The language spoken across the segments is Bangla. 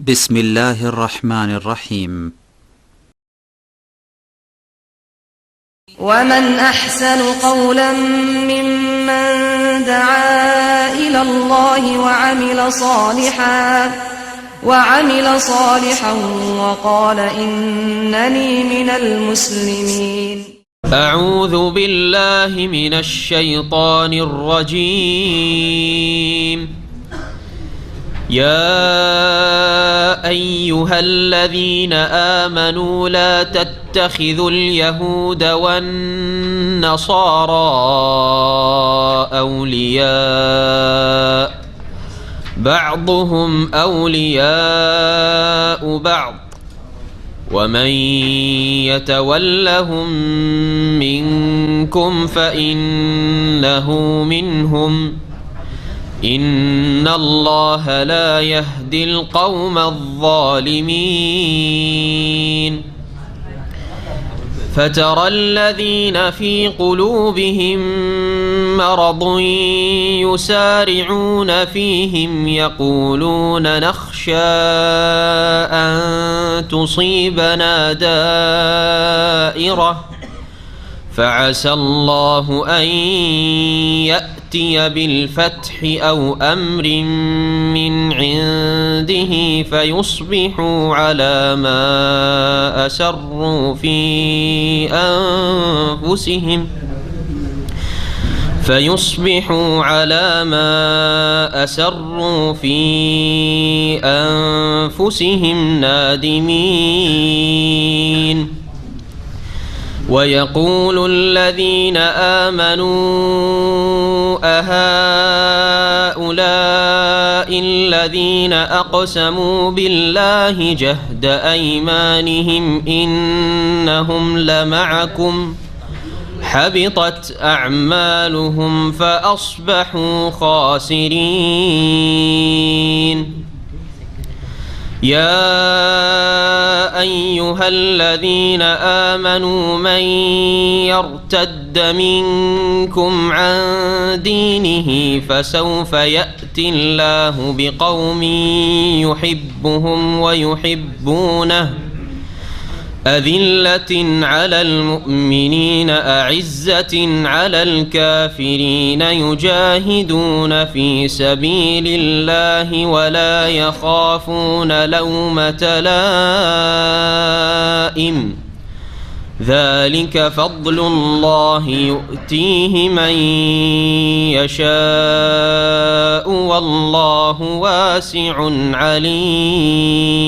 بسم الله الرحمن الرحيم. ومن أحسن قولا ممن دعا إلى الله وعمل صالحا وقال إنني من المسلمين. أعوذ بالله من الشيطان الرجيم. يا أيها الذين آمنوا لا تتخذوا اليهود والنصارى أولياء بعضهم أولياء بعض ومن يتولهم منكم فإنه منهم إن الله لا يهدي القوم الظالمين. فترى الذين في قلوبهم مرض يسارعون فيهم يقولون نخشى أن تصيبنا دائرة فعسى الله أن يأتي بالفتح أو أمر من عنده فيصبحوا على ما أسروا في أنفسهم نادمين. ويقول الذين آمنوا أهؤلاء الذين أقسموا بالله جهد أيمانهم إنهم لمعكم حبطت أعمالهم فأصبحوا خاسرين. يا أيها الذين آمنوا من يرتد منكم عن دينه فسوف يأتي الله بقوم يحبهم ويحبونه أذلة على المؤمنين أعزة على الكافرين يجاهدون في سبيل الله ولا يخافون لومة لائم ذلك فضل الله يؤتيه من يشاء والله واسع عليم.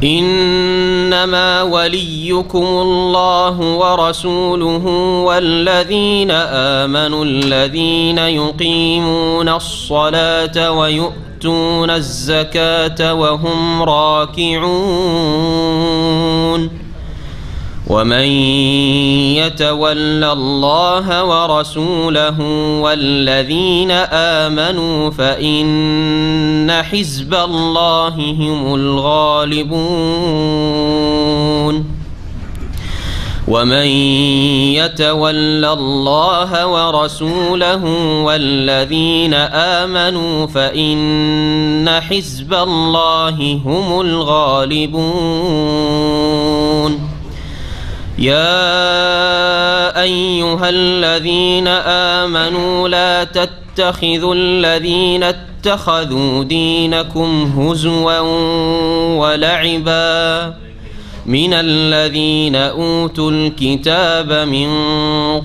إنما وليكم الله ورسوله والذين آمنوا الذين يقيمون الصلاة ويؤتون الزكاة وهم راكعون. ومن يتول الله ورسوله والذين آمنوا فإن حزب الله هم الغالبون. ومن يتول الله ورسوله والذين آمنوا فإن حزب الله هم الغالبون. يا أيها الذين آمنوا لا تتخذوا الذين اتخذوا دينكم هزوا ولعبا من الذين أوتوا الكتاب من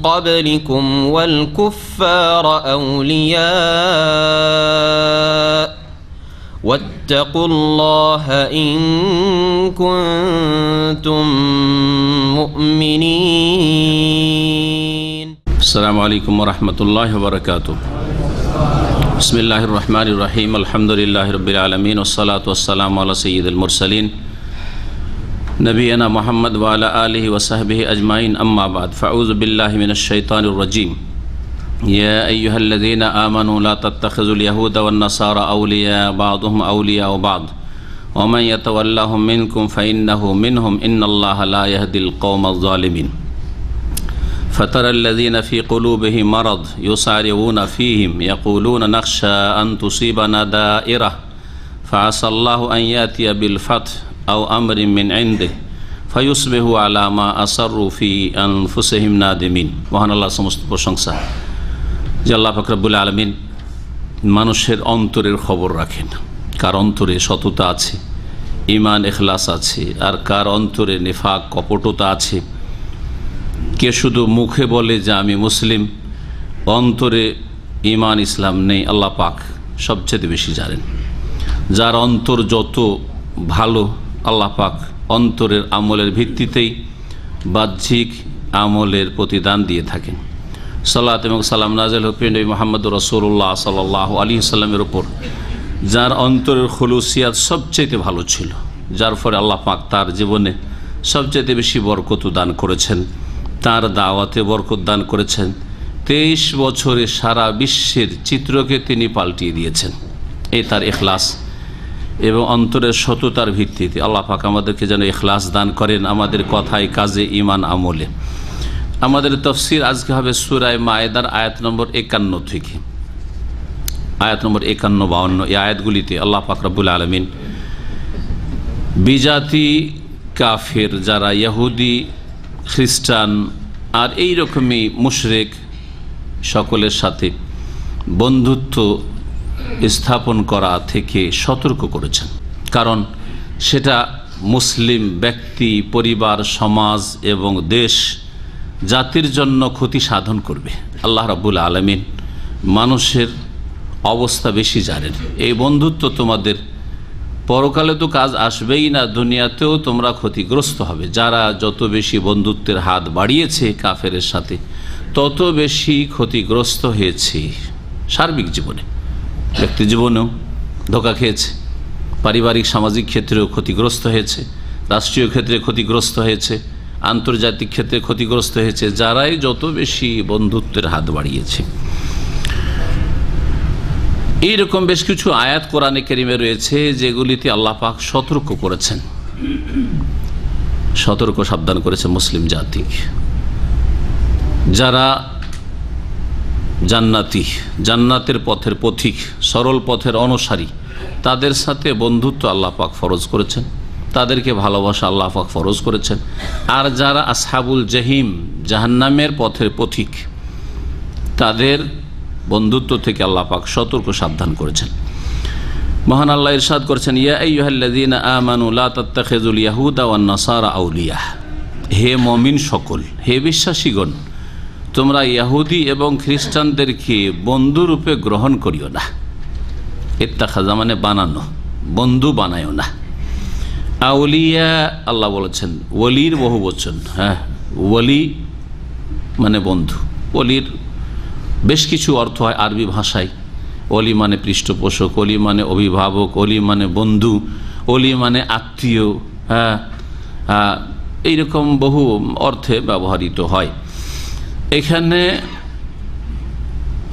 قبلكم والكفار أولياء واتقوا الله إن كنتم مؤمنين. السلام عليكم ورحمة الله وبركاته. بسم الله الرحمن الرحيم. الحمد لله رب العالمين والصلاة والسلام على سيد المرسلين نبينا محمد وعلى آله وصحبه أجمعين. أما بعد فأعوذ بالله من الشيطان الرجيم. يا أيها الذين آمنوا لا تتخذوا اليهود والنصارى أولياء بعضهم أولياء بعض ومن يتولهم منكم فإنه منهم إن الله لا يهدي القوم الظالمين. فترى الذين في قلوبهم مرض يسارعون فيهم يقولون نخشى أن تصيبنا دائرة ফাআসাল্লাহু আন ইয়াতিয়া বিল ফাতহ আও আমরিন মিন ইনদিহি ফায়ুসবিহু আলা মা আসাররু ফি আনফুসিহিম নাদিমিন। মহান আল্লাহর সমস্ত প্রশংসা যে আল্লাহ পাক রব্বুল আলামিন মানুষের অন্তরের খবর রাখেন, কার অন্তরে সততা আছে, ঈমান ইখলাস আছে, আর কার অন্তরে নিফাক কপটতা আছে। কে শুধু মুখে বলে যে আমি মুসলিম, অন্তরে ঈমান ইসলাম নেই, আল্লাহ পাক সবচেয়ে বেশি জানেন। যার অন্তর যত ভালো, আল্লাহ পাক অন্তরের আমলের ভিত্তিতেই বাহ্যিক আমলের প্রতিদান দিয়ে থাকেন। সালাত এবং সালাম নাযিল হোক নবী মুহাম্মদ রাসূলুল্লাহ সাল্লাল্লাহু আলাইহি সাল্লামের উপর, যার অন্তরের খুলুসিয়াত সবচেয়ে ভালো ছিল, যার ফলে আল্লাহ পাক তার জীবনে সবচেয়ে বেশি বরকত দান করেছেন, তার দাওয়াতে বরকত দান করেছেন। 23 বছরে সারা বিশ্বের চিত্রকে তিনি পাল্টিয়ে দিয়েছেন। এই তার ইখলাস এবং অন্তরের সততার ভিত্তিতে। আল্লাহ পাক আমাদেরকে যেন ইখলাস দান করেন আমাদের কথায়, কাজে, ঈমান, আমলে। আমাদের তাফসীর আজকে হবে সূরা মায়েদার আয়াত নম্বর 51 থেকে আয়াত নম্বর 51-52। এই আয়াতগুলিতে আল্লাহ পাক রব্বুল আলামিন বিজাতি কাফের, যারা ইহুদি, খ্রিস্টান আর এই রকমই মুশরিক, সকলের সাথে বন্ধুত্ব স্থাপন করা থেকে সতর্ক করেছেন। কারণ সেটা মুসলিম ব্যক্তি, পরিবার, সমাজ এবং দেশ জাতির জন্য ক্ষতি সাধন করবে। আল্লাহ রাব্বুল আলামিন মানুষের অবস্থা বেশি জানেন। এই বন্ধুত্ব তোমাদের পরকালে তো কাজ আসবেই না, দুনিয়াতেও তোমরা ক্ষতিগ্রস্ত হবে। যারা যত বেশি বন্ধুত্বের হাত বাড়িয়েছে কাফেরের সাথে, তত বেশি ক্ষতিগ্রস্ত হয়েছে। সার্বিক জীবনে, ব্যক্তি জীবনেও ধোঁকা খেয়েছে, পারিবারিক সামাজিক ক্ষেত্রেও ক্ষতিগ্রস্ত হয়েছে, রাষ্ট্রীয় ক্ষেত্রে ক্ষতিগ্রস্ত হয়েছে, আন্তর্জাতিক ক্ষেত্রে ক্ষতিগ্রস্ত হয়েছে, যারাই যত বেশি বন্ধুত্বের হাত বাড়িয়েছে। এইরকম বেশ কিছু আয়াত কোরআনে কারিমে রয়েছে যেগুলিতে আল্লাহ পাক সতর্ক করেছেন, সতর্ক সাবধান করেছে মুসলিম জাতিকে। যারা জান্নাতি, জান্নাতের পথের পথিক, সরল পথের অনুসারী, তাদের সাথে বন্ধুত্ব আল্লাহ পাক ফরজ করেছেন, তাদেরকে ভালোবাসা আল্লাহ পাক ফরজ করেছেন। আর যারা আসহাবুল জাহিম, জাহান্নামের পথের পথিক, তাদের বন্ধুত্ব থেকে আল্লাহ পাক সতর্ক সাবধান করেছেন। মহান আল্লাহ ইরশাদ করেছেন, ইয়া আইয়ুহাল্লাযীনা আমানু লা তাত্তাখিযুল ইয়াহুদা ওয়ান নাসারা আউলিয়া। হে মুমিন সকল, হে বিশ্বাসীগণ, তোমরা ইহুদি এবং খ্রিস্টানদেরকে বন্ধুরূপে গ্রহণ করিও না। ইত্তাখাযা মানে বানানো, বন্ধু বানায়ও না। আউলিয়া আল্লাহ বলেছেন, ওলির বহু বচন। হ্যাঁ, ওলি মানে বন্ধু। ওলির বেশ কিছু অর্থ হয় আরবি ভাষায়। ওলি মানে পৃষ্ঠপোষক, ওলি মানে অভিভাবক, ওলি মানে বন্ধু, ওলি মানে আত্মীয়। হ্যাঁ, এইরকম বহু অর্থে ব্যবহৃত হয়। এখানে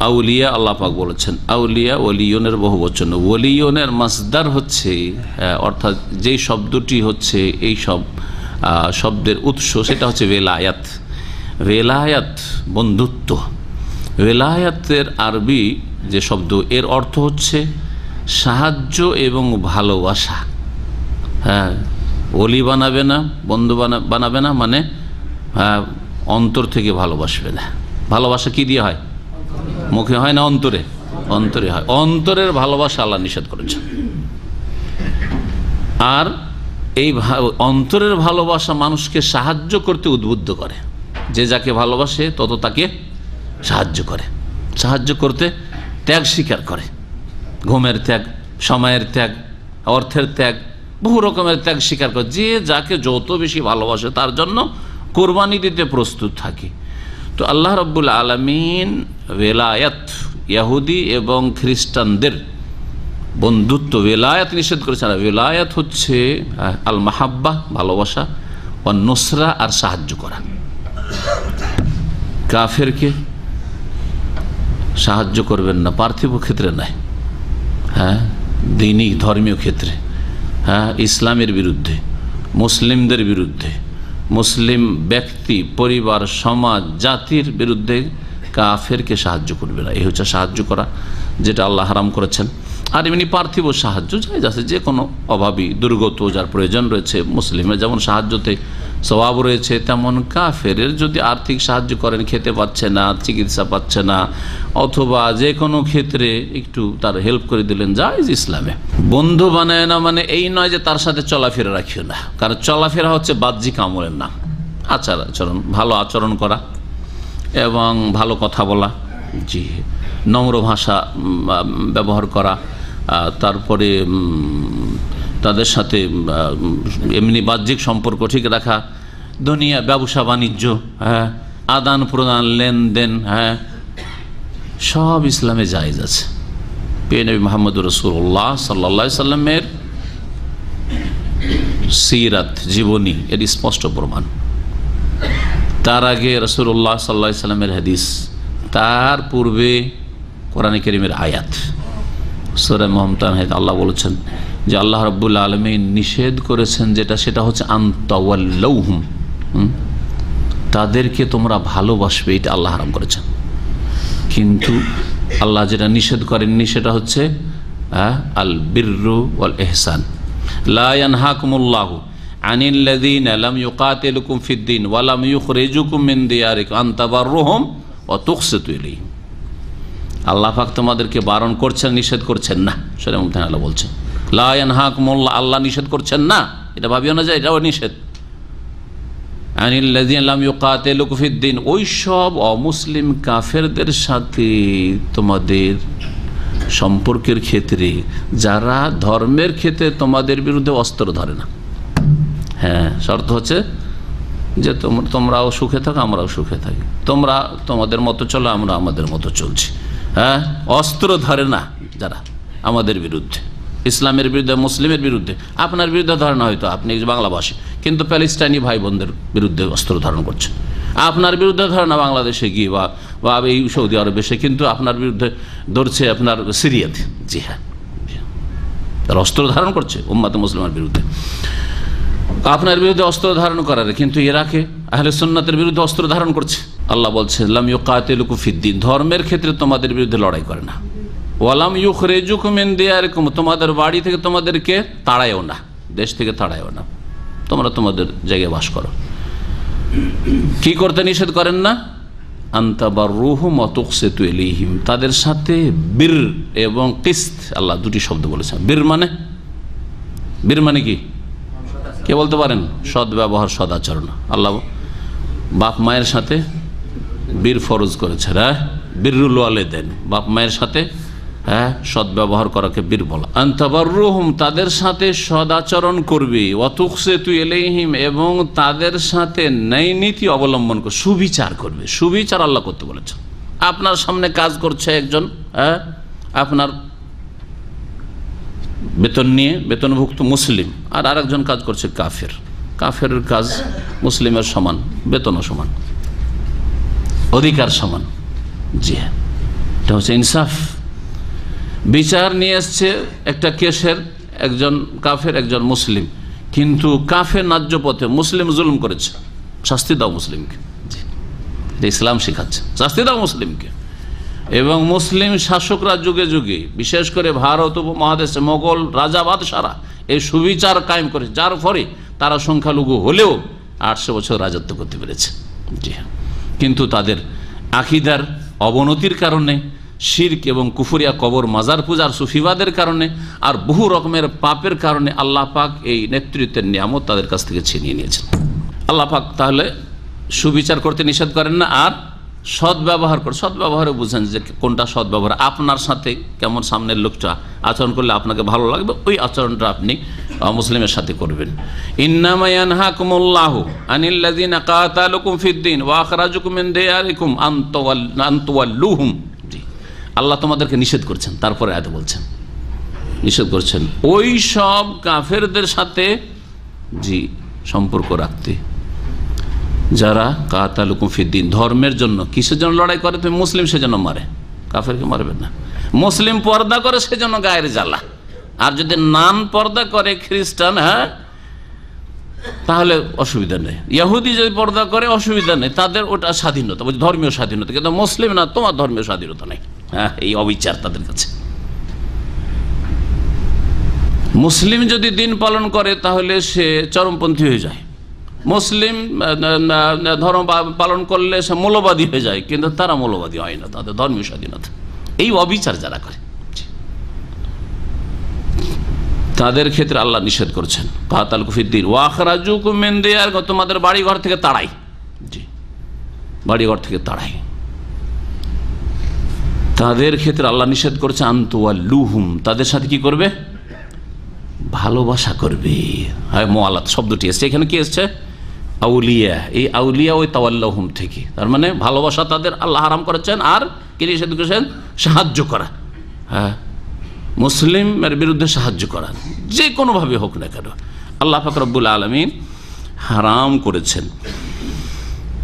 আউলিয়া আল্লাহ পাক বলেছেন, আউলিয়া ওলিয়নের বহু বচন। ওলিয়নের মাসদার হচ্ছে, অর্থাৎ যেই শব্দটি হচ্ছে এই সব শব্দের উৎস, সেটা হচ্ছে বেলায়াত। বেলায়াত বন্ধুত্ব। বেলায়াতের আরবি যে শব্দ, এর অর্থ হচ্ছে সাহায্য এবং ভালোবাসা। হ্যাঁ, ওলি বানাবে না, বন্ধু বানাবে না, মানে অন্তর থেকে ভালোবাসবে না। ভালোবাসা কি দিয়ে হয়? মুখে হয় না অন্তরে? অন্তরে হয়। অন্তরের ভালোবাসা আল্লাহ নিষেধ করেছেন। আর এই অন্তরের ভালোবাসা মানুষকে সাহায্য করতে উদ্বুদ্ধ করে। যে যাকে ভালোবাসে তত তাকে সাহায্য করে, সাহায্য করতে ত্যাগ স্বীকার করে। ঘুমের ত্যাগ, সময়ের ত্যাগ, অর্থের ত্যাগ, বহু রকমের ত্যাগ স্বীকার করে। যে যাকে যত বেশি ভালোবাসে তার জন্য কোরবানি দিতে প্রস্তুত থাকে। তো আল্লাহ রাব্বুল আলামিন ওয়েলায়াত, ইহুদি এবং খ্রিস্টানদের বন্ধুত্ব, ওয়েলায়াত নিষেধ করেছেন। আর ওয়েলায়াত হচ্ছে আল মাহাব্বা, ভালোবাসা, ও নুসরা আর সাহায্য করা। কাফেরকে সাহায্য করবেন না, পার্থিব ক্ষেত্রে নয়, হ্যাঁ, দৈনিক ধর্মীয় ক্ষেত্রে, হ্যাঁ, ইসলামের বিরুদ্ধে, মুসলিমদের বিরুদ্ধে, মুসলিম ব্যক্তি, পরিবার, সমাজ, জাতির বিরুদ্ধে কাফেরকে সাহায্য করবে না। এই হচ্ছে সাহায্য করা, যেটা আল্লাহ হারাম করেছেন। আর এমনি পার্থিব সাহায্য জায়েজ আছে, যে কোনো অভাবী দুর্গত যার প্রয়োজন রয়েছে, মুসলিমের যেমন সাহায্যতে সওয়াব রয়েছে, তেমন কাফেরের যদি আর্থিক সাহায্য করেন, খেতে পাচ্ছে না, চিকিৎসা পাচ্ছে না, অথবা যে কোনো ক্ষেত্রে একটু তার হেল্প করে দিলেন, জায়েজ ইসলামে। বন্ধু বানায় না মানে এই নয় যে তার সাথে চলাফেরা রাখিও না, কারণ চলাফেরা হচ্ছে বাহ্যিক আমলের নাম। আচার আচরণ, ভালো আচরণ করা এবং ভালো কথা বলা, জি, নম্র ভাষা ব্যবহার করা, তারপরে তাদের সাথে এমনি বাহ্যিক সম্পর্ক ঠিক রাখা, দুনিয়া ব্যবসা বাণিজ্য, হ্যাঁ, আদান প্রদান, লেনদেন, হ্যাঁ, সব ইসলামে জায়েজ আছে। প্রিয় নবী মুহাম্মদুর রাসূলুল্লাহ সাল্লাল্লাহু আলাইহি সাল্লামের সিরাত, জীবনী এর স্পষ্ট প্রমাণ। তার আগে রাসূলুল্লাহ সাল্লাল্লাহু আলাইহি সাল্লামের হাদিস, তার পূর্বে কোরআনে কারীমের আয়াত। সূরা মুমতাহিনায় আল্লাহ বলেছেন যে আল্লাহ রাব্বুল আলামিন নিষেধ করেছেন যেটা, সেটা হচ্ছে আনতাওয়াল্লাহুম, তাদেরকে তোমরা ভালোবাসবে, এটা আল্লাহ হারাম করেছেন। কিন্তু আল্লাহ যেটা নিষেধ করেননি সেটা হচ্ছে আল বিররু ওয়াল ইহসান। লা ইয়ানহাকুমুল্লাহু আনিল্লাযীনা লাম ইউকাতিলুকুম ফিদ-দীন ওয়া লাম ইউখরিজুকুম মিন দিয়ারিকুম আন তাবাররুহুম ওয়া তুকসিতু ইলাইহিম। আল্লাহ পাক তোমাদেরকে বারণ করছেন, নিষেধ করছেন না। সূরা মুমতাহিনা আল্লাহ বলছেন লা ইয়ানহাকুমুল্লাহ, আল্লাহ নিষেধ করছেন না, এটা ভাবিও না যে এটাও নিষেধ। আনিল্লাযীনা লাম ইউকাতিলুকুম ফিদ-দীন, ওই সব অমুসলিম কাফেরদের সাথে তোমাদের সম্পর্কের ক্ষেত্রে যারা ধর্মের ক্ষেত্রে তোমাদের বিরুদ্ধে অস্ত্র ধরে না। হ্যাঁ, শর্ত হচ্ছে যে তোমরাও সুখে থাকো, আমরাও সুখে থাকি, তোমরা তোমাদের মতো চলো, আমরা আমাদের মতো চলছি। হ্যাঁ, অস্ত্র ধরে না যারা আমাদের বিরুদ্ধে, ইসলামের বিরুদ্ধে, মুসলিমের বিরুদ্ধে। আপনার বিরুদ্ধে ধরে না, হয়তো আপনি বাংলাভাষী, কিন্তু প্যালেস্টাইনি ভাই বোনদের বিরুদ্ধে অস্ত্র ধারণ করছেন। আপনার বিরুদ্ধে ধরে না বাংলাদেশে গিয়ে বা এই সৌদি আরবে এসে, কিন্তু আপনার বিরুদ্ধে ধরছে আপনার সিরিয়াতে। জি হ্যাঁ, তারা অস্ত্র ধারণ করছে উম্মাতে মুসলিমের বিরুদ্ধে। আপনার বিরুদ্ধে অস্ত্র ধারণ করার, কিন্তু ইরাকে আহলে সুন্নাতের বিরুদ্ধে অস্ত্র ধারণ করছে। আল্লাহ বলছে লাম ইউকাতিলুকুম ফিদ-দীন, ধর্মের ক্ষেত্রে তোমাদের বিরুদ্ধে লড়াই করে না। ওয়ালাম ইউখরিজুকুম মিন দিয়ারিকুম, তোমাদের বাড়ি থেকে তোমাদেরকে তাড়ায়ও না, দেশ থেকে তাড়ায়ও না, তোমরা তোমাদের জায়গায় বাস করো। কি করতে নিষেধ করেন না? আন তাবাররুহুম ওয়া তুকসিতু ইলাইহিম, তাদের সাথে বীর এবং কিসত, আল্লাহ দুটি শব্দ বলেছেন। বীর মানে কি কে বলতে পারেন? সৎ ব্যবহার, সদাচরণ। আল্লাহ বাপ মায়ের সাথে বীর ফরজ করেছে। হ্যাঁ, বিররুল ওয়ালিদাইন, বাপ মায়ের সাথে হ্যাঁ সৎ ব্যবহার করাকে বীর বলা। আন তাবাররুহুম, তাদের সাথে সদাচরণ করবে, ওয়া তুকসিতু ইলাইহিম, এবং তাদের সাথে ন্যায় নীতি অবলম্বন করবে, সুবিচার করবে। সুবিচার আল্লাহ করতে বলেছেন। আপনার সামনে কাজ করছে একজন, হ্যাঁ, আপনার বেতন নিয়ে, বেতনভুক্ত মুসলিম, আর আরেকজন কাজ করছে কাফের। কাফেরের কাজ মুসলিমের সমান, বেতনও সমান, অধিকার সমান। জি হ্যাঁ, এটা হচ্ছে ইনসাফ। বিচার নিয়ে এসছে একটা কেসের, একজন কাফের একজন মুসলিম, কিন্তু কাফের ন্যায্য পথে, মুসলিম জুলুম করেছে, শাস্তি দাও মুসলিমকে। ইসলাম শেখাচ্ছে শাস্তি দাও মুসলিমকে। এবং মুসলিম শাসকরা যুগে যুগে, বিশেষ করে ভারত উপমহাদেশে মোগল রাজা বাদশারা এই সুবিচার কায়েম করে, যার ফলে তারা সংখ্যালঘু হলেও 800 বছর রাজত্ব করতে পেরেছে। জি হ্যাঁ, কিন্তু তাদের আকীদার অবনতির কারণে, শিরক এবং কুফরিয়া কবর মাজার পূজার সুফিবাদের কারণে, আর বহু রকমের পাপের কারণে আল্লাহ পাক এই নেতৃত্বের নিয়ামত তাদের কাছ থেকে ছিনিয়ে নিয়েছেন। আল্লাহ পাক তাহলে সুবিচার করতে নিষেধ করেন না, আর সৎ ব্যবহার করে। সৎ ব্যবহারে বুঝেন যে কোনটা সৎ ব্যবহার। আপনার সাথে কেমন সামনের লোকটা আচরণ করলে আপনাকে ভালো লাগবে, ওই আচরণটা আপনি মুসলিমের সাথে করবেন। ইন্নামা ইয়ানহাকুমুল্লাহু আনিল্লাযীনা কাতালুকুম ফিদ-দীন ওয়া আখরাজুকুম মিন দিয়ারিকুম আন তুওয়াল্লুহুম। আল্লাহ তোমাদেরকে নিষেধ করছেন, তারপরে আয়াতে বলছেন নিষেধ করছেন ওই সব কাফেরদের সাথে জি সম্পর্ক রাখতে যারা কাতালুকুম ফিদ-দীন, ধর্মের জন্য। কিসের জন্য লড়াই করে? তুমি মুসলিম সেজন্য মারে, কাফেরকে মারবেন না। মুসলিম পর্দা করে সেজন্য গায়ের জ্বালা, আর যদি নান পর্দা করে খ্রিস্টান, হ্যাঁ, তাহলে অসুবিধা নেই। ইহুদি যদি পর্দা করে অসুবিধা নেই, তাদের ওটা স্বাধীনতা, ধর্মীয় স্বাধীনতা। কিন্তু মুসলিম না, তোমার ধর্মীয় স্বাধীনতা নেই। হ্যাঁ, এই অবিচার তাদের কাছে। মুসলিম যদি দিন পালন করে তাহলে সে চরমপন্থী হয়ে যায়, মুসলিম ধর্ম পালন করলে সে মৌলবাদী হয়ে যায়, কিন্তু তারা মৌলবাদী হয় না, তাদের ধর্মীয় স্বাধীনতা। এই অবিচার যারা করে তাদের ক্ষেত্রে আল্লাহ নিষেধ করছেন, কাতাল কুফিদ্দিন ওয়াখরাজুকুম মিন দিয়ারিকুম, তোমাদের বাড়িঘর থেকে তাড়াই, জি বাড়িঘর থেকে তাড়াই, তাদের ক্ষেত্রে আল্লাহ নিষেধ করছে আনতুয়াল্লুহুম, তাদের সাথে কি করবে? ভালোবাসা করবে। হ্যাঁ, মুআলাত শব্দটি এসছে এখানে, কি এসছে? আউলিয়া। এই আউলিয়া ওই তাওয়াল্লাহুম থেকে, তার মানে ভালোবাসা তাদের আল্লাহ হারাম করেছেন, আর কি নিষেধ করেছেন? সাহায্য করা, হ্যাঁ মুসলিমের বিরুদ্ধে সাহায্য করা, যে কোনোভাবে হোক না কেন আল্লাহ পাক রব্বুল আলামিন হারাম করেছেন।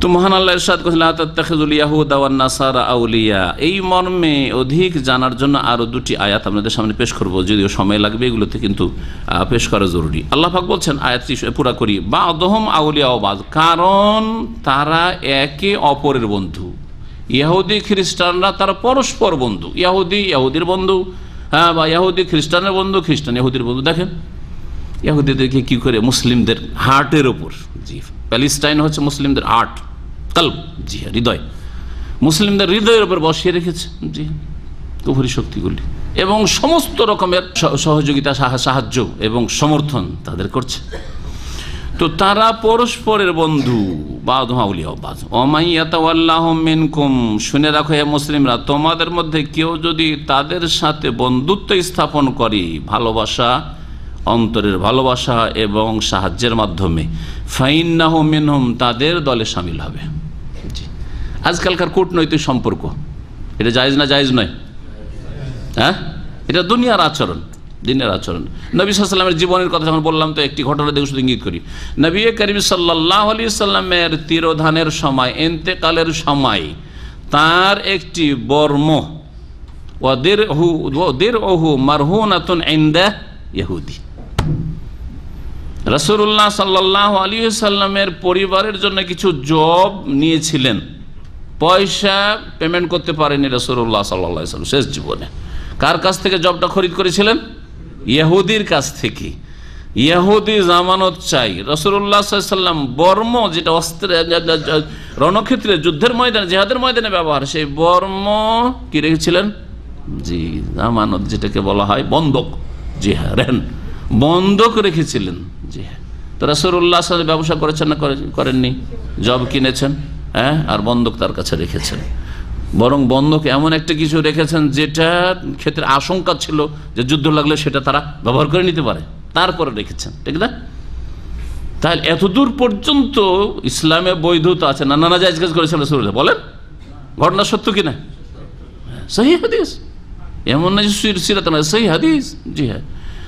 তো মহান আল্লাহ ইরশাদ করেছেন লা তাত্তাখিযুল ইয়াহুদা ওয়ান নাসারা আউলিয়া। এই মর্মে অধিক জানার জন্য আরো দুটি আয়াত আপনাদের সামনে পেশ করব, যদিও সময় লাগবে এগুলোতে, কিন্তু পেশ করা জরুরি। আল্লাহ পাক বলছেন, আয়াতটি পুরা করি, বা'দুহুম আউলিয়া ওয়া বা'দ, কারণ তারা একে অপরের বন্ধু। ইহুদি খ্রিস্টানরা তারা পরস্পর বন্ধু, ইহুদি ইহুদির বন্ধু, হ্যাঁ, বা ইহুদি খ্রিস্টানের বন্ধু, খ্রিস্টান ইহুদির বন্ধু। দেখেন ইহুদিদেরকে কি করে মুসলিমদের হার্টের ওপর, জি প্যালেস্টাইন হচ্ছে মুসলিমদের হার্ট, কলব, জি হৃদয়, মুসলিমদের হৃদয়ের উপর বসিয়ে রেখেছে, জি কুফরি শক্তিগুলি, এবং সমস্ত রকমের সহযোগিতা, সাহায্য এবং সমর্থন তাদের করছে। তো তারা পরস্পরের বন্ধু, বা'দুহুম আউলিয়া বা'দ, ওয়া ইয়াতাওয়াল্লাহুম মিনকুম, শুনে রাখো হে মুসলিমরা, তোমাদের মধ্যে কেউ যদি তাদের সাথে বন্ধুত্ব স্থাপন করে, ভালোবাসা, অন্তরের ভালোবাসা এবং সাহায্যের মাধ্যমে, ফাইন্নাহু মিনহুম, তাদের দলে শামিল হবে। জি, আজকালকার কূটনৈতিক সম্পর্ক, এটা জায়েজ না জায়েজ নয়? হ্যাঁ, এটা দুনিয়ার আচরণ, দিনের আচরণ। নবী সাল্লাল্লাহু আলাইহি ওয়াসাল্লামের জীবনের কথা যখন বললাম, তো একটি ঘটনা দেখে শুধু ইঙ্গিত করি। নবী করিম সাল্লাল্লাহু আলাইহি ওয়াসাল্লামের তিরোধানের সময়, ইন্তেকালের সময়, তার একটি বর্ম, ওয়াদিরহু মারহুনাতুন ইনদা ইহুদি, রাসূলুল্লাহ সাল্লাল্লাহু আলাইহি ওয়াসাল্লামের পরিবারের জন্য কিছু জব নিয়েছিলেন, পয়সা পেমেন্ট করতে পারেনি রাসূলুল্লাহ সাল্লাল্লাহু আলাইহি ওয়াসাল্লাম শেষ জীবনে। কার কাছ থেকে জবটা খরিদ করেছিলেন? ইহুদির কাছ থেকে। ইহুদি জামানত চাই, রাসূলুল্লাহ সাল্লাল্লাহু আলাইহি ওয়াসাল্লাম বর্ম, যেটা অস্ত্রে, রণক্ষেত্রে, যুদ্ধের ময়দানে, জিহাদের ময়দানে ব্যবহার, সেই বর্ম কি রেখেছিলেন? জি জামানত, যেটাকে বলা হয় বন্ধক, জি হ্যাঁ রেন, বন্ধক রেখেছিলেন। জি হ্যাঁ, তো রাসূলুল্লাহ সাল্লাল্লাহু আলাইহি ওয়াসাল্লাম ব্যবসা করেছেন না করেননি? জব কিনেছেন, হ্যাঁ, আর বন্ধক তার কাছে রেখেছেন। বরং বন্ধক এমন একটা কিছু রেখেছেন যেটার ক্ষেত্রে আশঙ্কা ছিল যে যুদ্ধ লাগলে সেটা তারা ব্যবহার করে নিতে পারে, তারপরে রেখেছেন, ঠিক না? তাহলে এতদূর পর্যন্ত ইসলামে বৈধতা আছে, নানা জায়েজ কাজ করেছেন রাসূলুল্লাহ, বলেন ঘটনা সত্য কিনা? সহিহ হাদিস, এমন না যে সিরাত না, সহিহ হাদিস। জি হ্যাঁ,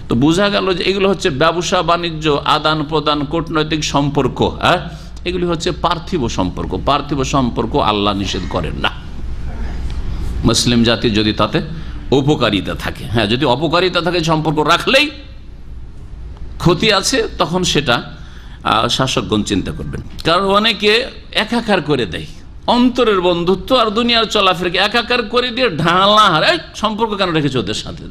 তো বোঝা গেল যে এগুলো হচ্ছে ব্যবসা বাণিজ্য, আদান প্রদান, কূটনৈতিক সম্পর্ক, হ্যাঁ, এগুলি হচ্ছে পার্থিব সম্পর্ক। পার্থিব সম্পর্ক আল্লাহ নিষেধ করেন না, মুসলিম জাতির যদি তাতে উপকারিতা থাকে। হ্যাঁ, যদি অপকারিতা থাকে, সম্পর্ক রাখলেই ক্ষতি আছে, তখন সেটা শাসকগণ চিন্তা করবেন। কারণ অনেকে একাকার করে দেয় অন্তরের বন্ধুত্ব আর দুনিয়ার চলাফেরাকে একাকার করে দিয়ে ঢালা হারে সম্পর্ক কেন রেখেছো ওদের সাথে?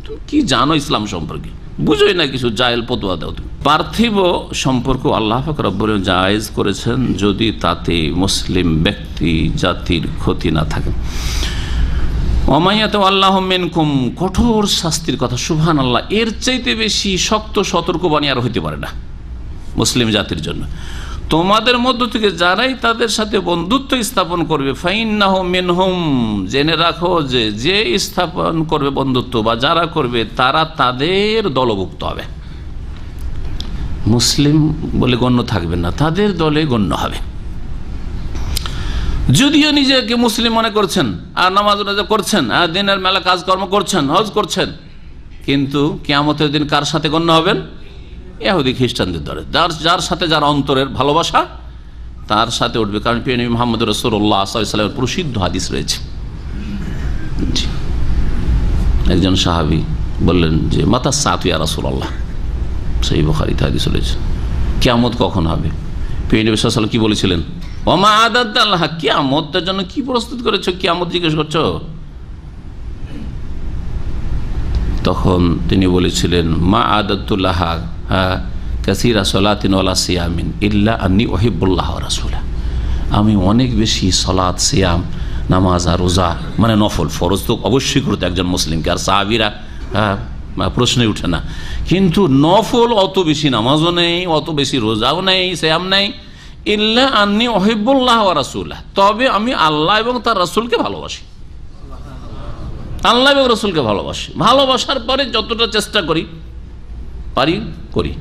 তুমি কি জানো ইসলাম সম্পর্কে? বুঝোই না কিছু, জায়েল পতুয়া দাও তুমি। পার্থিব সম্পর্ক আল্লাহ পাক রব্বুল আলামিন জায়েজ করেছেন যদি তাতে মুসলিম ব্যক্তি জাতির ক্ষতি না থাকে। ওয়ামাইয়াতাওয়াল্লাহু মিনকুম, কঠোর শাস্তির কথা, সুবহানাল্লাহ, এর চাইতে বেশি শক্ত সতর্কবাণী আর হইতে পারে না মুসলিম জাতির জন্য। তোমাদের মধ্য থেকে যারাই তাদের সাথে বন্ধুত্ব স্থাপন করবে, ফাইন্নাহু মিনহুম, জেনে রাখো যে যে স্থাপন করবে বন্ধুত্ব বা যারা করবে তারা তাদের দলভুক্ত হবে, মুসলিম বলে গণ্য থাকবে না, তাদের দলে গণ্য হবে। যদিও নিজেকে মুসলিম মনে করছেন আর নামাজ রোজা করছেন আর দিনের মেলা কাজকর্ম করছেন, হজ করছেন, কিন্তু কিয়ামতের দিন কার সাথে গণ্য হবেন? ইহুদি খ্রিস্টানদের দলে, যার সাথে যার অন্তরের ভালোবাসা তার সাথে উঠবে। কারণ প্রিয় নবী মুহাম্মদ রাসূলুল্লাহ সাল্লাল্লাহু আলাইহি ওয়াসাল্লামের প্রসিদ্ধ হাদিস রয়েছে। একজন সাহাবী বললেন যে মাতা সাতু ইয়া রাসূলুল্লাহ, সহিহ বুখারীতে হাদিস রয়েছে, কিয়ামত কখন হবে? প্রিয় নবী সাল্লাল্লাহু আলাইহি ওয়াসাল্লাম কি বলেছিলেন? ওমা আদাত আল্লাহ, কিয়ামতের জন্য কি প্রস্তুত করেছো? কিয়ামত জিজ্ঞেস করছো? তখন তিনি বলেছিলেন, মা আদাতুল্লাহা কাসীরা সলাতিন ওয়ালা সিয়ামিন ইল্লা আন্নী উহিব্বুল্লাহ ওয়া রাসূলাহ। আমি অনেক বেশি সলাত, সিয়াম, নামাজ আর রোজা, মানে নফল, ফরজ তো অবশ্যই করতে একজন মুসলিমকে, আর সাহাবীরা প্রশ্নই উঠে না, কিন্তু নফল অত বেশি নামাজও নেই, অত বেশি রোজাও নেই, সিয়াম নেই, ইল্লা আন্নী উহিব্বুল্লাহ ওয়া রাসূলাহ, তবে আমি আল্লাহ এবং তার রাসূলকে ভালোবাসি। আল্লাহ এবং রাসূলকে ভালোবাসি, ভালোবাসার পরে যতটা চেষ্টা করি করি।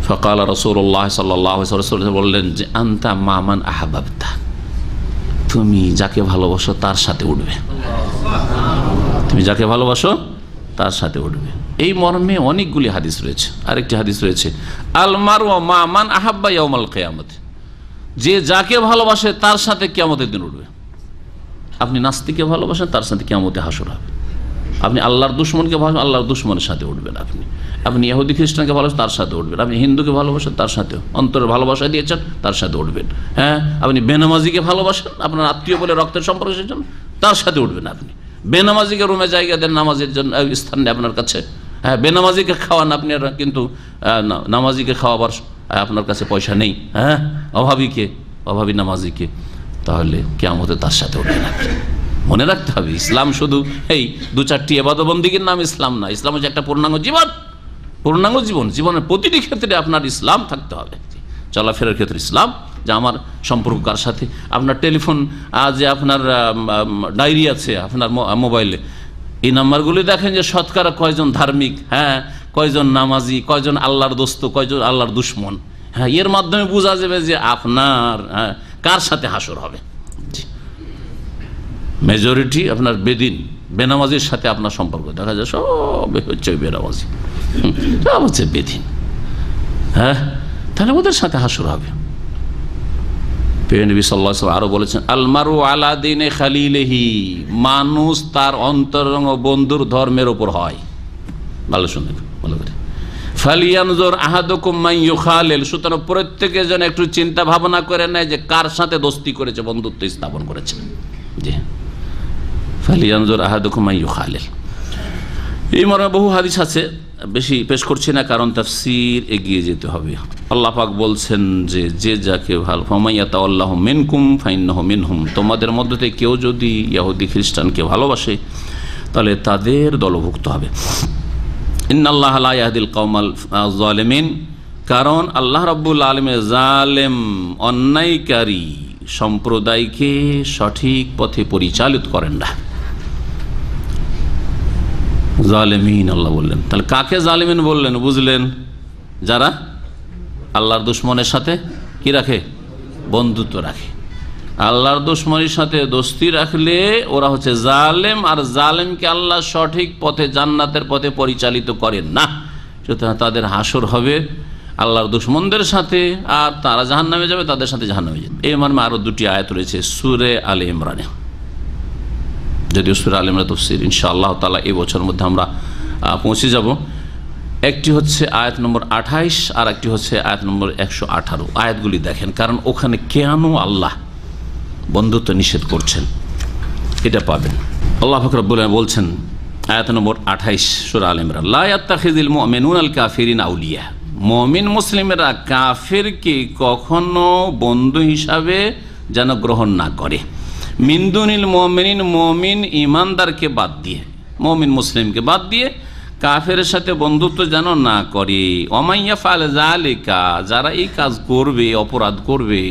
ফাকাল রাসূলুল্লাহ সাল্লাল্লাহু আলাইহি ওয়াসাল্লাম বললেন যে আনতা মামান আহাবাবতা, তুমি যাকে ভালোবাসো তার সাথে উঠবে, তুমি যাকে ভালোবাসো তার সাথে উঠবে। এই মর্মে অনেকগুলি হাদিস রয়েছে। আরেকটি হাদিস রয়েছে, আল মারু মা মান আহাব্বা ইয়াউমাল কিয়ামত, যে যাকে ভালোবাসে তার সাথে কিয়ামতের দিন উঠবে। আপনি নাস্তিককে ভালোবাসেন, তার সাথে কিয়ামতে হাসর হবে। আপনি আল্লাহর দুশমনকে ভালোবাসেন, আল্লাহর দুশমনের সাথে উঠবেন। আপনি ইহুদি খ্রিস্টানকে ভালোবাসেন, তার সাথে উঠবেন। আপনি হিন্দুকে ভালোবাসেন, তার সাথেও অন্তরের ভালোবাসা দিয়েছেন, তার সাথে উঠবেন। হ্যাঁ, আপনি বেনামাজিকে ভালোবাসেন, আপনার আত্মীয় বলে রক্তের সম্পর্ক জন্য, তার সাথে উঠবেন। আপনি বেনামাজিকে রুমে জায়গা দেন, নামাজের জন্য স্থান নেই আপনার কাছে। হ্যাঁ, বেনামাজিকে খাওয়ান আপনি, কিন্তু নামাজিকে খাওয়াবার আপনার কাছে পয়সা নেই। হ্যাঁ, অভাবী নামাজিকে, তাহলে কিয়ামতে তার সাথে উঠবেন। মনে রাখতে হবে, ইসলাম শুধু এই 2-4টি ইবাদত বন্দেগীর নাম ইসলাম না। ইসলাম হচ্ছে একটা পূর্ণাঙ্গ জীবন। জীবনের প্রতিটি ক্ষেত্রে আপনার ইসলাম থাকতে হবে। চলাফেরার ক্ষেত্রে ইসলাম, যে আমার সম্পর্ক কার সাথে, আপনার টেলিফোন, যে আপনার ডায়েরি আছে আপনার মোবাইলে, এই নাম্বারগুলি দেখেন যে শতকরা কয়জন ধার্মিক, হ্যাঁ, কয়জন নামাজি, কয়জন আল্লাহর দোস্ত, কয়জন আল্লাহর দুশমন। হ্যাঁ, এর মাধ্যমে বোঝা যাবে যে আপনার কার সাথে হাসর হবে। মেজরিটি আপনার বেনামাজির সাথে আপনার সম্পর্ক, দেখা যায় সব হচ্ছে বেনামাজি, সব হচ্ছে বেদিন। হ্যাঁ, তাহলে ওদের সাথে হাসর হবে। নবী সাল্লাল্লাহু আলাইহি ওয়াসাল্লাম আরো বলেছেন, আল মারু আলা দীনি খালিলিহি, মানুষ তার অন্তরঙ্গ বন্ধুর ধর্মের উপর হয়। ভালো শুনবেন, ভালো করে। ফালিয়ানজুর আহাদুকুম মান ইউখালিল, সুতরাং প্রত্যেকে যেন একটু চিন্তা ভাবনা করে নেয় যে কার সাথে দোস্তি করেছে, বন্ধুত্ব স্থাপন করেছে। জি, ফালিয়ানজুর আহাদুকুম মান ইউখালিল। এই মর্মে বহু হাদিস আছে, বেশি পেশ করছি না, কারণ তাফসীর এগিয়ে যেতে হবে। আল্লাহ পাক বলছেন যে যাকে ভালো, ফামাইয়াতাওয়াল্লাহু মিনকুম ফাইন্নাহু মিনহুম, তোমাদের মধ্যে থেকে কেউ যদি ইহুদি খ্রিস্টানকে ভালোবাসে তাহলে তাদের দলভুক্ত হবে। ইন্নাল্লাহা লা ইয়াহদিল কওমাল যালিমিন, কারণ আল্লাহ রাব্বুল আলামিন জালেম, অন্যায়কারী সম্প্রদায়কে সঠিক পথে পরিচালিত করেন না। জালেমিন আল্লাহ বললেন, তাহলে কাকে জালেমিন বললেন বুঝলেন? যারা আল্লাহর দুশমনের সাথে কি রাখে, বন্ধুত্ব রাখে। আল্লাহর দুশমনের সাথে দোস্তি রাখলে ওরা হচ্ছে জালেম, আর জালেমকে আল্লাহ সঠিক পথে, জান্নাতের পথে পরিচালিত করেন না। সুতরাং তাদের হাসর হবে আল্লাহর দুশমনদের সাথে, আর তারা জাহান্নামে যাবে, তাদের সাথে জাহান্নামে যাবে। এই মর্মে আরো 2টি আয়াত রয়েছে সূরা আলে ইমরানে। যদিও সূরা আলে ইমরান তাফসীর ইনশাআল্লাহ তাআলা এই বছরের মধ্যে আমরা পৌঁছে যাব। একটি হচ্ছে আয়াত নম্বর 28, আর একটি হচ্ছে আয়াত নম্বর 118। আয়াতগুলি দেখেন, কারণ ওখানে কেন আল্লাহ বন্ধুত্ব নিষেধ করছেন এটা পাবেন। আল্লাহ পাক রব্বুল আলামিন বলছেন আয়াত নম্বর 28 সূরা আলে ইমরান, লা ইয়াত্তাখিযুল মুমিনুনা আল কাফিরিনা আউলিয়া, মুমিন মুসলিমেরা কাফিরকে কখনো বন্ধু হিসাবে যেন গ্রহণ না করে। মিন দুনিল মুমিনিন, মুমিন ইমানদারকে বাদ দিয়ে, মুমিন মুসলিমকে বাদ দিয়ে কাফেরের সাথে বন্ধুত্ব যেন না করে। ওমাইয়া ফাল যালিকা, যারা এই কাজ করবে, অপরাধ করবে,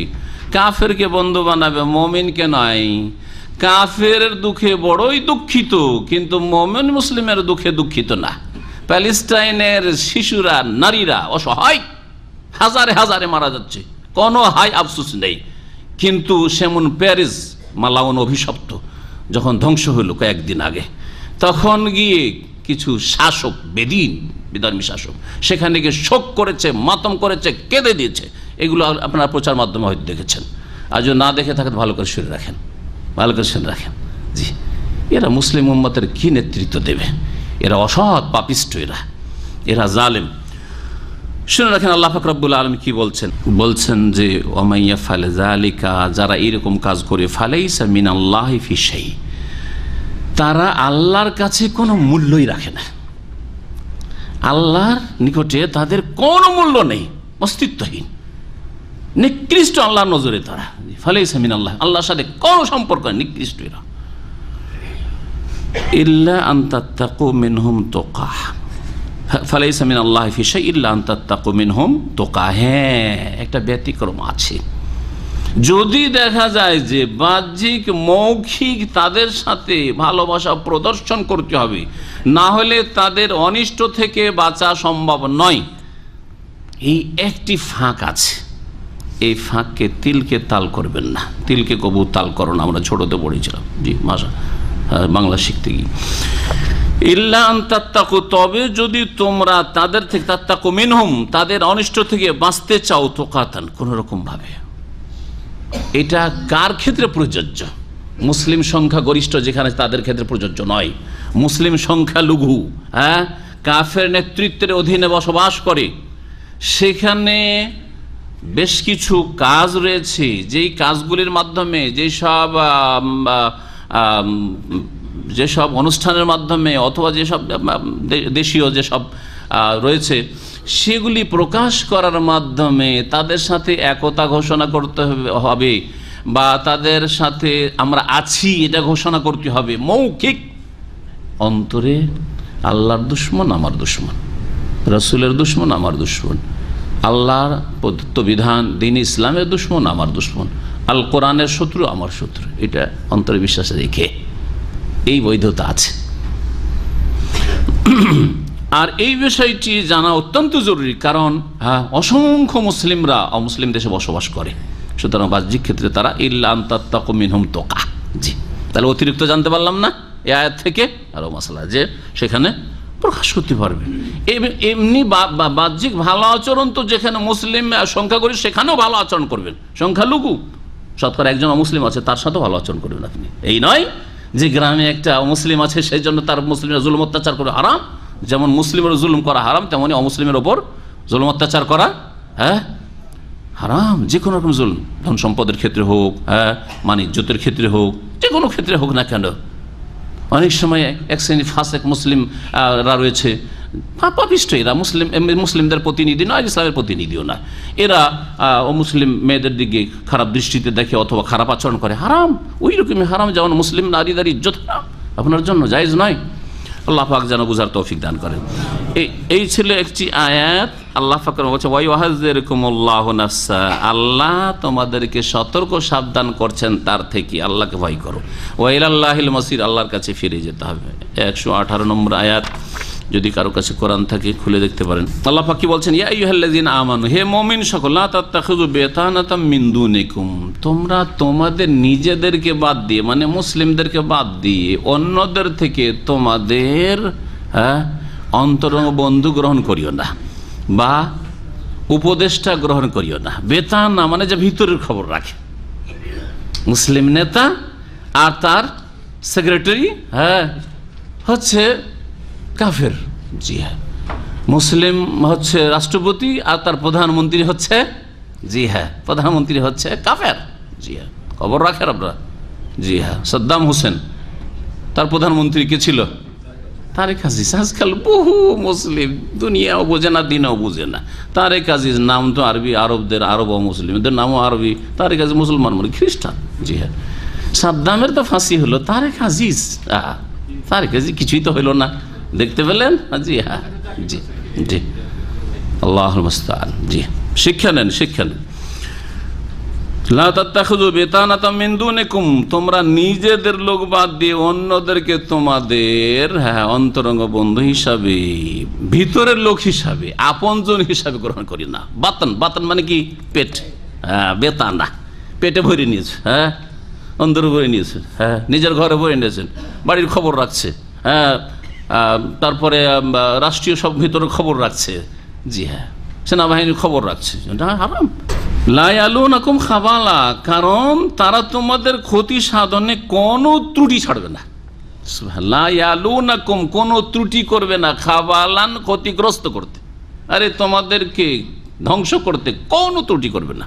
কাফেরকে বন্ধু বানাবে, মুমিনকে নয়। কাফের দুঃখে বড়ই দুঃখিত, কিন্তু মুমিন মুসলিমের দুঃখে দুঃখিত না। প্যালেস্টাইনের শিশুরা, নারীরা অসহায়, হাজারে হাজারে মারা যাচ্ছে, কোনো হাই আফসোস নেই। কিন্তু সেমন প্যারিস, মালাউন অভিশপ্ত যখন ধ্বংস হইল কয়েকদিন আগে, তখন গিয়ে কিছু শাসক, বিধর্মী শাসক, সেখানে গিয়ে শোক করেছে, মাতম করেছে, কেঁদে দিয়েছে। এগুলো আপনারা প্রচার মাধ্যমে হয়তো দেখেছেন। আজ না দেখে থাকেন ভালো করে শুনে রাখেন, ভালো করে শুনে রাখেন। জি, এরা মুসলিম উম্মতের কি নেতৃত্ব দেবে? এরা অসৎ, পাপিষ্ট, এরা জালেম। শুনে রাখেন আল্লাহ পাক রব্বুল আলামিন কি বলছেন যে ওমাইয়া ফাল যালিকা, যারা এরকম কাজ করে, ফালাইসা মিনাল্লাহি ফি শাই, তারা আল্লাহর কাছে কোনো মূল্যই রাখে না, আল্লাহর নিকটে তাদের কোনো মূল্য নেই, অস্তিত্বহীন, নিকৃষ্ট আল্লাহর নজরে তারা। ফালাইসা মিনাল্লাহ, আল্লাহর সাথে কোনো সম্পর্ক নেই, নিকৃষ্ট এরা। ইল্লা আন তাত্তাকু মিনহুম তুকাহ, ফালাইসা মিনাল্লাহি ফি শাইইন ইল্লা আন তাত্তাকু মিনহুম তুকাহ। হ্যাঁ, একটা ব্যতিক্রম আছে। যদি দেখা যায় যে বাহ্যিক মৌখিক তাদের সাথে ভালোবাসা প্রদর্শন করতে হবে, না হলে তাদের অনিষ্ট থেকে বাঁচা সম্ভব নয়, এই একটি ফাঁক আছে। এই ফাঁককে তিলকে তাল করবেন না, তিলকে কবু তাল করো না, আমরা ছোটতে পড়েছিলাম জি ভাষা বাংলা শিখতে গিয়ে। ইল্লা আন তাত্তাকু, তবে যদি তোমরা তাদের থেকে, তাত্তাকু মিনহুম, তাদের অনিষ্ট থেকে বাঁচতে চাও, তুকাতান, কোন রকম ভাবে। এটা কার ক্ষেত্রে প্রযোজ্য? মুসলিম সংখ্যা গরিষ্ঠ যেখানে, তাদের ক্ষেত্রে প্রযোজ্য নয়। মুসলিম সংখ্যা লঘু, হ্যাঁ, কাফের নেতৃত্বের অধীনে বসবাস করে, সেখানে বেশ কিছু কাজ রয়েছে, যেই কাজগুলির মাধ্যমে, যেসব অনুষ্ঠানের মাধ্যমে অথবা যেসব দেশীয় যেসব রয়েছে সেগুলি প্রকাশ করার মাধ্যমে তাদের সাথে একতা ঘোষণা করতে হবে, বা তাদের সাথে আমরা আছি এটা ঘোষণা করতে হবে। মৌখিক, অন্তরে আল্লাহর দুশমন আমার দুশমন, রাসূলের দুশমন আমার দুশমন, আল্লাহর প্রদত্ত বিধান দ্বীন ইসলামের দুশমন আমার দুশমন, আল কোরআনের শত্রু আমার শত্রু, এটা অন্তরে বিশ্বাস রেখে এই বৈধতা আছে। আর এই বিষয়টি জানা অত্যন্ত জরুরি, কারণ অসংখ্য মুসলিমরা অমুসলিম দেশে বসবাস করে, সুতরাং বাহ্যিক ক্ষেত্রে তারা ইল্লা আন তাত্তাকু মিনহুম তুকাহ। জি, তাহলে অতিরিক্ত জানতে পারলাম না এই আয়াত থেকে আরো মাসলা, যে সেখানে প্রকাশ করতে পারবে। এমনি বাহ্যিক ভালো আচরণ তো যেখানে মুসলিম সংখ্যাগরিষ্ঠ সেখানেও ভালো আচরণ করবেন, সংখ্যালঘু শতকরা একজন অমুসলিম আছে তার সাথেও ভালো আচরণ করবেন আপনি। এই নয় যে গ্রামে একটা মুসলিম আছে সেই জন্য তার মুসলিমরা জুলুম অত্যাচার করে হারাম, যেমন মুসলিমের জুলুম করা হারাম তেমনি অমুসলিমের ওপর জুলুম অত্যাচার করা হারাম। যে কোনো রকম জুলুম, ধন সম্পদের ক্ষেত্রে হোক, ইজ্জতের ক্ষেত্রে হোক, যে কোনো ক্ষেত্রে হোক না কেন। অনেক সময় এক শ্রেণী ফাসেক মুসলিমরা রয়েছে, পাপিষ্ট, এরা মুসলিমদের প্রতিনিধি নয়, ইসলামের প্রতিনিধিও নয়, এরা অমুসলিম মেয়েদের দিকে খারাপ দৃষ্টিতে দেখে অথবা খারাপ আচরণ করে, হারাম, ওই রকমই হারাম যেমন মুসলিম নারীদের ইজ্জত হারাম, আপনার জন্য জায়েজ নয়। আল্লাহ পাক যেন বুঝার তৌফিক দান করেন। এই ছিল একটি আয়াত। আল্লাহ পাক বলছে ওয়াইউহাযযিরুকুমুল্লাহু নাফসা, আল্লাহ তোমাদেরকে সতর্ক সাবধান করছেন তার থেকে, আল্লাহকে ভয় করো। ওয়া ইলাল্লাহিল মাসির, আল্লাহর কাছে ফিরে যেতে হবে। 118 নম্বর আয়াত, যদি কারো কাছে কোরআন থাকে খুলে দেখতে পারেন। আল্লাহ পাক কি বলছেন? ইয়া আইয়ুহাল্লাযিনা আমানু, হে মুমিন সকল, লা তাত্তাখিযু বিতানাতাম মিন দুনিকুম, তোমরা তোমাদের নিজেদেরকে বাদ দিয়ে, মানে মুসলিমদেরকে বাদ দিয়ে অন্যদের থেকে তোমাদের অন্তরঙ্গ বন্ধু গ্রহণ করিও না, বা উপদেষ্টা গ্রহণ করিও না। বেতানা মানে যে ভিতরের খবর রাখে, মুসলিম নেতা আর তার সেক্রেটারি হচ্ছে কাফের, জি হ্যাঁ, মুসলিম হচ্ছে রাষ্ট্রপতি আর তার প্রধানমন্ত্রী হচ্ছে, জি হ্যাঁ, প্রধানমন্ত্রী হচ্ছে কাফের, জি হ্যাঁ, খবর রাখেন আপনারা, জি হ্যাঁ। সাদ্দাম হোসেন, তার প্রধানমন্ত্রী কে ছিল? তারেক আজিজ। আজকাল বহু মুসলিম দুনিয়াও বোঝে না, দিনও বোঝে না। তারেক আজিজ নাম তো আরবি, আরবদের, আরব মুসলিমদের নামও আরবি। তারেক আজিজ মুসলমান মানে খ্রিস্টান, জি হ্যাঁ। সাদ্দামের তো ফাঁসি হলো, তারেক আজিজ, তারেক আজিজ কিছুই তো হইল না, দেখতে পেলেন? জি হ্যাঁ, জি জি, আল্লাহুল মুস্তাআন। জি, শিক্ষা নেন, শিক্ষা নেন। লা তাত্তাখিযু বিতানাতাম মিন দুনিকুম, তোমরা নিজেদের লোক বাদ দিয়ে অন্যদেরকে তোমাদের অন্তরঙ্গ বন্ধু হিসাবে, ভিতরের লোক হিসাবে, আপনজন হিসাবে গ্রহণ করি না। বাতান, বাতান মানে কি? পেট, বেতানা, পেটে ভরে নিয়েছে, অন্তরে ভরে নিয়েছে, নিজের ঘরে ভরে নিয়েছেন, বাড়ির খবর রাখছে, তারপরে রাষ্ট্রীয় সব ভিতরে খবর রাখছে, জি হ্যাঁ, সেনাবাহিনীর খবর রাখছে, হারাম। লা ইয়ালুনাকুম খাবালা, কারণ তারা তোমাদের ক্ষতি সাধনে কোনো ত্রুটি ছাড়বে না। লা ইয়ালুনাকুম, কোনো ত্রুটি করবে না, খাবালান ক্ষতিগ্রস্ত করতে, আরে তোমাদেরকে ধ্বংস করতে কোনো ত্রুটি করবে না,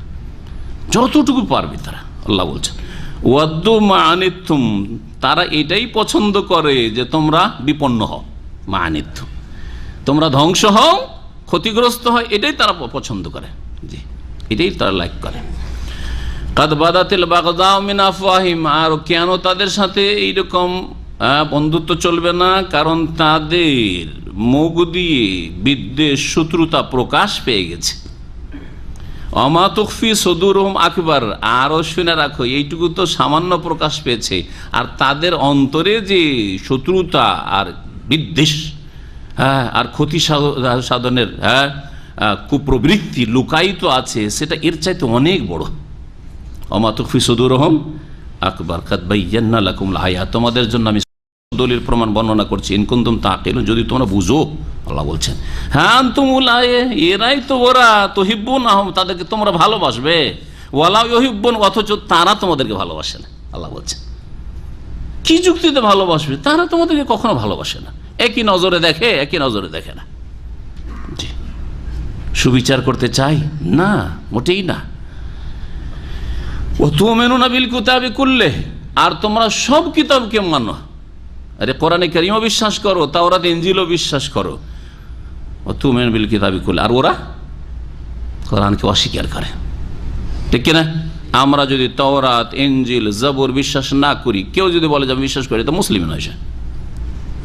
যতটুকু পারবে তারা। আল্লাহ বলছেন ওয়াদ্দু মা আনিতুম, তারা এটাই পছন্দ করে যে তোমরা বিপন্ন হও, মানিত, তোমরা ধ্বংস হও, ক্ষতিগ্রস্ত হয়, এটাই তারা পছন্দ করে। জি, এটাই তারা লাইক করে। কাদ বাদাতিল বাগদাউ মিন আফওয়াহিম, আর কেন তাদের সাথে এইরকম বন্ধুত্ব চলবে না? কারণ তাদের মুখ দিয়ে বিদ্বেষ, শত্রুতা প্রকাশ পেয়ে গেছে। অমা তুখফি সুদুরহুম আকবার, আরও শুনে রাখো এইটুকু তো সামান্য প্রকাশ পেয়েছে, আর তাদের অন্তরে যে শত্রুতা আর বিদ্বেষ, আর ক্ষতি সাধনের কুপ্রবৃত্তি লুকায়িত আছে, সেটা এর চাইতে অনেক বড়। অমা তুখফি সুদুরহুম আকবার কাদ বায়্যানা লাকুমুল আয়াত, তোমাদের জন্য আমি দলিল প্রমাণ বর্ণনা করছি, ইন কুনতুম তাকিলুন, যদি তোমরা বুঝো। আল্লাহ বলছেন হ্যাঁ আনতুমুল আয়ে, এরাই তো ওরা, তুহিব্বুনাহুম, তাদেরকে তোমরা ভালোবাসবে, ওয়ালা ইউহিব্বুন, অথচ তারা তোমাদেরকে ভালোবাসে না। আল্লাহ বলছেন কি যুক্তিতে ভালোবাসবে? তারা তোমাদেরকে কখনো ভালোবাসে না, একই নজরে দেখে, একই নজরে দেখে না। জি, সুবিচার করতে চাই না, মোটেই না। ও তুমিনুনা বিল কিতাবি কুল্লি, আর তোমরা সব কিতাবকে মানো। আরে কোরআনে কারীমও বিশ্বাস করো, তাওরাত ইনজিলও বিশ্বাস করো। ও তুমিনুনা বিল কিতাবি কুল্লি, আর ওরা কোরআনকে অস্বীকার করে, ঠিক কিনা? আমরা যদি তাওরাত, ইনজিল, জবুর বিশ্বাস না করি, কেউ যদি বলে যে আমি বিশ্বাস করি, তো মুসলিম নয় সে,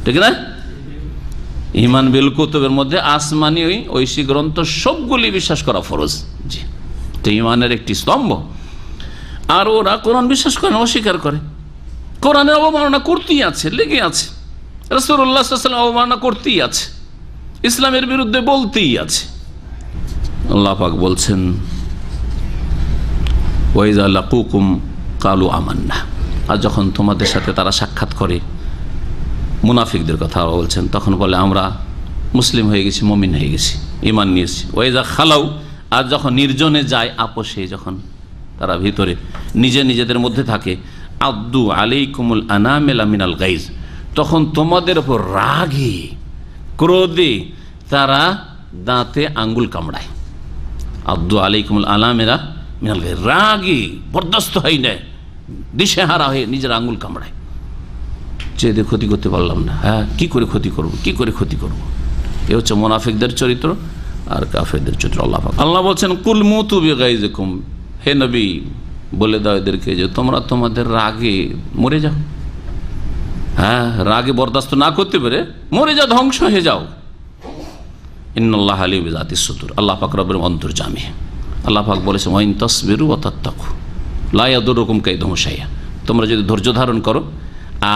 ঠিক না? ঈমান বিল কুতুবের মধ্যে আসমানি ঐশী গ্রন্থ সবগুলি বিশ্বাস করা ফরজ। জি, তো ঈমানের একটি স্তম্ভ। আর ওরা কোরআন বিশ্বাস করে না, অস্বীকার করে, কোরআনের অবমাননা করতেই আছে, লেগে আছে, রাসূলুল্লাহ সাল্লাল্লাহু আলাইহি ওয়াসাল্লাম অবমাননা করতেই আছে, ইসলামের বিরুদ্ধে বলতেই আছে। আল্লাহ পাক বলছেন ওয়াইজা লাকুকুম কালু আমান্না, আর যখন তোমাদের সাথে তারা সাক্ষাৎ করে, মুনাফিকদের কথা বলছেন, তখন বলে আমরা মুসলিম হয়ে গেছি, মুমিন হয়ে গেছি, ঈমান নিয়েছি। ওয়াইজা খালাউ, আর যখন নির্জনে যায়, আপোষে, যখন তারা ভিতরে নিজেদের মধ্যে থাকে, আব্দু আলাইকুমুল আনামিলা মিনাল গাইজ, তখন তোমাদের উপর রাগে, ক্রোধে তারা দাঁতে আঙ্গুল কামড়ায়। আব্দু আলাইকুমুল আনামিলা মিনাল গাইজ, রাগে বরদাস্ত হয় না, দিশেহারা হয়ে নিজের আঙ্গুল কামড়ায়, চেয়ে ক্ষতি করতে পারলাম না, হ্যাঁ কি করে ক্ষতি করব, কি করে ক্ষতি করব। এ হচ্ছে মুনাফিকদের চরিত্র আর কাফেরদের চরিত্র। আল্লাহ বলছেন কুল মুতু বিগাইজিকুম, হে নবী বলে দাও এদেরকে যে তোমরা তোমাদের রাগে মরে যাও, হ্যাঁ রাগে বরদাস্ত না করতে পেরে মরে যাও, ধ্বংস হয়ে যাও। ইন্নাল্লাহ আলিম বিযাতিস সুদূর, আল্লাহ পাক রব্বুল অন্তর্যামী। আল্লাহ পাক বলেছেন ওয়াইন তাসবিরু ওয়া তাত্তাকু লা ইয়াদুরুকুম কাইদুহুম শাইআ, তোমরা যদি ধৈর্য ধারণ করো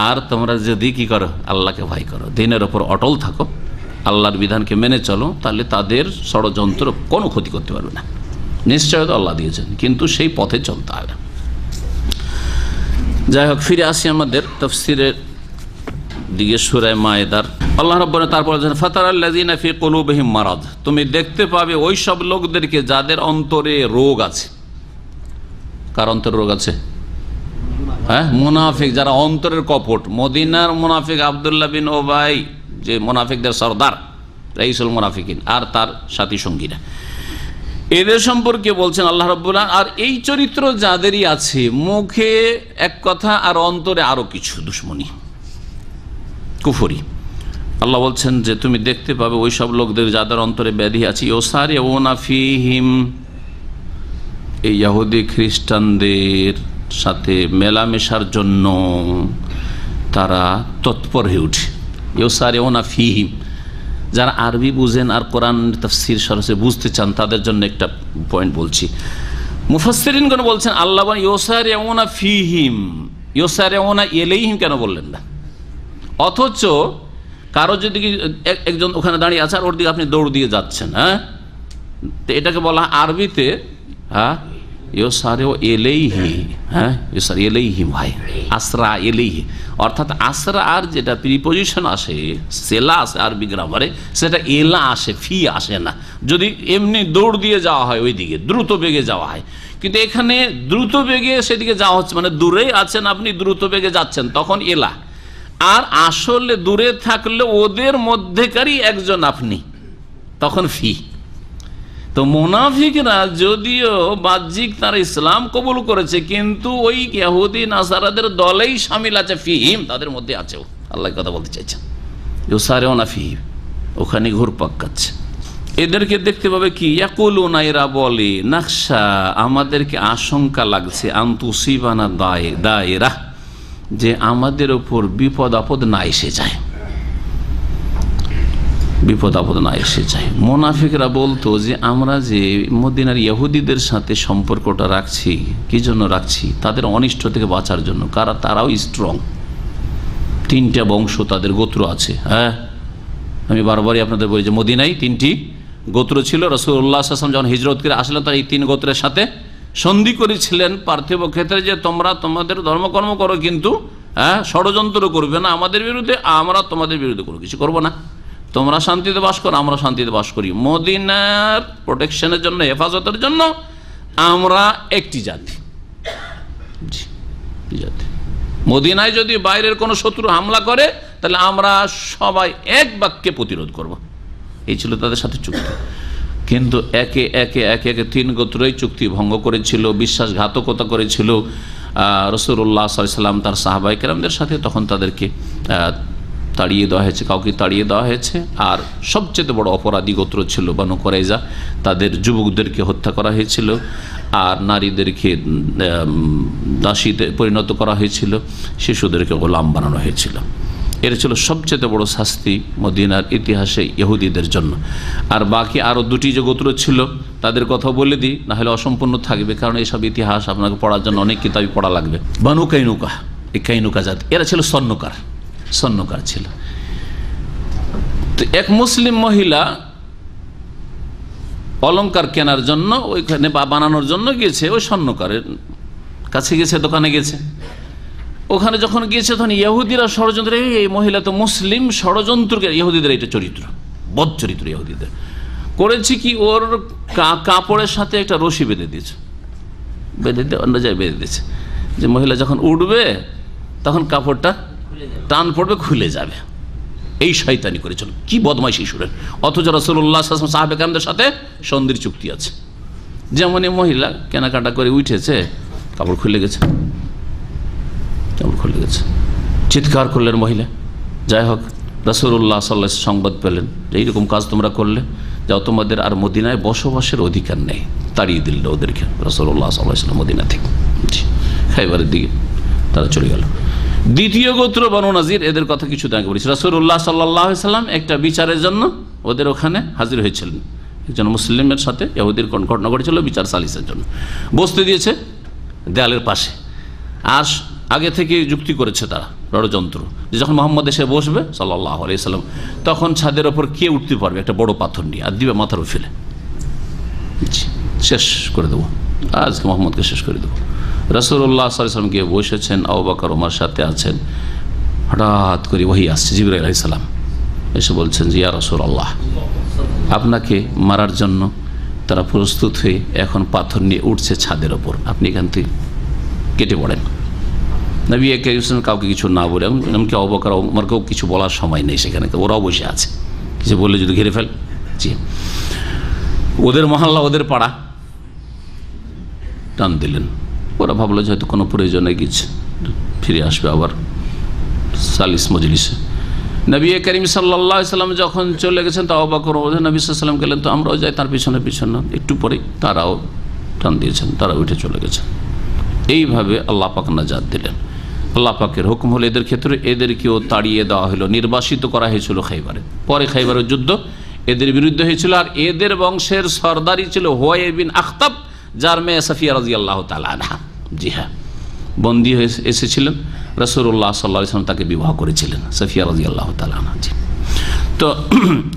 আর তোমরা যদি কি করো, আল্লাহকে ভয় করো, দিনের ওপর অটল থাকো, আল্লাহর বিধানকে মেনে চলো, তাহলে তাদের ষড়যন্ত্র কোনো ক্ষতি করতে পারবে না। নিশ্চয়তা আল্লাহ দিয়েছেন, কিন্তু সেই পথে চলতে হবে। যাই হোক, ফিরে আসি আমাদের তাফসীরের দিকে। সূরা মায়েদার আল্লাহ রাব্বুল তারপর ফাতারাল্লাযিনা ফি কুলুবিহিম মারাদ, তুমি দেখতে পাবে ওই সব লোকদেরকে যাদের অন্তরে রোগ আছে। কার অন্তরে রোগ আছে? হ্যাঁ, মুনাফিক, যারা অন্তরের কপট। মদিনার মুনাফিক আব্দুল্লাহ বিন ওবাই, যে মুনাফিকদের সরদার, রাইসুল মুনাফিকিন, আর তার সাথী সঙ্গীরা, এদের সম্পর্কে বলছেন আল্লাহ রাব্বুল। আর এই চরিত্র যাদেরই আছে, মুখে এক কথা আর অন্তরে আরো কিছু, দুশ্মনী, কুফরি। আল্লাহ বলছেন যে তুমি দেখতে পাবে ওই সব লোকদের যাদের অন্তরে ব্যাধি আছে, ইউসারিউনা ফীহিম, এই ইহুদি খ্রিস্টানদের সাথে মেলামেশার জন্য তারা তৎপর হয়ে উঠে। ইউসারিউনা ফীহিম, যারা আরবি বুঝেন আর কোরআন তাফসীর সরাসরি বুঝতে চান, তাদের জন্য একটা পয়েন্ট বলছি। মুফাসসিরিনগণ বলছেন আল্লাহ ইউসারিউনা ফীহিম, ইউসারিউনা ইলাইহিম কেন বললেন না? অথচ কারো যদি একজন ওখানে দাঁড়িয়ে আছে আর ওর দিকে আপনি দৌড় দিয়ে যাচ্ছেন, হ্যাঁ, তো এটাকে বলা আরবিতে হ্যাঁ ইউসারিউ ইলাইহি, হ্যাঁ ইউসারি ইলাইহিম, ভাই আসরা ইলাইহি, অর্থাৎ আসরা আর যেটা প্রিপোজিশন আসে, সেলা আসে আরবি গ্রামারে, সেটা এলা আসে, ফি আসে না। যদি এমনি দৌড় দিয়ে যাওয়া হয়, ওই দিকে দ্রুত বেগে যাওয়া হয়, কিন্তু এখানে দ্রুত বেগে সেদিকে যাওয়া হচ্ছে, মানে দূরে আছেন আপনি, দ্রুত বেগে যাচ্ছেন, তখন এলা। আর আসলে দূরে থাকলে ওদের মধ্যেকারই একজন আপনি, তখন ফি। তো মুনাফিকরা যদিও বাহ্যিক তারা ইসলাম কবুল করেছে, কিন্তু ওই ইহুদি নাসারাদের দলেই শামিল আছে, ফিহিম তাদের মধ্যে আছে। আল্লাহ কথা বলতে চাইছেন ইউসারিউনা না ফিহিম, ওখানে ঘুরপাক খাচ্ছে। এদেরকে দেখতে পাবে কি, ইয়াকুলুনা, এরা বলে, নাকশা, আমাদেরকে আশঙ্কা লাগছে, আনতুসিবানা দায়রা, যে আমাদের উপর বিপদ আপদ না এসে যায়, বিপদ আপদ না এসে যায়। মুনাফিকরা বলতো যে আমরা যে মদিনার ইহুদিদের সাথে সম্পর্কটা রাখছি, কি জন্য রাখছি? তাদের অনিষ্ট থেকে বাঁচার জন্য। কারণ তারাও স্ট্রং, 3টা বংশ তাদের গোত্র আছে। হ্যাঁ, আমি বারবারই আপনাদের বলি যে মদিনায় 3টি গোত্র ছিল। রাসূলুল্লাহ সাল্লাল্লাহু আলাইহি ওয়াসাল্লাম যখন হিজরত করে আসলেন, তারা এই 3 গোত্রের সাথে সন্ধি করেছিলেন পার্থিব ক্ষেত্রে, যে তোমরা তোমাদের ধর্মকর্ম করো, কিন্তু ষড়যন্ত্র করবে না আমাদের বিরুদ্ধে, আমরা তোমাদের বিরুদ্ধে কোনো কিছু করবো না। তোমরা শান্তিতে বাস করো, আমরা শান্তিতে বাস করি। মদিনার প্রোটেকশনের জন্য, হেফাজতের জন্য আমরা একটি জাতি। মদিনায় যদি বাইরের কোনো শত্রু হামলা করে, তাহলে আমরা সবাই এক বাক্যে প্রতিরোধ করব। এই ছিল তাদের সাথে চুক্তি। কিন্তু একে একে 3 গোত্রই চুক্তি ভঙ্গ করেছিল, বিশ্বাসঘাতকতা করেছিল রাসূলুল্লাহ সাল্লাল্লাহু আলাইহি ওয়াসাল্লাম তার সাহাবায়ে কেরামদের সাথে। তখন তাদেরকে তাড়িয়ে দেওয়া হয়েছে, কাউকে তাড়িয়ে দেওয়া হয়েছে। আর সবচেয়ে বড় অপরাধী গোত্র ছিল বানু কুরাইজা, তাদের যুবকদেরকে হত্যা করা হয়েছিল, আর নারীদেরকে দাসীতে পরিণত করা হয়েছিল, শিশুদেরকে গোলাম বানানো হয়েছিল। এর ছিল সবচেয়ে বড় শাস্তি মদিনার ইতিহাসে ইহুদিদের জন্য। আর বাকি আরও 2টি যে গোত্র ছিল তাদের কথা বলে দিই, না হলে অসম্পূর্ণ থাকবে, কারণ এইসব ইতিহাস আপনাকে পড়ার জন্য অনেক কিতাবই পড়া লাগবে। বানু কাইনুকা, এই কাইনুকা জাত, এরা ছিল স্বর্ণকার ছিল। তো এক মুসলিম মহিলা অলংকার কেনার জন্য ওইখানে বা বানানোর জন্য গিয়েছে, ওই স্বর্ণকারের কাছে গেছে, দোকানে গেছে। ওখানে যখন গিয়েছে তখন ইহুদিরা ষড়যন্ত্র, এই মহিলা তো মুসলিম, ষড়যন্ত্রকে, ইহুদিদের এটা চরিত্র, বদ চরিত্র ইহুদিদের করেছে কি, ওর কাপড়ের সাথে একটা রশি বেঁধে দিয়েছে, অন্য জায়গায় বেঁধে দিয়েছে, যে মহিলা যখন উঠবে তখন কাপড়টা টান পড়বে, খুলে যাবে। এই শয়তানি করেছিল, কি বদমাইশি সুরের। অথচ রাসূলুল্লাহ সাল্লাল্লাহু আলাইহি ওয়াসাল্লাম সাহাবায়ে কেরামদের সাথে সন্ধির চুক্তি আছে। যেমন এই মহিলা কেনাকাটা করে উঠেছে, কাপড় খুলে গেছে, চিৎকার করলেন মহিলা। যাই হোক, রাসূলুল্লাহ সাল্লাল্লাহু আলাইহি ওয়াসাল্লাম সংবাদ পেলেন যে এইরকম কাজ তোমরা করলে, যাও, তোমাদের আর মদিনায় বসবাসের অধিকার নেই। তাড়িয়ে দিল ওদেরকে রাসূলুল্লাহ সাল্লাল্লাহু আলাইহি ওয়াসাল্লাম মদিনা থেকে। খাইবারের দিকে তারা চলে গেল। দ্বিতীয় গোত্র বনু নাজির, এদের কথা কিছু আগে বলেছি। রাসূলুল্লাহ সাল্লাল্লাহু আলাইহি ওয়াসাল্লাম একটা বিচারের জন্য ওদের ওখানে হাজির হয়েছিলেন। একজন মুসলিমের সাথে ইহুদির ঘটনা ঘটেছিল, বিচার সালিসের জন্য বসতে দিয়েছে দেয়ালের পাশে। আর আগে থেকে যুক্তি করেছে তারা, ষড়যন্ত্র, যে যখন মুহাম্মদ এসে বসবে সাল্লাল্লাহু আলাইহি ওয়াসাল্লাম, তখন ছাদের ওপর কে উঠতে পারবে একটা বড় পাথর নিয়ে, আর দিবে মাথার উপর ফেলে, শেষ করে দেবো, আজকে মুহাম্মদকে শেষ করে দেবো। রাসূলুল্লাহ সাল্লাল্লাহু আলাইহি ওয়াসাল্লাম গিয়ে বসেছেন, আবু বকর ওমর সাথে আছেন। হঠাৎ করে ওহী আসছে, জিবরাইল আলাইহিস সালাম এসে বলছেন যে ইয়া রাসূলুল্লাহ, আপনাকে মারার জন্য তারা প্রস্তুত হয়ে এখন পাথর নিয়ে উঠছে ছাদের ওপর, আপনি এখান থেকে কেটে পড়েন। নবী কারীম কাউকে কিছু না বলে, এমনকি আবু বকর ওমরকেও কিছু বলার সময় নেই সেখানে, ওরাও বসে আছে, কিছু বললে যদি ঘিরে ফেল। জি, ওদের মহল্লা, ওদের পাড়া, টান দিলেন। ওরা ভাবলো যে হয়তো কোনো প্রয়োজনে গেছে, ফিরে আসবে আবার সালিস মজলিসে। নবী করিম সাল্লাল্লাহু আলাইহি ওয়াসাল্লাম যখন চলে গেছেন, তো আবু বকর নবী সাল্লাল্লাহু আলাইহি ওয়াসাল্লাম গেলেন, তো আমরাও যাই তার পিছনে পিছনে। একটু পরেই তারাও টান দিয়েছেন, তারা উঠে চলে গেছেন। এইভাবে আল্লাহ পাক নাজাত দিলেন। আল্লাহ পাকের হুকুম হলো এদের ক্ষেত্রে এদেরকেও তাড়িয়ে দেওয়া হলো, নির্বাসিত করা হয়েছিল খাইবারে। পরে খাইবারের যুদ্ধ এদের বিরুদ্ধে হয়েছিল। আর এদের বংশের সরদারি ছিল হুয়াই বিন আখতাব, যার মেয়ে সাফিয়া রাদিয়াল্লাহু তাআলা আনহা। জি হ্যাঁ, বন্দী হয়ে এসেছিলেন, রাসূলুল্লাহ সাল্লাল্লাহু আলাইহি ওয়াসাল্লাম তাকে বিবাহ করেছিলেন, সাফিয়া রাদিয়াল্লাহু তাআলা আনহা। জি, তো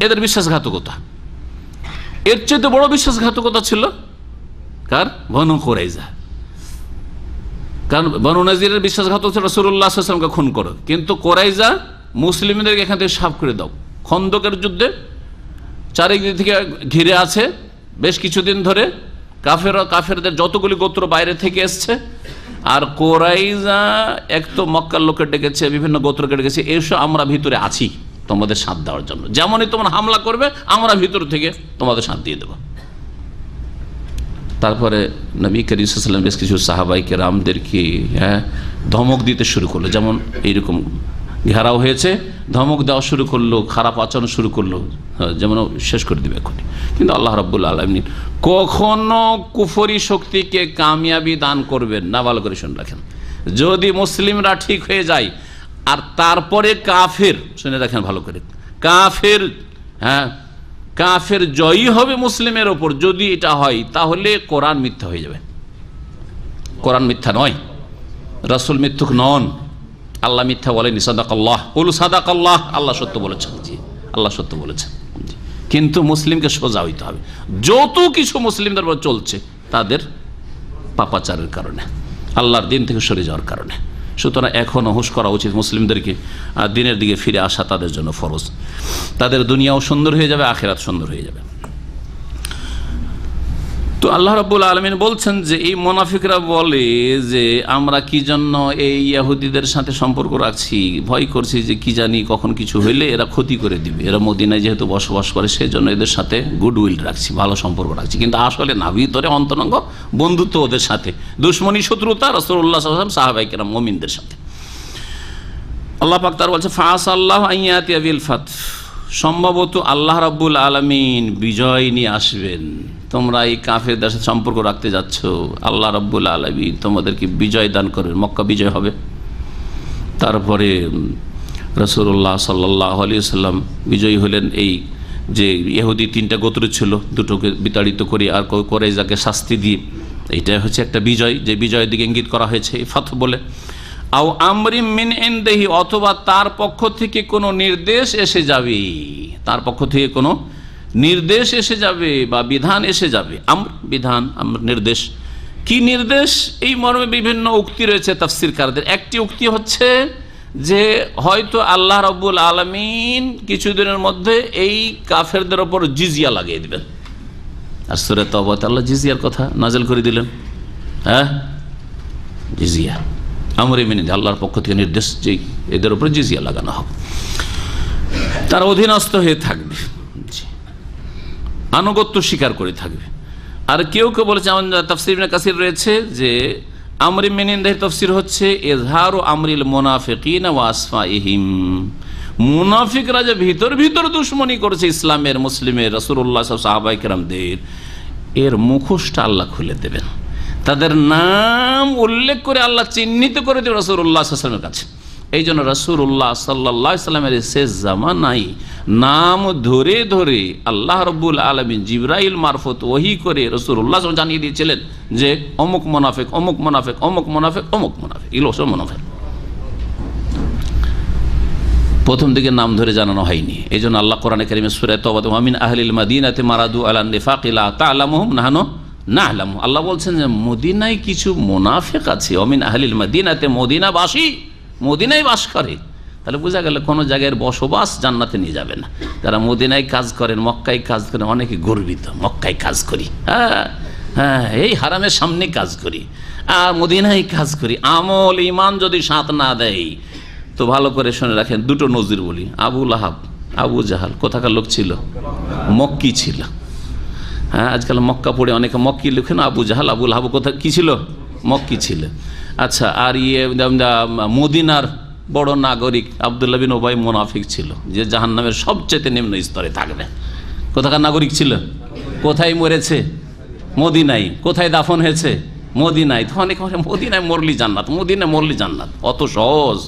এদের বিশ্বাসঘাতকতা, এর চেয়ে বড় বিশ্বাসঘাতকতা ছিল কার? বনু কুরাইজা। কারণ বনু নাজিরের বিশ্বাসঘাতক ছিল রাসূলুল্লাহ সাল্লাল্লাহু আলাইহি ওয়াসাল্লামকে খুন করো, কিন্তু কুরাইজা মুসলিমদেরকে এখান থেকে সাফ করে দাও। খন্দকের যুদ্ধে চারিদিক থেকে ঘিরে আছে বেশ কিছুদিন ধরে, কাফেরদের যতগুলি গোত্র বাইরে থেকে এসছে। আর কুরাইজা এক তো মক্কার লোকে ডেকেছে, বিভিন্ন গোত্রকে ডেকেছে, এসো আমরা ভিতরে আছি তোমাদের সাথ দেওয়ার জন্য, যেমনই তোমরা হামলা করবে আমরা ভিতর থেকে তোমাদের সাথ দিয়ে দেবো। তারপরে নবী করিম সাল্লাল্লাহু আলাইহি ওয়াসাল্লাম বেশ কিছু সাহাবায়ে কেরামদেরকে ধমক দিতে শুরু করলো, যেমন এইরকম ঘেরাও হয়েছে, ধমক দেওয়া শুরু করলো, খারাপ আচরণ শুরু করলো, যেমন শেষ করে দিবে এখন। কিন্তু আল্লাহ রাব্বুল আলামিন কখনো কুফরি শক্তিকে কামিয়াবি দান করবেন না। ভালো করে শুনে রাখেন, যদি মুসলিমরা ঠিক হয়ে যায় আর তারপরে কাফের, শুনে রাখেন ভালো করে, কাফের কাফের জয়ী হবে মুসলিমের ওপর, যদি এটা হয় তাহলে কোরআন মিথ্যা হয়ে যাবে। কোরআন মিথ্যা নয়, রাসূল মিথ্যুক নন, আল্লাহ মিথ্যা বলেনি। সাদাকাল্লাহ, কুল সাদাকাল্লাহ, আল্লাহ সত্য বলেছেন। জি, আল্লাহ সত্য বলেছেন। কিন্তু মুসলিমকে সোজা হইতে হবে। যত কিছু মুসলিমদের উপর চলছে তাদের পাপাচারের কারণে, আল্লাহর দিন থেকে সরে যাওয়ার কারণে। সুতরাং এখনও হুঁশ করা উচিত মুসলিমদেরকে, আর দিনের দিকে ফিরে আসা তাদের জন্য ফরজ। তাদের দুনিয়াও সুন্দর হয়ে যাবে, আখিরাত সুন্দর হয়ে যাবে। তো আল্লাহ রাব্বুল আলামিন বলছেন যে এই মুনাফিকরা বলে যে আমরা কি জন্য এই ইহুদিদের সাথে সম্পর্ক রাখছি, ভয় করছি যে কি জানি কখন কিছু হইলে এরা ক্ষতি করে দিবে, এরা মদিনায় যেহেতু বসবাস করে সেই জন্য এদের সাথে গুডউইল রাখছি, ভালো সম্পর্ক রাখছি। কিন্তু আসলে না, ভিতরে অন্তরঙ্গ বন্ধুত্ব ওদের সাথে, দুশমনী শত্রুতা রাসূলুল্লাহ সাল্লাল্লাহু আলাইহি ওয়াসাল্লাম সাহাবায়ে কেরাম মুমিনদের সাথে। আল্লাহ পাক তার বলছে ফাসাল্লাহু আইয়াতিয়া বিল ফাত, সম্ভবত আল্লাহ রাব্বুল আলামিন বিজয় নিয়ে আসবেন। তোমরা এই কাফেরদের সাথে সম্পর্ক রাখতে যাচ্ছ, আল্লাহ রাব্বুল আলামিন তোমাদেরকে বিজয় দান করবেন, মক্কা বিজয় হবে। তারপরে রাসূলুল্লাহ সাল্লাল্লাহু আলাইহি ওয়াসাল্লাম বিজয়ী হলেন। এই যে ইহুদি তিনটা গোত্র ছিল, দুটোকে বিতাড়িত করে আর কুরাইজাকে শাস্তি দিয়ে, এইটাই হচ্ছে একটা বিজয়, যে বিজয়ের দিকে ইঙ্গিত করা হয়েছে এই ফাতহ বলে। আও আমরিম মিন ইনদিহি, অথবা তার পক্ষ থেকে কোনো নির্দেশ এসে যাবে, তার পক্ষ থেকে কোনো নির্দেশ এসে যাবে বা বিধান এসে যাবে। আমর বিধান, আমর নির্দেশ। কি নির্দেশ? এই মর্মে বিভিন্ন উক্তি রয়েছে তাফসীরকারদের। একটি উক্তি হচ্ছে যে হয়তো আল্লাহ রাব্বুল আলামিন কিছুদিনের মধ্যে এই কাফেরদের ওপর জিজিয়া লাগিয়ে দিবেন। আর সূরা তাওবাতে আল্লাহ জিজিয়ার কথা নাযিল করে দিলেন। জিজিয়া আমরে মিন, আল্লাহর পক্ষ থেকে নির্দেশ যে এদের উপর জিজিয়া লাগানো হবে, তার অধীনস্থ হয়ে থাকবে, আনুগত্য স্বীকার করে থাকবে। আর কেউ কেউ বলেছে, তাফসীর ইবনে কাসির রয়েছে যে আমরি মিন ইনদিহি তফসির হচ্ছে ইজহারু আমরিল মুনাফিকিন ওয়া আসফাইহিম, মুনাফিকরা যে ভিতর ভিতর দুশমনি করেছে ইসলামের, মুসলিমের, রাসূলুল্লাহ সাহাবায়ে কেরামদের, এর মুখোশটা আল্লাহ খুলে দেবেন। তাদের নাম উল্লেখ করে আল্লাহ চিহ্নিত করে দেবেন রাসূলুল্লাহ সাল্লাল্লাহু আলাইহি ওয়াসাল্লামের কাছে। এই জন্য রাসূলুল্লাহ সাল্লাল্লাহু আলাইহি ওয়াসাল্লামের শেষ জামানায় নাম ধরে ধরে আল্লাহ রাব্বুল আলামিন জিবরাইল মারফত ওহী করে রাসূলুল্লাহ জানিয়ে দিয়েছিলেন যে অমুক মুনাফিক, অমুক মুনাফিক, অমুক মুনাফিক, অমুক মুনাফিক, এগুলো সব মুনাফিক। প্রথম দিকে নাম ধরে জানানো হয়নি। এই জন্য আল্লাহ কোরআনে কারিমে সূরা তাওবাতে ওয়া মিন আহলিল মাদিনাতি মারাদু আলান নিফাকি লা তা'লামুহুম নাহনু না'লামু, আল্লাহ বলছেন যে মদিনায় কিছু মুনাফিক আছে। ওয়া মিন আহলিল মাদিনাতে, মদিনাবাসী, মদিনায় বাস করে। তাহলে বোঝা গেল কোনো জায়গায় বসবাস জান্নাতে নিয়ে যাবে না। যারা মদিনায় কাজ করেন, মক্কায় কাজ করেন, অনেকে গর্বিত, মক্কায় কাজ করি, এই হারামের সামনে কাজ করি আর মদিনায় কাজ করি। আমল ইমান যদি সাথ না দেয় তো ভালো করে শুনে রাখেন, দুটো নজির বলি। আবু লাহাব, আবু জাহাল কোথাকার লোক ছিল? মক্কি ছিল। আজকাল মক্কা পড়ে অনেকে মক্কি লিখেন, আবু জাহাল, আবু লাহাব কোথা কি ছিল? মক্কি ছিল। আচ্ছা, আর মদিনার বড় নাগরিক আব্দুল্লাহ বিন উবাই মুনাফিক ছিল, যে জাহান্নামের সবচেয়ে নিম্ন স্তরে থাকবে। কোথাকার নাগরিক ছিল? কোথায় মরেছে? মদিনায়। কোথায় দাফন হয়েছে? মদিনায়। তো অনেক মদিনায় মরলি জান্নাত, মদিনায় মরলি জান্নাত। অত সহজ?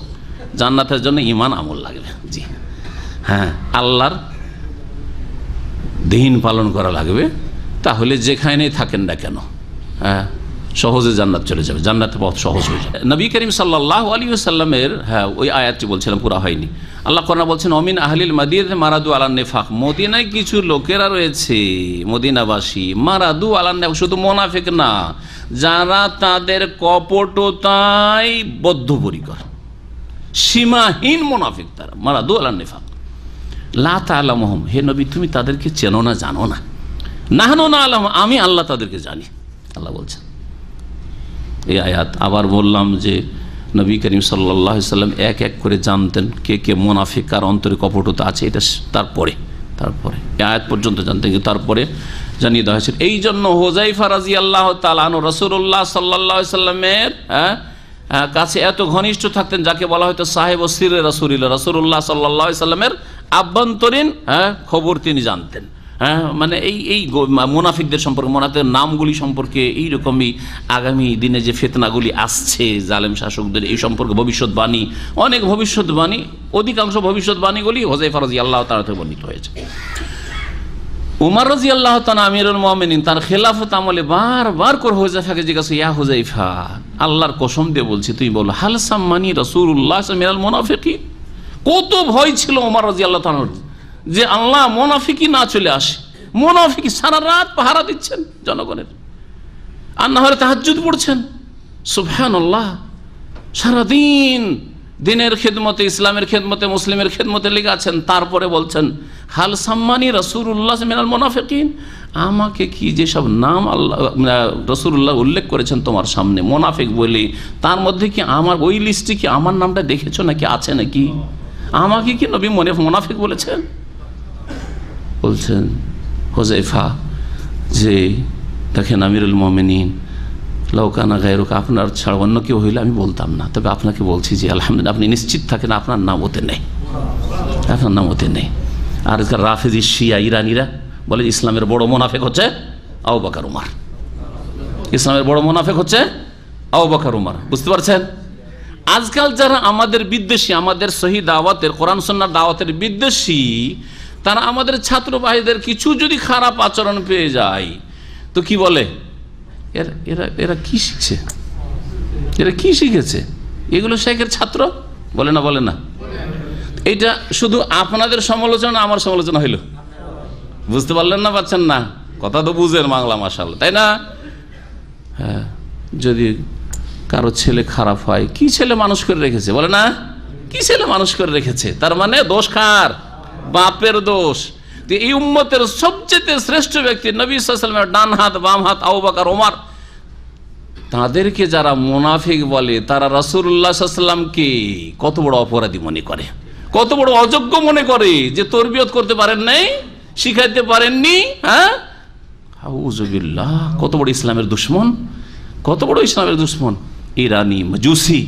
জান্নাতের জন্য ঈমান আমল লাগবে। জি হ্যাঁ, আল্লাহর দ্বীন পালন করা লাগবে। তাহলে যেখানেই থাকেন না কেন, সহজে জান্নাত চলে যাবে, জান্নাতের পথ সহজ হয়ে যাবে। নবী করিম সাল্লাল্লাহু আলাইহি ওয়াসাল্লামের ওই আয়াতটি বলছিলাম, পুরা হয়নি। আল্লাহ কোরআনে বলছেন অমিন আহলিল মাদিনাতি মারাদু আলান নিফাক, মদিনায় কিছু লোকেরা রয়েছে, মদিনাবাসী, মারাদু আলান নিফাক, শুধু মুনাফিক না, যারা তাদের কপটতায় বদ্ধপরিকর, সীমাহীন মুনাফিক, তারা মারাদু আলান নিফাক। লা তা'লামুহুম, হে নবী তুমি তাদেরকে চেনো না, জানো না। নাহনু না'লামু, আমি আল্লাহ তাদেরকে জানি, আল্লাহ বলছেন এই আয়াত। আবার বললাম যে নবী করিম সাল্লাল্লাহু আলাইহি ওয়াসাল্লাম এক এক করে জানতেন কে কে মুনাফিক, কার অন্তরে কপটতা আছে, এটা তারপরে এই আয়াত পর্যন্ত জানতেন। তারপরে জানিয়ে দেওয়া হয়েছিল। এই জন্য হুযায়ফা রাদিয়াল্লাহু তাআলা আনহু রাসূলুল্লাহ সাল্লাল্লাহু আলাইহি সাল্লামের কাছে এত ঘনিষ্ঠ থাকতেন, যাকে বলা হয়তো সাহেব সিরে রাসূলুল্লাহ। রাসূলুল্লাহ সাল্লাল্লাহু আলাইহি সাল্লামের আভ্যন্তরীণ খবর তিনি জানতেন। মানে এই মুনাফিকদের সম্পর্কে, মুনাফিকদের নামগুলি সম্পর্কে, এইরকমই আগামী দিনে যে ফিতনাগুলি আসছে জালেম শাসকদের, এই সম্পর্কে ভবিষ্যৎবাণী, অনেক ভবিষ্যৎবাণী, অধিকাংশ ভবিষ্যৎবাণীগুলি হুযায়ফা রাদিয়াল্লাহু তাআলা থেকে বর্ণিত হয়েছে। উমর রাদিয়াল্লাহু তাআলা আমিরুল মুমিনিন তার খেলাফত আমলে বারবার করে হুযায়ফাকে জিজ্ঞাসা, ইয়া হুযায়ফা, আল্লাহর কসম দিয়ে বলছি, তুই বল, হাল সাম্মানি রাসূলুল্লাহ মিনাল মুনাফিকিন। কত ভয় ছিল উমর রাদিয়াল্লাহু তাআলার যে আল্লাহ মুনাফিকি না চলে আসে। মুনাফিকি সারা রাত পাহারা দিচ্ছেন জনগণের, আর না হলে তাহাজ্জুদ পড়ছেন, সুবহানাল্লাহ, সারাদিন দিনের খেদমতে, ইসলামের খেদমতে, মুসলিমের খেদমতে লেগে আছেন। তারপরে বলছেন, হাল সাম্মানি রাসূলুল্লাহ মিনাল মুনাফিকিন, আমাকে কি যেসব নাম আল্লাহ রাসূলুল্লাহ উল্লেখ করেছেন তোমার সামনে মুনাফিক বলে, তার মধ্যে কি আমার ওই লিস্টে কি আমার নামটা দেখেছো নাকি, আছে নাকি? আমাকে কি নবী মুনাফিক বলেছেন? বলছেন হুযায়ফা যে দেখেন আমিরুল মুমিনিন, লাউকানা গায়রুকা, আপনার ছাড়া অন্য কেউ হইলে আমি বলতাম না, তবে আপনাকে বলছি যে আলহামদুলিল্লাহ আপনি নিশ্চিত থাকেন আপনার নাম ওতে নেই, আপনার নাম ওতে নেই। আর রাফেজি শিয়া ইরানিরা বলে ইসলামের বড় মুনাফিক হচ্ছে আবু বকর উমর, ইসলামের বড় মুনাফিক হচ্ছে আবু বকর উমর। বুঝতে পারছেন? আজকাল যারা আমাদের বিদ্বেষী, আমাদের সহি দাওয়াতের, কোরআন সুন্নাহর দাওয়াতের বিদ্বেষী, তারা আমাদের ছাত্র ভাইদের কিছু যদি খারাপ আচরণ পেয়ে যায় তো কি বলে, এরা কি শিখছে, এরা কি শিখেছে, এগুলো শেখের ছাত্র বলে না, বলে না? এটা শুধু আপনাদের সমালোচনা, আমার সমালোচনা হইল। বুঝতে পারলেন না, পাচ্ছেন না? কথা তো বুঝেন বাংলা, মাশাআল্লাহ, তাই না? হ্যাঁ, যদি কারো ছেলে খারাপ হয়, কি ছেলে মানুষ করে রেখেছে, বলে না? কি ছেলে মানুষ করে রেখেছে, তার মানে দোষ কার? বাপের দোষ। এই উম্মতের সবচেয়ে শ্রেষ্ঠ ব্যক্তি নবী সাল্লাল্লাহু আলাইহি ওয়াসাল্লামের ডান হাত, বাম হাত আবু বকর ওমর, তাদেরকে যারা মুনাফিক বলে, তারা রাসূলুল্লাহ সাল্লাল্লাহু আলাইহি ওয়াসাল্লামকে কত বড় অপরাধী মনে করে, কত বড় অযোগ্য মনে করে, যে তরবিয়ত করতে পারেন নাই, শিখাইতে পারেননি। হ্যাঁ, আউযুবিল্লাহ, কত বড় ইসলামের দুশমন, কত বড় ইসলামের দুশমন ইরানি, মাজুসি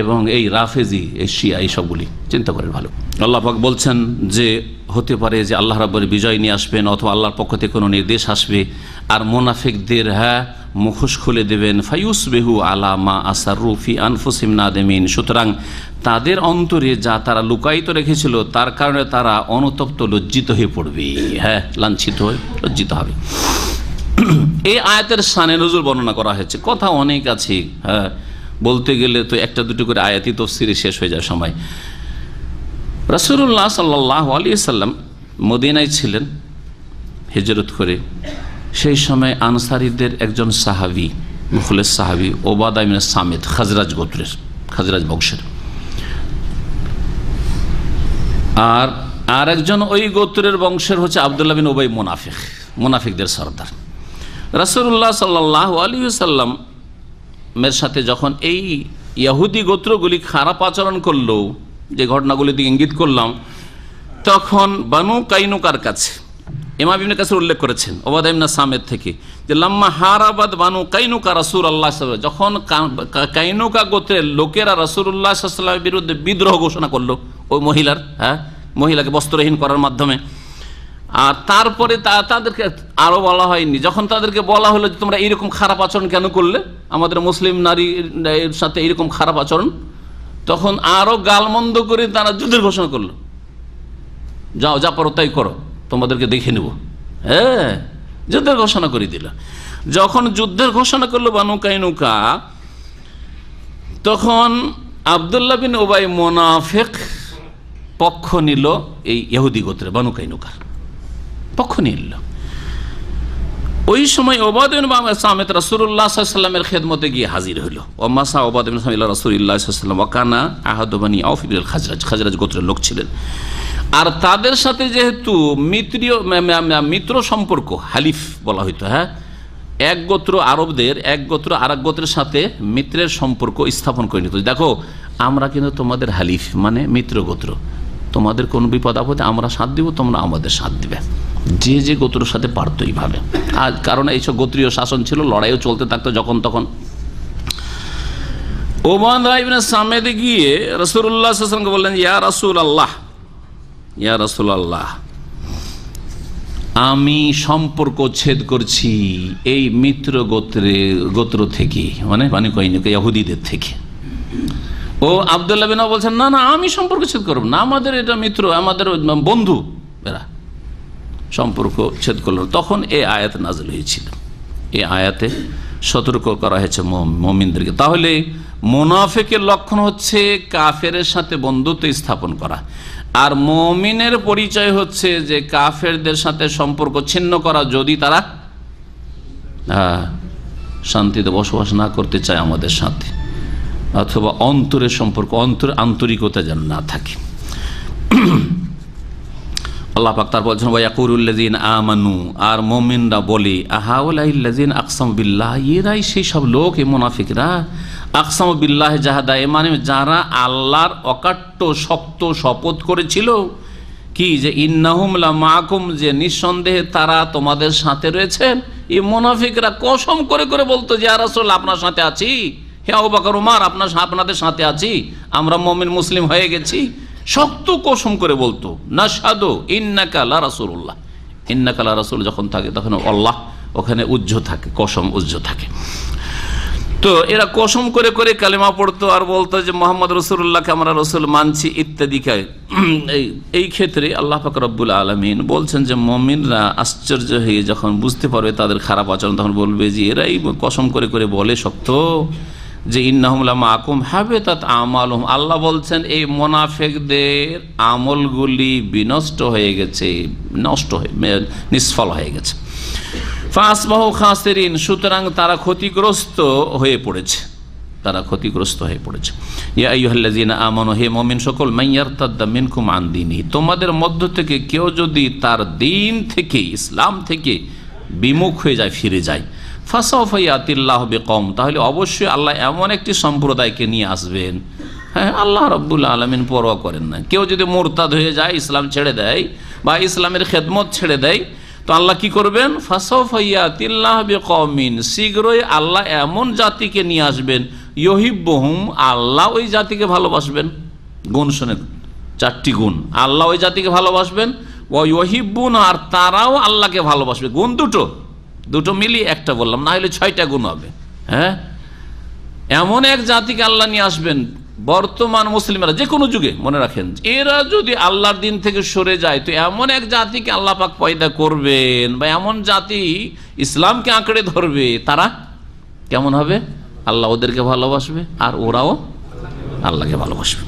এবং এই রাফেজি, এই শিয়া, এই সবগুলি চিন্তা করেন ভালো। আল্লাহ পাক বলছেন যে হতে পারে যে আল্লাহ রাব্বুল বিজয় নিয়ে আসবেন, অথবা আল্লাহর পক্ষ থেকে কোনো নির্দেশ আসবে, আর মুনাফিকদের মুখোশ খুলে দেবেন। ফায়ুসবিহু আলা মা আসাররু ফি আনফুসিহিম নাদিমিন, সুতরাং তাদের অন্তরে যা তারা লুকায়িত রেখেছিল তার কারণে তারা অনুতপ্ত, লজ্জিত হয়ে পড়বে। হ্যাঁ, লাঞ্ছিত হয়ে লজ্জিত হবে। এই আয়াতের শানে নজুল বর্ণনা করা হয়েছে, কথা অনেক আছে। হ্যাঁ, বলতে গেলে তো একটা দুটো করে আয়াতি তাফসীরে শেষ হয়ে যায় সময়। রাসূলুল্লাহ সাল্লাল্লাহু আলাইহি ওয়াসাল্লাম মদিনায় ছিলেন হিজরত করে। সেই সময় আনসারীদের একজন সাহাবী, মুখলেস সাহাবী, ওবাদা ইবনে সামিত, খাজরাজ গোত্রের, খাজরাজ বংশের, আর একজন ওই গোত্রের বংশের হচ্ছে আব্দুল্লাহ বিন উবাই, মুনাফিক, মুনাফিকদের সর্দার। রাসূলুল্লাহ সাল্লাল্লাহু আলাইহি ওয়াসাল্লাম মের সাথে যখন এই ইহুদি গোত্রগুলি খারাপ আচরণ করলো, যে ঘটনাগুলি দিকে ইঙ্গিত করলাম, তখন বানু কাইনুকার কাছে, ইমাম ইবনে কাসির উল্লেখ করেছেন ওবাদা ইবনে সামিত থেকে, যে লাম্মা হারাবাদ বানু কাইনুকা রাসূলুল্লাহ সাল্লাল্লাহু আলাইহি ওয়াসাল্লাম, যখন কাইনুকা গোত্রের লোকেরা রাসূলুল্লাহ সাল্লাল্লাহু আলাইহি ওয়াসাল্লামের বিরুদ্ধে বিদ্রোহ ঘোষণা করলো, ওই মহিলার, মহিলাকে বস্ত্রহীন করার মাধ্যমে। আর তারপরে তাদেরকে আরো বলা হয়নি, যখন তাদেরকে বলা হলো যে তোমরা এইরকম খারাপ আচরণ কেন করলে, আমাদের মুসলিম নারীর সাথে এইরকম খারাপ আচরণ, তখন আরো গালমন্দ করে তারা যুদ্ধের ঘোষণা করলো, যাও যা পারো তাই করো, তোমাদেরকে দেখে নেব। হ্যাঁ, যুদ্ধের ঘোষণা করে দিল। যখন যুদ্ধের ঘোষণা করলো বানু কাইনুকা, তখন আব্দুল্লাহ বিন উবাই মুনাফিক পক্ষ নিল, এই ইহুদি গোত্রে বানু কাইনুকার পক্ষ নিল। ওই সময় ওবাদা ইবনে সামিত রাসূলুল্লাহ সাল্লাল্লাহু আলাইহি ওয়াসাল্লামের খেদমতে গিয়ে হাজির হইল। ওমাসা ওবাদা ইবনে সামিত রাসূলুল্লাহ সাল্লাল্লাহু আলাইহি ওয়াসাল্লাম ওয়াকানা আহাদু বানি আউফ বিল খাজরাজ, খাজরাজ গোত্রের লোক ছিলেন। আর তাদের সাথে যেহেতু মিত্র সম্পর্ক, হালিফ বলা হইতো, হ্যাঁ, এক গোত্র আরবদের এক গোত্র আর এক গোত্রের সাথে মিত্রের সম্পর্ক স্থাপন করে নিত। দেখো, আমরা কিন্তু তোমাদের হালিফ, মানে মিত্র গোত্র, তোমাদের কোন বিপদ আপদে আমরা সাথ দিব, তোমরা আমাদের সাথ দিবে। যে যে গোত্রের সাথে পারত এইভাবে। আর কারণ এইসব গোত্রীয় শাসন ছিল, লড়াইও চলতে থাকতো যখন তখন। উবাদা ইবনে সামেদে গিয়ে রাসূলুল্লাহ সাল্লাল্লাহু আলাইহি ওয়াসাল্লামকে বললেন, ইয়া রাসূলুল্লাহ, ইয়া রাসূলুল্লাহ, আমি সম্পর্ক ছেদ করছি এই মিত্র গোত্র থেকে, মানে বানি কয়নিক ইহুদিদের থেকে। ও আব্দুল্লাহ বিন ওবাই বলছেন, না না, আমি সম্পর্ক ছেদ করব না, আমাদের এটা মিত্র, আমাদের বন্ধু, এরা সম্পর্ক ছেদ করল। তখন এই আয়াত নাযিল হয়েছিল। এই আয়াতে সতর্ক করা হয়েছে মুমিনদেরকে। তাহলে মুনাফিকের লক্ষণ হচ্ছে কাফেরের সাথে বন্ধুত্ব স্থাপন করা, আর মুমিনের পরিচয় হচ্ছে যে কাফেরদের সাথে সম্পর্ক ছিন্ন করা, যদি তারা শান্তিতে বসবাস না করতে চায় আমাদের সাথে, অথবা অন্তরের সম্পর্ক, আন্তরিকতা যেন না থাকে। আল্লাহ পাক তার বলছেন, ওয়ায়াকুলুল্লাযিনা আমানু, আর মুমিনরা বলে, আহাউলাইল্লাযিনা আকসামু বিল্লাহ, এরাই সেই সব লোক, এই মুনাফিকরা, আকসামু বিল্লাহ জাহাদা, মানে যারা আল্লাহর অকাট্য শক্ত শপথ করেছিল, কি যে ইন্নাহুম লামাকুম, যে নিঃসন্দেহে তারা তোমাদের সাথে রয়েছেন। এই মুনাফিকরা কসম করে করে বলতো যে ইয়া রাসূলুল্লাহ, আপনার সাথে আছি, হে আবু বকর ওমর, আপনাদের সাথে আছি, আমরা মুমিন মুসলিম হয়ে গেছি। শক্ত কসম করে বলতো, নাশহাদু ইন্নাকা লা রাসূলুল্লাহ, ইন্নাকা লা রাসূল যখন থাকে তখন আল্লাহ ওখানে উজ্জ্ব থাকে, কসম উজ্জ্ব থাকে। তো এরা কসম করে করে কালেমা পড়তো আর বলতো যে মুহাম্মদ রাসূলুল্লাহকে আমরা রাসূল মানছি ইত্যাদি। এই ক্ষেত্রে আল্লাহ পাক রব্বুল আলামিন বলছেন যে মুমিনরা আশ্চর্য হয়ে যখন বুঝতে পারবে তাদের খারাপ আচরণ, তখন বলবে যে এরাই কসম করে করে বলে শক্ত যে ইন্নাহুম লামাকুম হাবিতাত আমালুহুম। আল্লাহ বলছেন এই মুনাফিকদের আমলগুলি বিনষ্ট হয়ে গেছে, নষ্ট হয়ে নিষ্ফল হয়ে গেছে। ফাসবাহু খাসিরিন, সুতরাং তারা ক্ষতিগ্রস্ত হয়ে পড়েছে, তারা ক্ষতিগ্রস্ত হয়ে পড়েছে। ইয়া আইয়ুহাল্লাযিনা আমানু, হে মুমিন সকল, মাইয়ারতাদ্দা মিনকুম আন দীনিহি, তোমাদের মধ্য থেকে কেউ যদি তার দিন থেকে, ইসলাম থেকে বিমুখ হয়ে যায়, ফিরে যায়, ফাসাউফা ইয়াতিল্লাহু বিকওম, তাহলে অবশ্যই আল্লাহ এমন একটি সম্প্রদায়কে নিয়ে আসবেন। হ্যাঁ, আল্লাহ রাব্বুল আলামিন পরোয়া করেন না। কেউ যদি মুরতাদ হয়ে যায়, ইসলাম ছেড়ে দেয় বা ইসলামের খেদমত ছেড়ে দেয়, তো আল্লাহ কি করবেন? ফাসাউফা ইয়াতিল্লাহু বিকওমিন, শীঘ্রই আল্লাহ এমন জাতিকে নিয়ে আসবেন, ইউহিব্বুহুম, আল্লাহ ওই জাতিকে ভালোবাসবেন। গুণ শোনেন, 4টি গুণ। আল্লাহ ওই জাতিকে ভালোবাসবেন, ওয়া ইউহিব্বুন, আর তারাও আল্লাহকে ভালোবাসবে। গুণ দুটো মিলিয়ে একটা বললাম, না হলে 6টা গুণ হবে। হ্যাঁ, এমন এক জাতিকে আল্লাহ নিয়ে আসবেন, বর্তমান মুসলিমরা যে কোনো যুগে, মনে রাখেন, এরা যদি আল্লাহর দিন থেকে সরে যায়, তো এমন এক জাতিকে আল্লাহ পাক পয়দা করবেন, বা এমন জাতি ইসলামকে আঁকড়ে ধরবে, তারা কেমন হবে? আল্লাহ ওদেরকে ভালোবাসবে আর ওরাও আল্লাহকে ভালোবাসবে।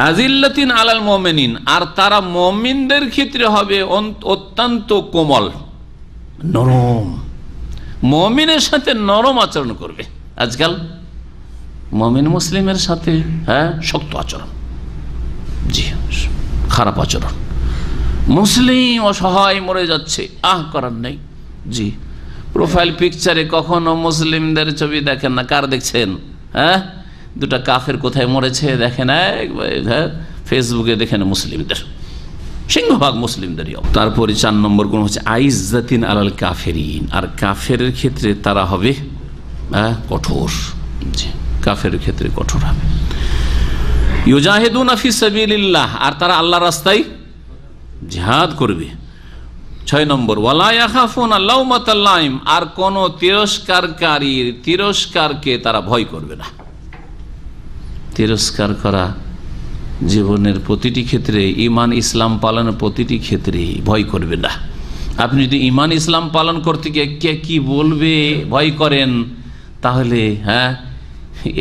আজিল্লাতিন আলাল মুমিনিন, আর তারা মুমিনদের ক্ষেত্রে হবে অত্যন্ত কোমল, নরম, মুমিনের সাথে নরম আচরণ করবে। আজকাল মুমিন মুসলিমের সাথে শক্ত আচরণ, জি, খারাপ আচরণ। মুসলিম অসহায় মরে যাচ্ছে, করার নেই, জি, প্রোফাইল পিকচারে কখনো মুসলিমদের ছবি দেখেন না, কার দেখছেন? দুটা কাফের কোথায় মরেছে দেখেন, ফেসবুকে দেখেন মুসলিমদের, সিংহভাগ মুসলিমদেরই। তারপরে 4 নম্বর গুণ হচ্ছে আইজ্জাতিন আলাল কাফেরিন, আর কাফের ক্ষেত্রে তারা হবে কঠোর, কাফের ক্ষেত্রে কঠোর হবে। ইউজাহিদুনা ফি সাবিলিল্লাহ, আর তারা আল্লাহর রাস্তায় জিহাদ করবে। 6 নম্বর ওয়ালা ইয়াখাফুনা লাউমাতা লাইম, আর কোন তিরস্কারকারীর তিরস্কারকে তারা ভয় করবে না। তিরস্কার করা জীবনের প্রতিটি ক্ষেত্রে, ঈমান ইসলাম পালনের প্রতিটি ক্ষেত্রে ভয় করবে না। আপনি যদি ঈমান ইসলাম পালন করতে গিয়ে কে কি বলবে ভয় করেন, তাহলে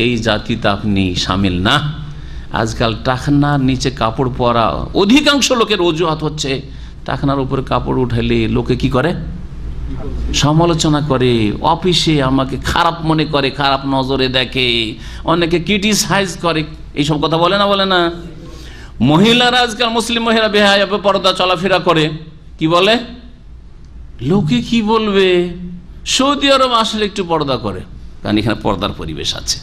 এই জাতিতে আপনি শামিল না। আজকাল টাকনার নিচে কাপড় পরা অধিকাংশ লোকের অজুহাত হচ্ছে, টাকনার উপরে কাপড় উঠাইলে লোকে কি করে? সমালোচনা করে, অফিসে আমাকে খারাপ মনে করে, খারাপ নজরে দেখে, অনেকে ক্রিটিসাইজ করে। এইসব কথা বলে না? মহিলারা আজকাল, মুসলিম মহিলা বেহায়া পর্দা চলাফেরা করে, কি বলে? লোকে কি বলবে? সৌদি আরব আসলে একটু পর্দা করে, কারণ এখানে পর্দার পরিবেশ আছে।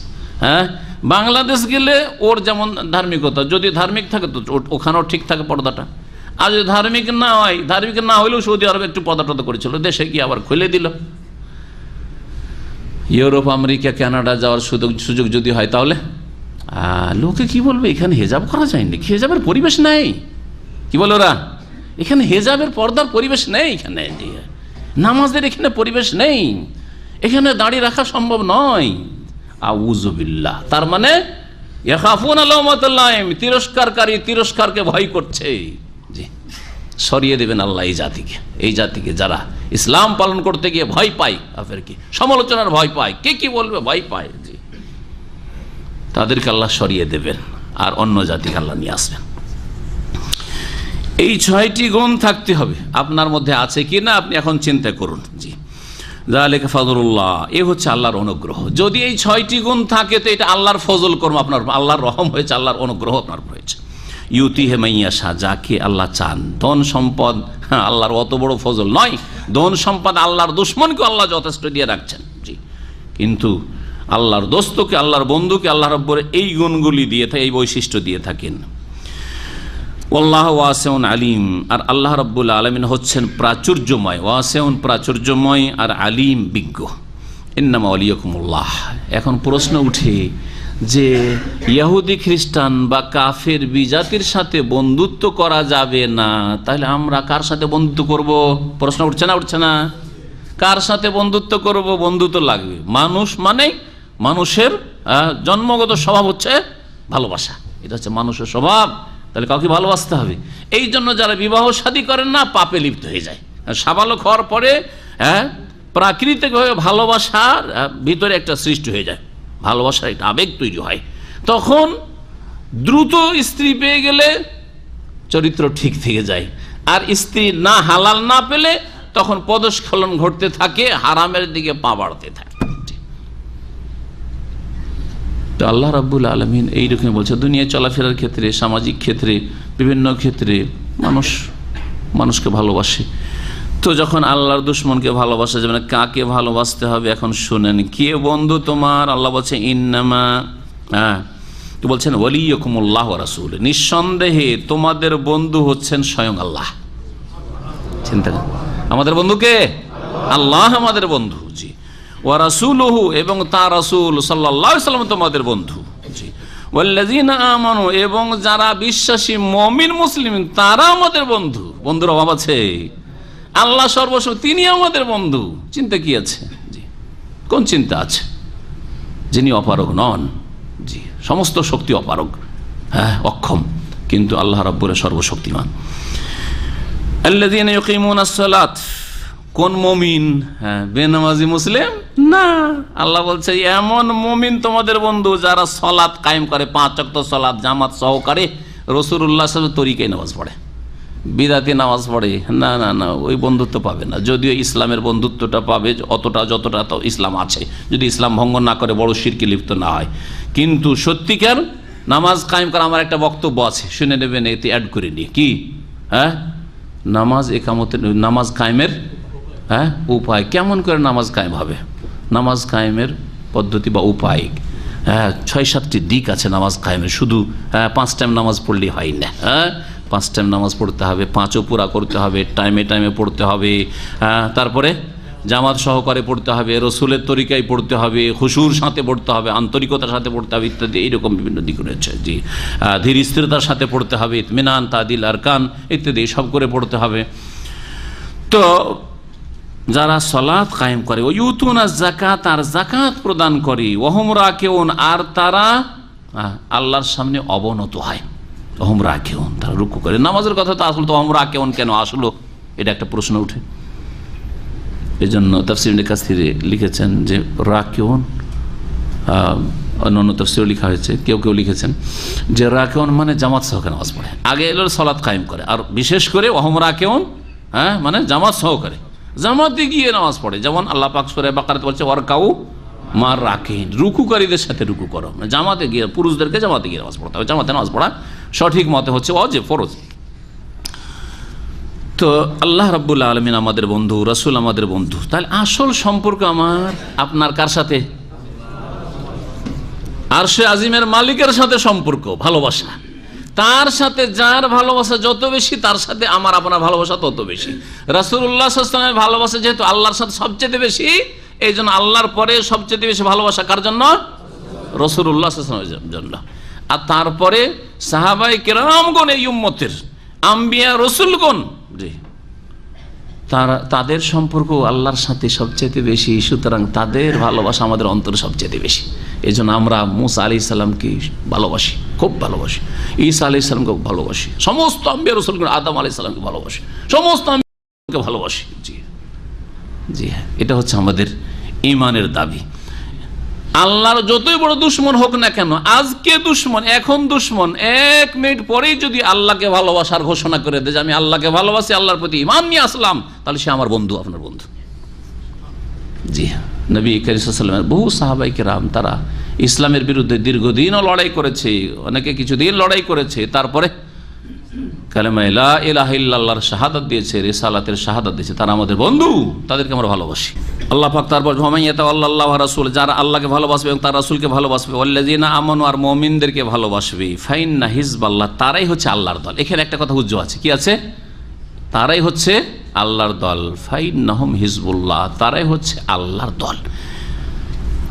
বাংলাদেশ গেলে ওর যেমন ধার্মিকতা, যদি ধার্মিক থাকে তো ওখানেও ঠিক থাকে পর্দাটা। আর যদি ধার্মিক না হইলেও সৌদি আরবে একটু পদাটদা করেছিল, দেশে গিয়ে আবার খুলে দিল। ইউরোপ, আমেরিকা, কানাডা যাওয়ার সুযোগ যদি হয় তাহলে লোকে কি বলবে, এখানে হেজাব করা যায়নি, হেজাবের পরিবেশ নেই। কি বলে ওরা, এখানে হেজাবের পর্দার পরিবেশ নেই, এখানে নামাজের এখানে পরিবেশ নেই, এখানে দাঁড়িয়ে রাখা সম্ভব নয়। আউযুবিল্লাহ। তার মানে ইয়াখাফুনা লাওমাতাল লাইম, তিরস্কারকারী তিরস্কারকে ভয় করছে। জি, সরিয়ে দেবেন আল্লাহ এই জাতিকে যারা ইসলাম পালন করতে গিয়ে ভয় পায়, আপনার কি সমালোচনার ভয় পায়, কে কি বলবে ভয় পায়, জি, তাদেরকে আল্লাহ সরিয়ে দেবেন আর অন্য জাতিকে আল্লাহ নিয়ে আসবেন। এই 6টি গুণ থাকতে হবে। আপনার মধ্যে আছে কি না আপনি এখন চিন্তা করুন। জি, যালিকা ফাযলুল্লাহ, এ হচ্ছে আল্লাহর অনুগ্রহ। যদি এই 6টি গুণ থাকে তো এটা আল্লাহর ফজল কর্ম, আপনার আল্লাহর রহম হয়েছে, আল্লাহর অনুগ্রহ আপনার হয়েছে। ইউতিহি মাইয়াশা, যাকে আল্লাহ চান। ধন সম্পদ আল্লাহর অত বড় ফজল নয়, ধন সম্পদ আল্লাহর দুশমনকে আল্লাহ যথেষ্ট দিয়ে রাখছেন। জি, কিন্তু আল্লাহর দোস্তকে, আল্লাহর বন্ধুকে আল্লাহ রাব্বুল এই গুণগুলি দিয়ে থাকে, এই বৈশিষ্ট্য দিয়ে থাকেন। আল্লাহু ওয়াসিউন আলিম, আর আল্লাহ রাব্বুল আলামিন হচ্ছেন প্রাচুর্যময়, ওয়াসিউন প্রাচুর্যময়, আর আলিম বিজ্ঞ। ইন্নামা ওয়ালিয়াকুমুল্লাহ। এখন প্রশ্ন উঠে যে ইহুদি খ্রিস্টান বা কাফের বিজাতির সাথে বন্ধুত্ব করা যাবে না, তাহলে আমরা কার সাথে বন্ধুত্ব করব? প্রশ্ন উঠছে না? কার সাথে বন্ধুত্ব করব? বন্ধু তো লাগবে। মানুষ মানে মানুষের জন্মগত স্বভাব হচ্ছে ভালোবাসা, এটা হচ্ছে মানুষের স্বভাব। তাহলে কাউকে ভালোবাসতে হবে। এই জন্য যারা বিবাহ শাদী করেন না, পাপে লিপ্ত হয়ে যায়। সাবালক হওয়ার পরে প্রাকৃতিকভাবে ভালোবাসার ভিতরে একটা সৃষ্টি হয়ে যায়, ভালোবাসার একটা আবেগ তৈরি হয়। তখন দ্রুত স্ত্রী পেয়ে গেলে চরিত্র ঠিক থেকে যায়, আর স্ত্রী না হালাল না পেলে তখন পদস্খলন ঘটতে থাকে, হারামের দিকে পা বাড়তে থাকে। তো আল্লাহ রাব্বুল আলামিন এইরকম বলছে, দুনিয়ায় চলাফেরার ক্ষেত্রে, সামাজিক ক্ষেত্রে, বিভিন্ন ক্ষেত্রে মানুষকে ভালোবাসে। তো যখন আল্লাহর দুশমনকে ভালোবাসা যাবে না, কাকে ভালোবাসতে হবে এখন শুনেন। কে বন্ধু তোমার? আল্লাহ বলছে ইন্নামা, তো বলছেন ওয়ালিয়াকুমুল্লাহ ওয়া রাসূল, নিঃসন্দেহে তোমাদের বন্ধু হচ্ছেন স্বয়ং আল্লাহ। চিন্তা করেন, আমাদের বন্ধু কে? আল্লাহ আমাদের বন্ধু। জি, ওয়া রাসূলুহু, এবং তার রাসূল সাল্লাল্লাহু আলাইহি ওয়াসাল্লাম তোমাদের বন্ধু। জি, ওয়াল্লাযীনা আমানু, এবং যারা বিশ্বাসী মুমিন মুসলিম তারা আমাদের বন্ধু। বন্ধুর অভাব আছে? আল্লাহ সর্বস্ব, তিনি আমাদের বন্ধু। চিন্তা কি আছে? জি, কোন চিন্তা আছে? যিনি অপারগ নন, জি, সমস্ত শক্তি অপারগ, অক্ষম, কিন্তু আল্লাহ রাব্বুল সর্বশক্তিমান। আল্লাযীনা ইউকিমুনাস সালাত, কোন মুমিন? বেনামাজি মুসলিম না। আল্লাহ বলছে এমন মুমিন তোমাদের বন্ধু যারা সালাত কায়েম করে, 5 ওয়াক্ত সালাত জামাত সহকারে, রাসূলুল্লাহ সাল্লাল্লাহু আলাইহি ওয়াসাল্লাম তরিকায় নামাজ পড়ে, বিদাতি নামাজ পড়ে না, ওই বন্ধুত্ব পাবে না। যদিও ইসলামের বন্ধুত্বটা পাবে যতটা তো ইসলাম আছে, যদি ইসলাম ভঙ্গ না করে, বড় শিরকে লিপ্ত না হয়। কিন্তু সত্যিকার নামাজ কায়েম করা, আমার একটা বক্তব্য আছে, শুনে নেবেন, এতে অ্যাড করে নিয়ে। কি? নামাজ একামতের, নামাজ কায়েমের উপায় কেমন করে নামাজ কায়েম হবে? নামাজ কায়েমের পদ্ধতি বা উপায় 6-7টি দিক আছে নামাজ কায়েমের। শুধু 5 টাইম নামাজ পড়লেই হয় না। 5 টাইম নামাজ পড়তে হবে, 5ও পুরা করতে হবে, টাইমে পড়তে হবে, তারপরে জামাত সহকারে পড়তে হবে, রসুলের তরিকায় পড়তে হবে, খুশুর সাথে পড়তে হবে, আন্তরিকতার সাথে পড়তে হবে, ইত্যাদি। এইরকম বিভিন্ন দিক রয়েছে। জি, ধীর স্থিরতার সাথে পড়তে হবে, ইতমিনান, তাদিল, আরকান ইত্যাদি সব করে পড়তে হবে। তো যারা সালাত কায়েম করে, ওয়ুতুনা যাকাত, আর যাকাত প্রদান করে, ওয়াহুম রাকিউন, আর তারা আল্লাহর সামনে অবনত হয়। ওয়াহুম রাকিউন, তারা রুকু করে। নামাজের কথা তো আসলে তো ওয়াহুম রাকিউন কেন আসলো, এটা একটা প্রশ্ন উঠে। এই জন্য তাফসীর ইবনে কাসির লিখেছেন যে রাকিউন, অন্যান্য তাফসীরে লেখা হয়েছে, কেউ লিখেছেন যে রাকিউন মানে জামাত সহকারে নামাজ পড়ে। আগে এলো সালাত কায়েম করে, আর বিশেষ করে ওয়াহুম রাকিউন মানে জামাত সহকারে, জামাতে গিয়ে নামাজ পড়ে। যেমন আল্লাহ পাক সূরা বাকারাতে বলছে ওয়ারকাউ মার রাকিন, রুকুকারীদের সাথে রুকু করো। জামাতে গিয়ে, পুরুষদেরকে জামাতে গিয়ে নামাজ পড়তে হবে। জামাতে নামাজ পড়া সঠিক মতে হচ্ছে ওয়াজিব, ফরজ। তো আল্লাহ রাব্বুল আলামিন আমাদের বন্ধু, রাসূল আমাদের বন্ধু। তাহলে আসল সম্পর্ক আমার আপনার কার সাথে? আরশে আজিমের মালিকের সাথে সম্পর্ক, ভালোবাসা। তার সাথে যার ভালোবাসা যত বেশি তার সাথে আমার আপনার ভালোবাসা তত বেশি। রাসূলুল্লাহ সাল্লাল্লাহু আলাইহি ওয়াসাল্লামের ভালোবাসা যেহেতু আল্লাহর সাথে সবচেয়ে বেশি, এই জন্য আল্লাহর পরে সবচেয়ে বেশি ভালোবাসা কার জন্য? রাসূলুল্লাহ সাল্লাল্লাহু আলাইহি ওয়াসাল্লামের জন্য। আর তারপরে সাহাবায়ে কেরামগণ, এই উম্মতের আম্বিয়া রসুলগণ, জি, তাদের সম্পর্ক আল্লাহর সাথে সবচেয়ে বেশি, সুতরাং তাদের ভালোবাসা আমাদের অন্তরে সবচেয়ে বেশি। এই জন্য আমরা মুসা আলাইহিস সালামকে ভালোবাসি, খুব ভালোবাসি, ঈসা আলাইহিস সালামকে ভালোবাসি, সমস্ত আম্বিয়া রসুলগণ, আদম আলাইহিস সালামকে ভালোবাসি, সমস্ত আম্বিয়াকে ভালোবাসি। জি জি হ্যাঁ, এটা হচ্ছে আমাদের ঈমানের দাবি। আল্লাহর যতই বড় দুশ্মন হোক না কেন, আজকে দুশ্মন, এখন দুশ্মন, 1 মিনিট পরেই যদি আল্লাহকে ভালোবাসার ঘোষণা করে দেয় যে আমি আল্লাহকে ভালোবাসি, আল্লাহর প্রতি ঈমান নিয়ে আসলাম, তাহলে সে আমার বন্ধু, আপনার বন্ধু। জি হ্যাঁ, নবী করিম সাল্লাল্লাহু আলাইহি ওয়াসাল্লামের বহু সাহাবায়ে কেরাম তারা ইসলামের বিরুদ্ধে দীর্ঘদিনও লড়াই করেছে, অনেকে কিছুদিন লড়াই করেছে, তারপরে কালেমা লা ইলাহা ইল্লাল্লাহর শাহাদাত দিয়েছে, রিসালাতের শাহাদাত দিয়েছে, তারা আমাদের বন্ধু, তাদেরকে আমরা ভালোবাসি। আল্লাহ পাক তারপর আল্লাহ রাসূল, যারা আল্লাহকে ভালোবাসবে এবং তার রাসূলকে ভালোবাসবে, ওয়াল্লাযিনা আমানু, আর মুমিনদেরকে ভালোবাসবে, ফাইন্না হিজবাল্লাহ, তারাই হচ্ছে আল্লাহর দল। এখানে একটা কথা উজ্জ্ব আছে, কি আছে? তারাই হচ্ছে আল্লাহর দল, ফাইন্নাহুম হিজবুল্লাহ, তারাই হচ্ছে আল্লাহর দল।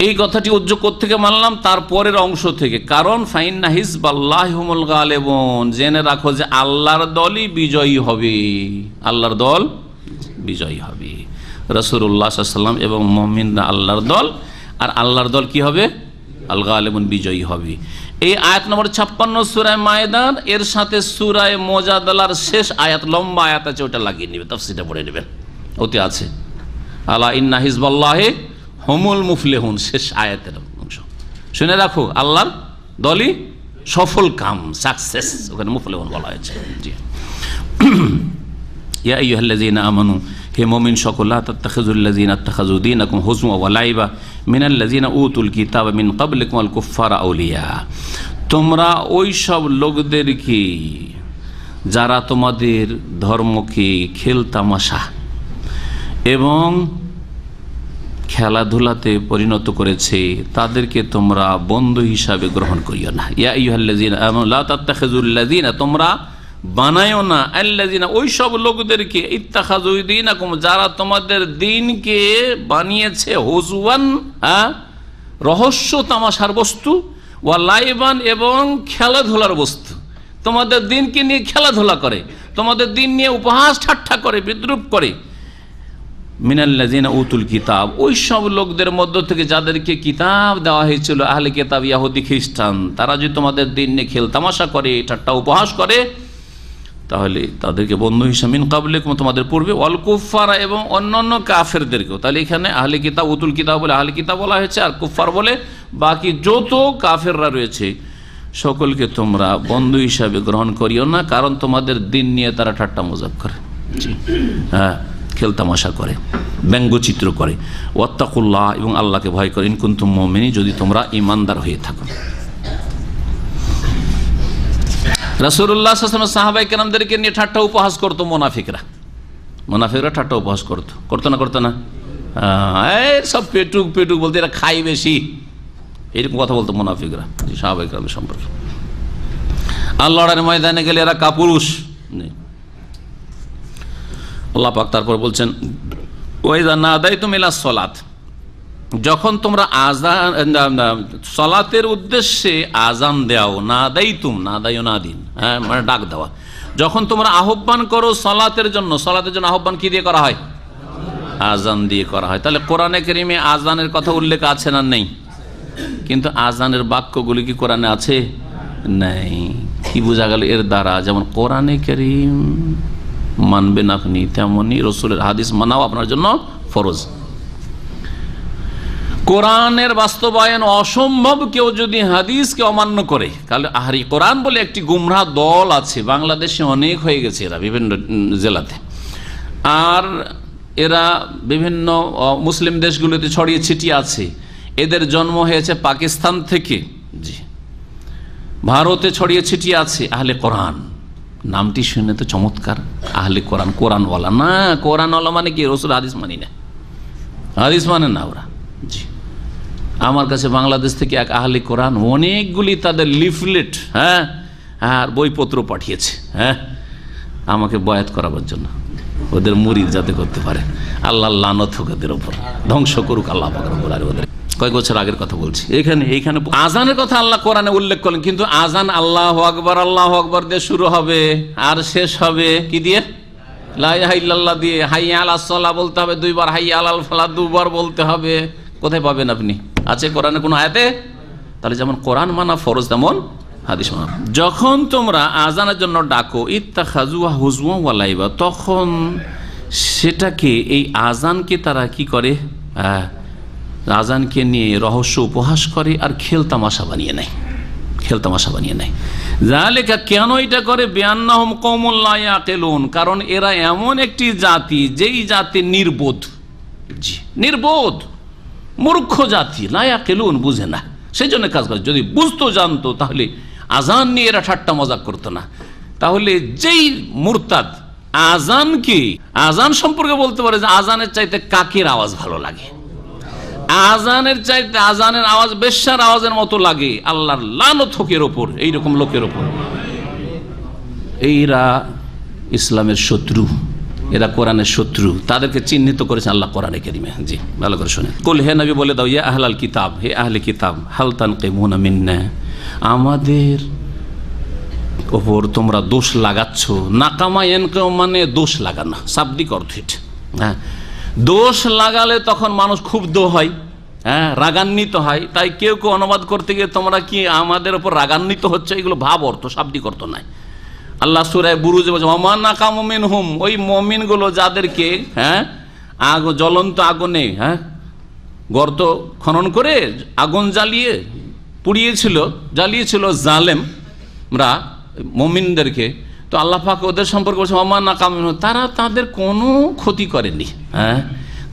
এই কথাটি উজ্জ্ব থেকে মানলাম তারপরের অংশ থেকে, কারণ ফাইন্না হিজবাল্লাহি হুমুল গালিবুন, জেনে রাখো যে আল্লাহর দলই বিজয়ী হবে, আল্লাহর দল বিজয়ী হবে। রাসূলুল্লাহ সাল্লাল্লাহু আলাইহি ওয়াসাল্লাম এবং মুমিনরা আল্লাহর দল, আর আল্লাহর দল কি হবে? আল গালিবুন, বিজয়ী হবে। এই আয়াত নম্বর 56 সূরা মায়েদার, এর সাথে সূরা মুজাদালার শেষ আয়াত, লম্বা আয়াত আছে, ওটা লাগিয়ে নেবে, তাফসীরটা পড়ে নেবেন, ওতে আছে আলা ইন্না হিজবাল্লাহি হুমুল মুফলিহুন, শেষ আয়াতের অংশ শুনে রাখো, আল্লাহর দলই সফল কাম, সাকসেস, ওখানে মুফলিহুন বলা হয়েছে। জি, ইয়া আইয়ুহাল্লাযীনা আমানু, হে মুমিন সকল, লা তাত্তাখিযুল্লাযীনা ইত্তাখাযু দীনাকুম হুজওয়া ওয়া লাইবা মিনাল্লাযীনা উতুল কিতাবা মিন ক্বাবলিকুম ওয়াল কুফফারা আউলিয়া, তোমরা ওই সব লোকদেরকে যারা তোমাদের ধর্মকে খেলতামাশা এবং খেলাধুলাতে পরিণত করেছে, তাদেরকে তোমরা বন্ধু হিসাবে গ্রহণ করিও না। ইয়া আইয়ুহাল্লাযীনা আমানু লা তাত্তাখিযুল্লাযীনা, তোমরা বানায়ও না, আল্লাযীনা, ওই সব লোকদেরকে, ইত্তাখাযু দীনাকুম, যারা তোমাদের দিনকে বানিয়েছে হুজওয়ান, রহস্য তামাশার বস্তু, ওয়া লাইবান, এবং খেলাধুলার বস্তু, তোমাদের দিনকে নিয়ে খেলাধুলা করে, তোমাদের দিন নিয়ে উপহাস ঠাট্টা করে, বিদ্রুপ করে। মিনাল্লাযীনা উতুল কিতাব, ওই সব লোকদের মধ্য থেকে যাদেরকে কিতাব দেওয়া হয়েছিল, আহলে কিতাব, ইহুদি খ্রিস্টান, তারা যদি তোমাদের দিন নিয়ে খেল তামাশা করে, ঠাট্টা উপহাস করে, তাহলে তাদেরকে বন্ধু হিসাবে, মিন ক্বাবলিকুম, তোমাদের পূর্বে, ওয়াল কুফফারা, এবং অন্যান্য কাফেরদেরকেও। তাহলে এখানে আহলে কিতাব, উতুল কিতাব বলে আহলে কিতাব বলা হয়েছে, আর কুফফার বলে বাকি যত কাফেররা রয়েছে সকলকে তোমরা বন্ধু হিসাবে গ্রহণ করিও না, কারণ তোমাদের দিন নিয়ে তারা ঠাট্টা মজাক করে, জি হ্যাঁ, খেলতামাশা করে, ব্যঙ্গচিত্র করে। ওয়াত্তাকুল্লাহ, এবং আল্লাহকে ভয় করে, ইন কুনতুম মুমিনিন, যদি তোমরা ঈমানদার হয়ে থাকো। রাসূলুল্লাহ সাল্লাল্লাহু আলাইহি ওয়াসাল্লাম সাহাবায়ে কেরামদেরকে নিয়ে ঠাট্টা উপহাস করতো মুনাফিকরা, ঠাট্টা উপহাস করতো না, করতো না? সব পেটুক পেটুক বলতে, এরা খাই বেশি, এরকম কথা বলতো মুনাফিকরা সাহাবায়ে কেরামদের সম্পর্কে। আল্লাহর ময়দানে গেলে এরা কাপুরুষ। আল্লাহ পাক তারপর বলছেন, ওয়াইযা নাদাইতুম ইলাস সালাত, যখন তোমরা আযান, সালাতের উদ্দেশ্যে আযান দাও, নাদাইতুম, নাদায়ু নাদিন, হ্যাঁ, মানে ডাক দেওয়া, যখন তোমরা আহ্বান করো সালাতের জন্য, সালাতের জন্য আহ্বান কি দিয়ে করা হয়? আযান দিয়ে করা হয়। তাহলে কোরআনে কারীমে আযানের কথা উল্লেখ আছে না? নেই। কিন্তু আযানের বাক্যগুলি কি কোরআনে আছে? নেই। কি বোঝা গেল এর দ্বারা? যেমন কোরআনে কারীম মানবেন আপনি, তেমনি রসুলের হাদিস মানাও আপনার জন্য ফরজ। কোরআনের বাস্তবায়ন অসম্ভব কেউ যদি হাদিসকে অমান্য করে, তাহলে আহারি কোরআন বলে একটি গুমরাহ দল আছে, বাংলাদেশে অনেক হয়ে গেছে এরা বিভিন্ন জেলাতে, আর এরা বিভিন্ন মুসলিম দেশগুলোতে ছড়িয়ে ছিটিয়ে আছে। এদের জন্ম হয়েছে পাকিস্তান থেকে, জি, ভারতে ছড়িয়ে ছিটিয়ে আছে। আহলে কোরআন নামটি শুনে তো চমৎকার, আহলে কোরআন, কোরআনওয়ালা না। কোরআনওয়ালা মানে কি? রসুল হাদিস মানি না, হাদিস মানে না ওরা। জি, আমার কাছে বাংলাদেশ থেকে এক আহলে কোরআন অনেকগুলি তাদের লিফলেট, হ্যাঁ, আর বইপত্র পাঠিয়েছে, হ্যাঁ, আমাকে বয়াত করাবার জন্য, ওদের মুরিদ যাতে করতে পারে। আল্লাহ লানত হোক ওদের ওপর, ধ্বংস করুক আল্লাহ পাক রব্বুল আলামিন। ওদের কয়েক বছর আগের কথা বলছি। এইখানে আজানের কথা আল্লাহ কোরআনে উল্লেখ করলেন, কিন্তু আজান আল্লাহু আকবার দিয়ে শুরু হবে আর শেষ হবে কি দিয়ে? লা ইলাহা ইল্লাল্লাহ দিয়ে। হাইয়া আলাস সালাহ বলতে হবে 2 বার, হাইয়া আলাল ফালাহ 2 বার বলতে হবে। কোথায় পাবেন আপনি? আছে কোরআনে কোনো আয়াতে? তাহলে যেমন কোরআন মানা ফরজ, তেমন হাদিস মানা। যখন তোমরা আজানের জন্য ডাকো, ইত্তাখাযুহা হুজওয়া ওয়া লাইবা, তখন সেটাকে, এই আজানকে তারা কি করে? আজানকে নিয়ে রহস্য উপহাস করে আর খেলতামাশা বানিয়ে নেয়, খেলতামাশা বানিয়ে নেয়। যালিকা, কেন এটা করে? বিআন্নাহুম কওমুন লা ইয়াকিলুন, কারণ এরা এমন একটি জাতি, যেই জাতি নির্বোধ, জি নির্বোধ, মূর্খ জাতি। লা ইয়াকিলুন, বুঝে না, সেই জন্য কাজ করে। যদি বুঝতো, জানতো, তাহলে আজান নিয়ে এরা ঠাট্টা মজাক করতো না। তাহলে যেই মুরতাদ আজানকে, আজান সম্পর্কে বলতে পারে যে আজানের চাইতে কাকের আওয়াজ ভালো লাগে, আজানের চাইতে আজানের আওয়াজ বেশ্যার আওয়াজের মতো লাগে, আল্লাহর লানত হোক এর ওপর, এইরকম লোকের ওপর। এইরা ইসলামের শত্রু, এরা কোরআনের শত্রু, তাদেরকে চিহ্নিত করেছে আল্লাহ কোরআনে কারিমে। জি, ভালো করে শুনে। কুল, হে নবী বলে দাও, ইয়া আহলাল কিতাব, হে আহলে কিতাব, হাল তানকিমুনা মিন্না, আমাদের ওপর তোমরা দোষ লাগাচ্ছ। নাকামা এনকাম মানে দোষ লাগানো, শাব্দিক অর্থ এটা। হ্যাঁ, দোষ লাগালে তখন মানুষ ক্ষুব্ধ হয়, হ্যাঁ, রাগান্বিত হয়। তাই কেউ কেউ অনুবাদ করতে গিয়ে তোমরা কি আমাদের ওপর রাগান্বিত হচ্ছে, এগুলো ভাব অর্থ, শাব্দিক অর্থ নাই। আল্লাহ সূরা বুরুজে বলছে, ওয়া মা নাকামু মিনহুম, ওই মুমিনগুলো যাদেরকে, হ্যাঁ, জ্বলন্ত আগুনে, হ্যাঁ, গর্ত খনন করে আগুন জ্বালিয়েছিল জালেমরা মুমিনদেরকে। তো আল্লাহ পাক ওদের সম্পর্কে বলছে, ওয়া মা নাকামু মিনহুম, তারা তাদের কোনো ক্ষতি করেনি, হ্যাঁ,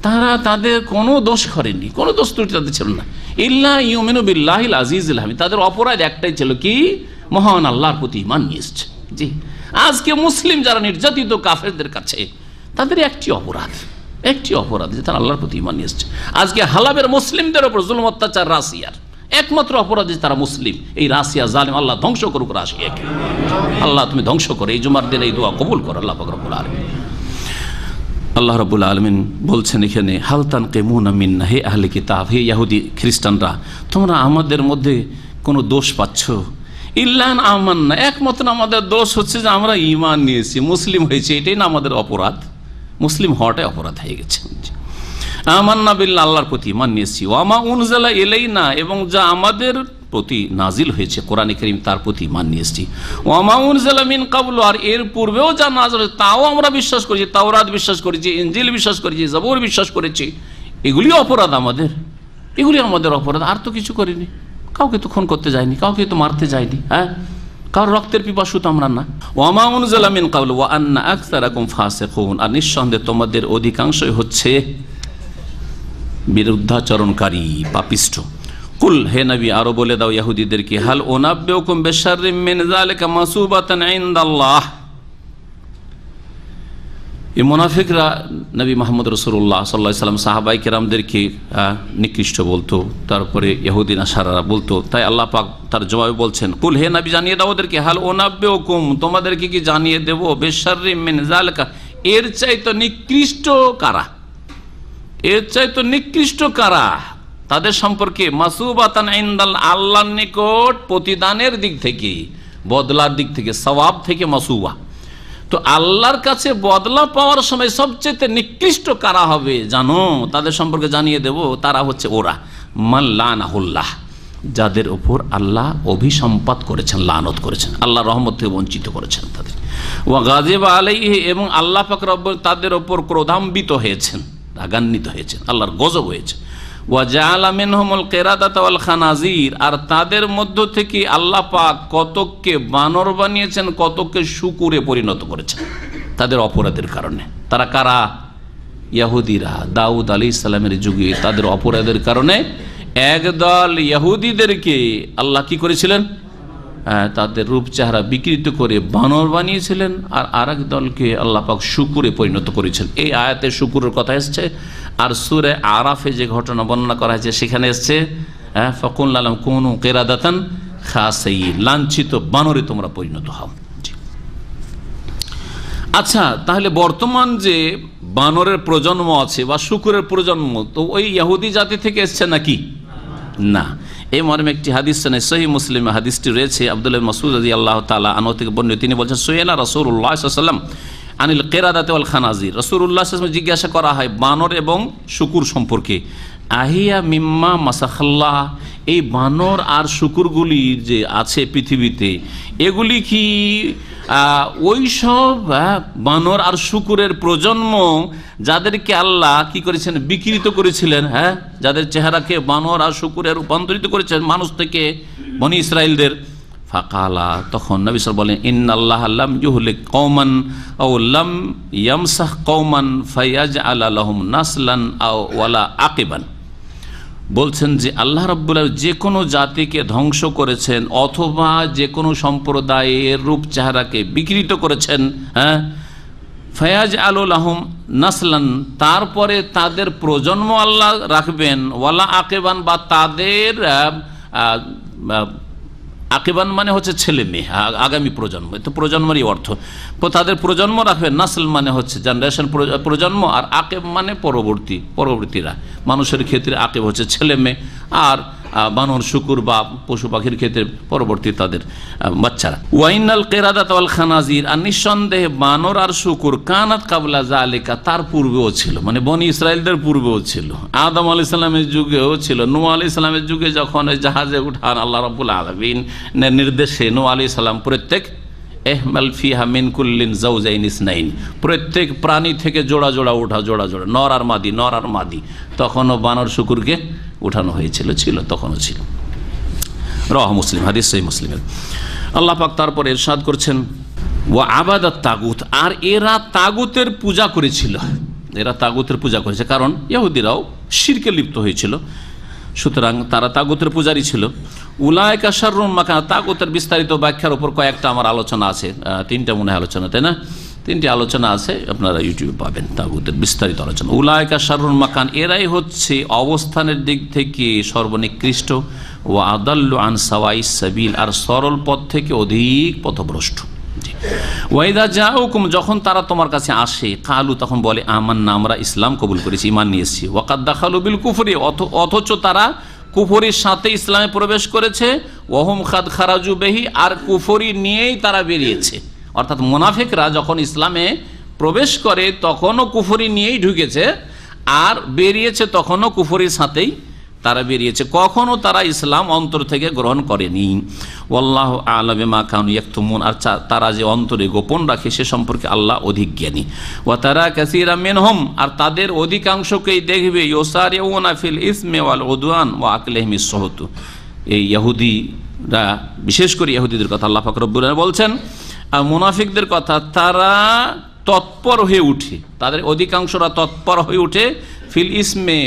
তারা তাদের কোনো দোষ করেনি, কোনো দোষ ত্রুটি তাদের ছিল না। ইল্লা ইউমিনু বিল্লাহিল আজিজিল হামিদ, তাদের অপরাধ একটাই ছিল, কি? মহান আল্লাহর প্রতি ঈমান নিয়ে এসেছে। জি, আজকে মুসলিম যারা নির্যাতিত কাফেরদের কাছে, তাদের একটি অপরাধ যে তারা আল্লাহর প্রতি ঈমান নিয়ে এসেছে। আজকে হালাবের মুসলিমদের ওপর জুলুম অত্যাচার রাশিয়ার, একমাত্র অপরাধ যে তারা মুসলিম। এই রাশিয়া জালিম, আল্লাহ ধ্বংস করুক রাশিয়াকে, আল্লাহ তুমি ধ্বংস করো। এই জুমার দিনে এই দোয়া কবুল করো আল্লাহ পাক রব্বুল আলামিন। আল্লাহ রাব্বুল আলামিন বলছেন এখানে, হাল তানকিমুনা মিন্না, হে আহলে কিতাব, হে ইহুদি খ্রিস্টানরা, তোমরা আমাদের মধ্যে কোনো দোষ পাচ্ছ? ইল্লান আমান্না, একমাত্র আমাদের দোষ হচ্ছে যে আমরা ঈমান নিয়েছি, মুসলিম হয়েছি, এটাই না আমাদের অপরাধ। মুসলিম হওয়াটাই অপরাধ হয়ে গেছে। আমান্না বিল্লাহ, আল্লাহর প্রতি ঈমান নিয়েছি। ওয়া মা উনজিলা ইলাইনা, এবং যা আমাদের প্রতি নাজিল হয়েছে কোরআনে কারীম, তার প্রতি ঈমান নিয়েছি। ওয়া মা উনজিলা মিন ক্বাবলু, আর এর পূর্বেও যা নাজিল হয়েছে তাও আমরা বিশ্বাস করেছি, তাওরাত বিশ্বাস করেছি, ইনজিল বিশ্বাস করেছি, জবুর বিশ্বাস করেছি। এগুলি অপরাধ আমাদের, এগুলি আমাদের অপরাধ, আর তো কিছু করিনি। কাউকে তো খুন করতে যায়নি, কাউকে তো মারতে যায়নি, হ্যাঁ, কারোর রক্তের পিপাসু তো আমরা না। ওয়া মা উনজিলা মিন ক্বাবলু ওয়া আন্না আকসারাকুম ফাসিকুন, আর নিঃসন্দেহে তোমাদের অধিকাংশই হচ্ছে বিরুদ্ধাচরণকারী, পাপিষ্ঠ। কুল, হে নবী আরো বলে দাও ইহুদিদেরকে, হাল উনাব্বিউকুম বিশাররিম মিন যালিকা মাসুবাতান ইনদাল্লাহ, এই মুনাফিকরা নবী মুহাম্মদ রাসূলুল্লাহ সাল্লাল্লাহু আলাইহি ওয়াসাল্লাম সাহাবায়ে কেরামদেরকে নিকৃষ্ট বলতো, তারপরে ইহুদি নাসারারা বলতো। তাই আল্লাহ পাক তার জবাবে বলছেন, কুল, হে নবী জানিয়ে দাও ওদেরকে, হাল উনাব্বিউকুম, তোমাদেরকে কি জানিয়ে দেব, বিশাররিম মিন যালিকা, এর চাইতে নিকৃষ্ট কারা, এর চাইতে নিকৃষ্ট কারা, তাদের সম্পর্কে, মাসুবাতান ইনদাল, আল্লাহর নিকট প্রতিদানের দিক থেকে, বদলার দিক থেকে, সওয়াব থেকে মাসুবা। তো আল্লাহর কাছে বদলা পাওয়ার সময় সবচেয়ে নিকৃষ্ট কারা হবে জানো? তাদের সম্পর্কে জানিয়ে দেব, তারা হচ্ছে ওরা, মান লানাহুল্লাহ, যাদের উপর আল্লাহ অভিসম্পাত করেছেন, লানত করেছেন, আল্লাহ রহমত থেকে বঞ্চিত করেছেন তাদের। ওয়া গাযিবা আলাইহি, এবং আল্লাহ পাক রব্বুল তাদের উপর ক্রোধান্বিত হয়েছেন, রাগান্বিত হয়েছেন, আল্লাহর গজব হয়েছে। ওয়া জাআলা মিনহুমুল কিরাদাতা ওয়াল খানাজির, আর তাদের মধ্য থেকে আল্লাহ পাক কতককে বানর বানিয়েছেন, কতককে শূকরে পরিণত করেছেন তাদের অপরাধের কারণে। তারা কারা? ইহুদিরা। দাউদ আলাইহিস সালামের যুগে তাদের অপরাধের কারণে একদল ইহুদিদেরকে আল্লাহ কি করেছিলেন? তাদের রূপ চেহারা বিকৃত করে বানর বানিয়েছিলেন, আর আরেক দলকে আল্লাহ পাক শূকরে পরিণত করেছেন। এই আয়াতে শূকরের কথা এসছে, আর সূরা আরাফে যে ঘটনা বর্ণনা করা হয়েছে সেখানে এসছে, ফাকুলনা লাহুম কুনু কিরাদাতান খাসিন, লাঞ্ছিত বানরে তোমরা পরিণত হও। আচ্ছা, তাহলে বর্তমান যে বানরের প্রজন্ম আছে বা শূকরের প্রজন্ম, তো ওই ইহুদি জাতি থেকে এসছে নাকি? না। এই মর্মে একটি হাদিস সহিহ মুসলিমে হাদিসটি রয়েছে, আব্দুল্লাহ ইবনে মাসউদ রাদিয়াল্লাহু তাআলা আনহু থেকে বর্ণিত। তিনি বলেন, সুয়েলা রাসূলুল্লাহ সাল্লাল্লাহু আলাইহি ওয়াসাল্লাম আনিল কিরাদাতি ওয়াল খানাজির। রাসূলুল্লাহ সাল্লাল্লাহু আলাইহি ওয়াসাল্লাম জিজ্ঞাসা করা হয় বানর এবং শূকর সম্পর্কে, আহিয়া মিম্মা মাসাখাল্লাহ, এই বানর আর শূকরগুলি যে আছে পৃথিবীতে, এগুলি কি ওই সব বানর আর শূকরের প্রজন্ম যাদেরকে আল্লাহ কি করেছেন, বিকৃত করেছিলেন, যাদের চেহারাকে বানর আর শূকরে রূপান্তরিত করেছেন মানুষ থেকে, বনি ইসরাইলদের? ফাকালা, তখন নবী সাল্লাল্লাহু আলাইহি ওয়াসাল্লাম বলেন, ইন্নাল্লাহ লাম ইউহলিক কওমান আও লাম ইয়ামসাহ কওমান ফায়াজআল লাহুম নাসলান আও ওয়ালা আকিবান। বলছেন যে আল্লাহ রাব্বুল আলামিন যে কোনো জাতিকে ধ্বংস করেছেন অথবা যে কোনো সম্প্রদায়ের রূপ চেহারাকে বিকৃত করেছেন, ফায়াজআল লাহুম নাসলান, তারপরে তাদের প্রজন্ম আল্লাহ রাখবেন, ওয়ালা আকিবান, বা তাদের আকিবান মানে হচ্ছে ছেলে মেয়ে, আগামী প্রজন্ম, তো প্রজন্মেরই অর্থ, তাদের প্রজন্ম রাখবেন। নাসল মানে হচ্ছে জেনারেশন, প্রজন্ম, আর আকেব মানে পরবর্তীরা। মানুষের ক্ষেত্রে আকেব হচ্ছে ছেলে মেয়ে, আর বানর শূকর বা পশু পাখির ক্ষেত্রে পরবর্তী তাদের বাচ্চারা। ওয়াইনাল কিরাদাত ওয়াল খানাজির, আর নিঃসন্দেহে বানর আর শূকর কানাত কাবলা যালিকা, তার পূর্বেও ছিল, মানে বনি ইসরাইলদের পূর্বেও ছিল, আদম আলাইহিস সালামের যুগেও ছিল। নূহ আলাইহিস সালামের যুগে যখন জাহাজে উঠান আল্লাহ রাব্বুল আলামিন নির্দেশে, নূহ আলাইহিস সালাম প্রত্যেক এহমাল ফিহা মিন কুল্লিন যাওজাইন ইসনাইন, প্রত্যেক প্রাণী থেকে জোড়া জোড়া উঠা, জোড়া জোড়া, নর আর মাদি, তখনও বানর শূকরকে উঠানো হয়েছিল, তখনও ছিল। রাহ মুসলিম, হাদিস সহিহ মুসলিমের। আল্লাহ পাক তারপর ইরশাদ করছেন, ওয়া আবাদাত তাগুত, আর এরা তাগুতের পূজা করেছিল, কারণ ইহুদিরাও শিরকে লিপ্ত হয়েছিল, সুতরাং তারা তাগুতের পূজারী ছিল। উলাইকা শাররুন মাকানা, তাগুতের বিস্তারিত ব্যাখ্যার উপর কয়েকটা আমার আলোচনা আছে, 3টা মনে হয় আলোচনা, তাই না? 3টি আলোচনা আছে, আপনারা ইউটিউবে পাবেন তাগুতের বিস্তারিত আলোচনা। উলাইকা শাররুন মাকান, এরাই হচ্ছে অবস্থানের দিক থেকে সর্বনিকৃষ্ট, ওয়া আদাল্লু আন সাওয়াইস সাবিল, আর সরল পথ থেকে অধিক পথভ্রষ্ট। ওয়াইদা জাউকুম, যখন তারা তোমার কাছে আসে, কালু, তখন বলে আমান্না, আমরা ইসলাম কবুল করেছি, ঈমান নিয়ে এসেছি। ওয়াকাদ দাখালু বিল কুফরি, অথচ তারা কুফরির সাথে ইসলামে প্রবেশ করেছে। ওয়াহুম খাদ খারাজু বিহি, আর কুফরি নিয়েই তারা বেরিয়েছে। অর্থাৎ মুনাফিকরা যখন ইসলামে প্রবেশ করে তখনও কুফরি নিয়েই ঢুকেছে, আর বেরিয়েছে তখনও কুফরির সাথেই তারা বেরিয়েছে, কখনো তারা ইসলাম অন্তর থেকে গ্রহণ করেনি। ওয়াল্লাহু আ'লামু বিমা কানু ইয়াকতুমুন, আর তারা যে অন্তরে গোপন রাখে সে সম্পর্কে আল্লাহ অধিক জ্ঞানী। ওয়া তারা কাসীরাম মিনহুম, আর তাদের অধিকাংশকেই দেখবে, ইউসারিউনা ফিল ইসমি ওয়াল উদওয়ান ওয়া আকলিহিমিস সুহত। এই ইহুদিরা, বিশেষ করে ইহুদিদের কথা আল্লাহ পাক রব্বুল আলামিন বলছেন, আর মুনাফিকদের কথা, তারা তৎপর হয়ে উঠে, তাদের অধিকাংশরা তৎপর হয়ে উঠে, ফিল ইসমে,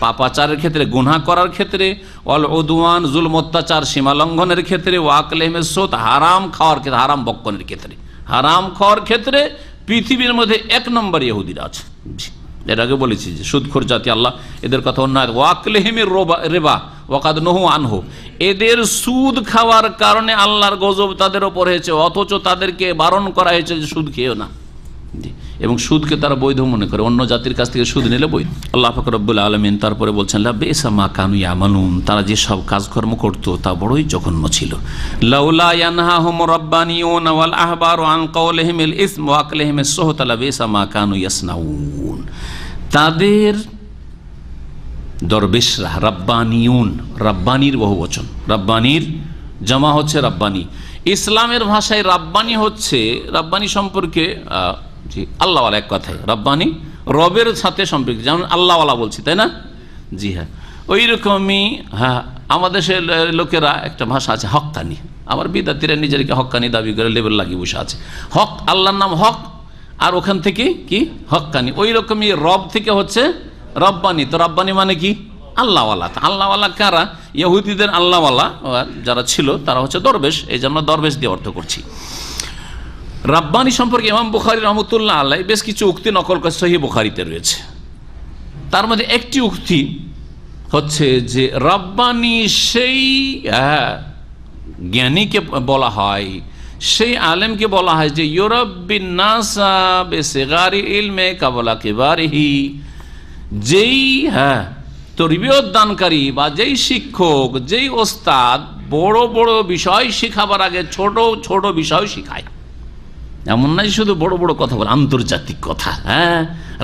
পাপাচারের ক্ষেত্রে, গুনাহ করার ক্ষেত্রে, ওয়াল উদওয়ান, জুলম অত্যাচার, সীমা লঙ্ঘনের ক্ষেত্রে, ওয়া আকলিহিমিস সুহত, হারাম খাওয়ার ক্ষেত্রে, হারাম বক্ষণের ক্ষেত্রে, হারাম খাওয়ার ক্ষেত্রে পৃথিবীর মধ্যে 1 নম্বর ইহুদিরা আছে। এর আগে বলেছি যে সুদখোর জাতি, আল্লাহ এদের কথা অন্য, ওয়া আকলিহিমির রিবা ওয়াকাদ নহু আনহু, এদের সুদ খাওয়ার কারণে আল্লাহর গজব তাদের ওপর হয়েছে, অথচ তাদেরকে বারণ করা হয়েছে যে সুদ খেয়েও না, এবং সুদকে তারা বৈধ মনে করে, অন্য জাতির কাছ থেকে সুদ নিলে বৈধ। আল্লাহ পাক রব্বুল আলামিন তারপরে বলছেন, লাবিসা মা কানু ইয়ামালুন, তারা যে সব কাজকর্ম করত তা বড়ই জঘন্য ছিল। লাউলা ইয়ানহাহুম রাব্বানিয়ুন ওয়াল আহবারু আন কাওলিহিমিল ইসম ওয়া আকলিহিমিস সুহত লাবিসা মা কানু ইয়াসনাউন, তাদের দরবেশরা, রাব্বানিয়ুন, রাব্বানির বহুবচন, রাব্বানির জামা হচ্ছে রাব্বানি। ইসলামের ভাষায় রাব্বানি হচ্ছে, রাব্বানি সম্পর্কে জি আল্লাহওয়ালা, এক কথায় রাব্বানি রবের সাথে সম্পর্কিত, যেমন আল্লাহওয়ালা বলছি, তাই না? জি হ্যাঁ, ওই রকমই। হ্যাঁ, আমাদের দেশের লোকেরা একটা ভাষা আছে হক্কানি, আমার বিদাতিরা নিজেদেরকে হক্কানি দাবি করে লেবেল লাগিয়ে বসে আছে। হক, আল্লাহর নাম হক, আর ওখান থেকে কি হক্কানি, ওই রকমই রব থেকে হচ্ছে রব্বানি। তো রব্বানি মানে কি? আল্লাহওয়ালা। আল্লাহওয়ালা কারা? ইহুদিদের আল্লাহওয়ালা যারা ছিল তারা হচ্ছে দরবেশ, এই যে আমরা দরবেশ দিয়ে অর্থ করছি। রাব্বানি সম্পর্কে ইমাম বুখারী রহমতুল্লাহ আলাইহি বেশ কিছু উক্তি নকল করে সহিহ বুখারীতে রয়েছে। তার মধ্যে একটি উক্তি হচ্ছে যে রাব্বানি সেই জ্ঞানীকে বলা হয়, সেই আলেমকে বলা হয় যে ইউরাব্বিন নাসা বিসিগারি ইলমে কাবলা কিবারিহি, যেই তরবিয়ত দানকারী বা যেই শিক্ষক, যেই ওস্তাদ বড় বড় বিষয় শিখাবার আগে ছোট ছোট বিষয় শিখায়। এমন নাই শুধু বড় বড় কথা বলে, আন্তর্জাতিক কথা,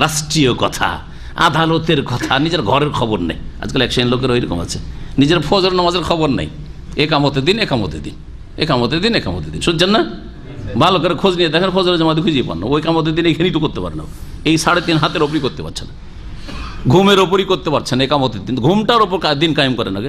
রাষ্ট্রীয় কথা, আদালতের কথা, নিজের ঘরের খবর নেই। আজকাল এক শ্রেণীর লোকের ওইরকম আছে, নিজের ফজর নামাজের খবর নেই। একামতের দিন একামতের দিন, একামতের দিন একামতের দিন, শুনছেন না? ভালো করে খোঁজ নিয়ে দেখেন, ফজরের জামাতে খুঁজে পান না। ওই কামতের দিন এখানেই তো করতে পারে না, এই 3.5 হাতের ওপরই করতে পারছে না, ঘুমের ওপরই করতে পারছে না। একামতের দিন ঘুমটার ওপর দিন কায়েম করে না,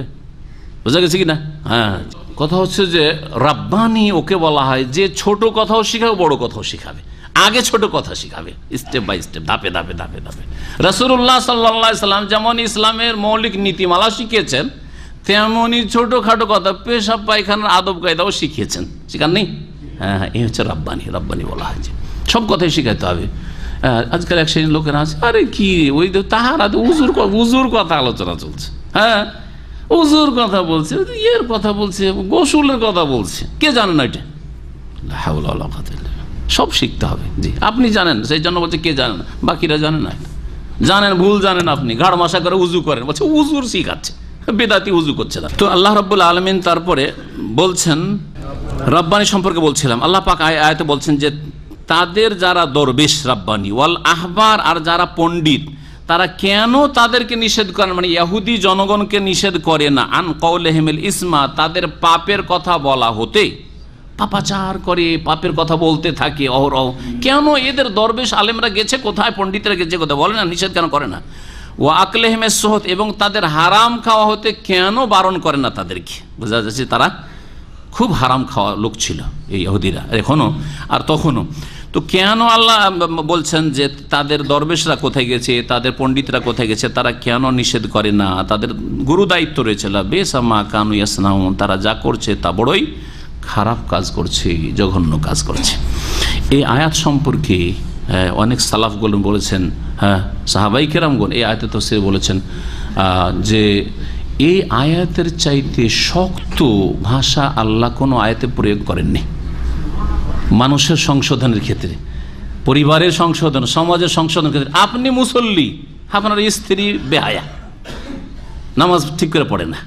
বোঝা গেছে কি না? হ্যাঁ, কথা হচ্ছে যে রাব্বানি ওকে বলা হয় যে ছোট কথাও শিখাবে, বড় কথাও শিখাবে। আগে ছোট কথা শিখাবে, স্টেপ বাই স্টেপ, ধাপে ধাপে ধাপে ধাপে। রাসূলুল্লাহ সাল্লাল্লাহু আলাইহি সাল্লাম যেমন ইসলামের মৌলিক নীতিমালা শিখিয়েছেন, তেমনই ছোটখাটো কথা, পেশাব পায়খানার আদব কায়দাও শিখিয়েছেন। শিখাননি? হ্যাঁ, এই হচ্ছে রাব্বানি। রাব্বানি বলা হয় যে সব কথাই শিখাইতে হবে। আজকাল এক শ্রেণীর লোকেরা আছে, আরে কি ওই তাহারা উজুর কথা আলোচনা চলছে, হ্যাঁ উজুর কথা বলছে, ইয়ের কথা বলছে, গোসলের কথা বলছে, কে জানে না এটা? সব শিখতে হবে। জি, আপনি জানেন, সেই জন্য বলছে কে জানে না, বাকিরা জানে না। জানেন, ভুল জানেন, আপনি ঘাড় মাসা করে উজু করেন, বলছে উজুর শিখাচ্ছে, বেদাতি উজু করছে না। তো আল্লাহ রাব্বুল আলামিন তারপরে বলছেন, রাব্বানি সম্পর্কে বলছিলাম, আল্লাহ পাক আয়াতে বলছেন যে তাদের যারা দরবেশ রাব্বানি ওয়াল আহবার, আর যারা পণ্ডিত, তারা কেন তাদেরকে নিষেধ করেন, মানে ইহুদি জনগণকে নিষেধ করে না, আন কওলিহিমিল ইসমা, তাদের পাপের কথা বলা হতে, পাপাচার করে পাপের কথা বলতে থাকে অহরহ। কেন এদের দরবেশ আলেমরা গেছে কোথায়, পণ্ডিতরা গেছে কোথায়, বলে না, নিষেধ কেন করে না? ও আকলেহিমের সোহত, এবং তাদের হারাম খাওয়া হতে কেন বারণ করে না তাদেরকে? বোঝা যাচ্ছে তারা খুব হারাম খাওয়া লোক ছিল এই ইহুদিরা, এখনো আর তখনও। তো কেন আল্লাহ বলছেন যে তাদের দরবেশরা কোথায় গেছে, তাদের পণ্ডিতরা কোথায় গেছে, তারা কেন নিষেধ করে না? তাদের গুরু দায়িত্ব রয়েছে, বেসামা কানু ইয়াসনাউন, তারা যা করছে তা বড়ই খারাপ কাজ করছে, জঘন্য কাজ করছে। এই আয়াত সম্পর্কে অনেক সালাফগুলো বলেছেন, সাহাবাই কেরামগণ এই আয়াতে তাফসীরে বলেছেন যে এই আয়াতের চাইতে শক্ত ভাষা আল্লাহ কোনো আয়াতে প্রয়োগ করেননি। মানুষের সংশোধনের ক্ষেত্রে, পরিবারের সংশোধন, সমাজের সংশোধনের ক্ষেত্রে, আপনি মুসল্লি, আপনার স্ত্রী বেহায়া, নামাজ ঠিক করে পড়ে না,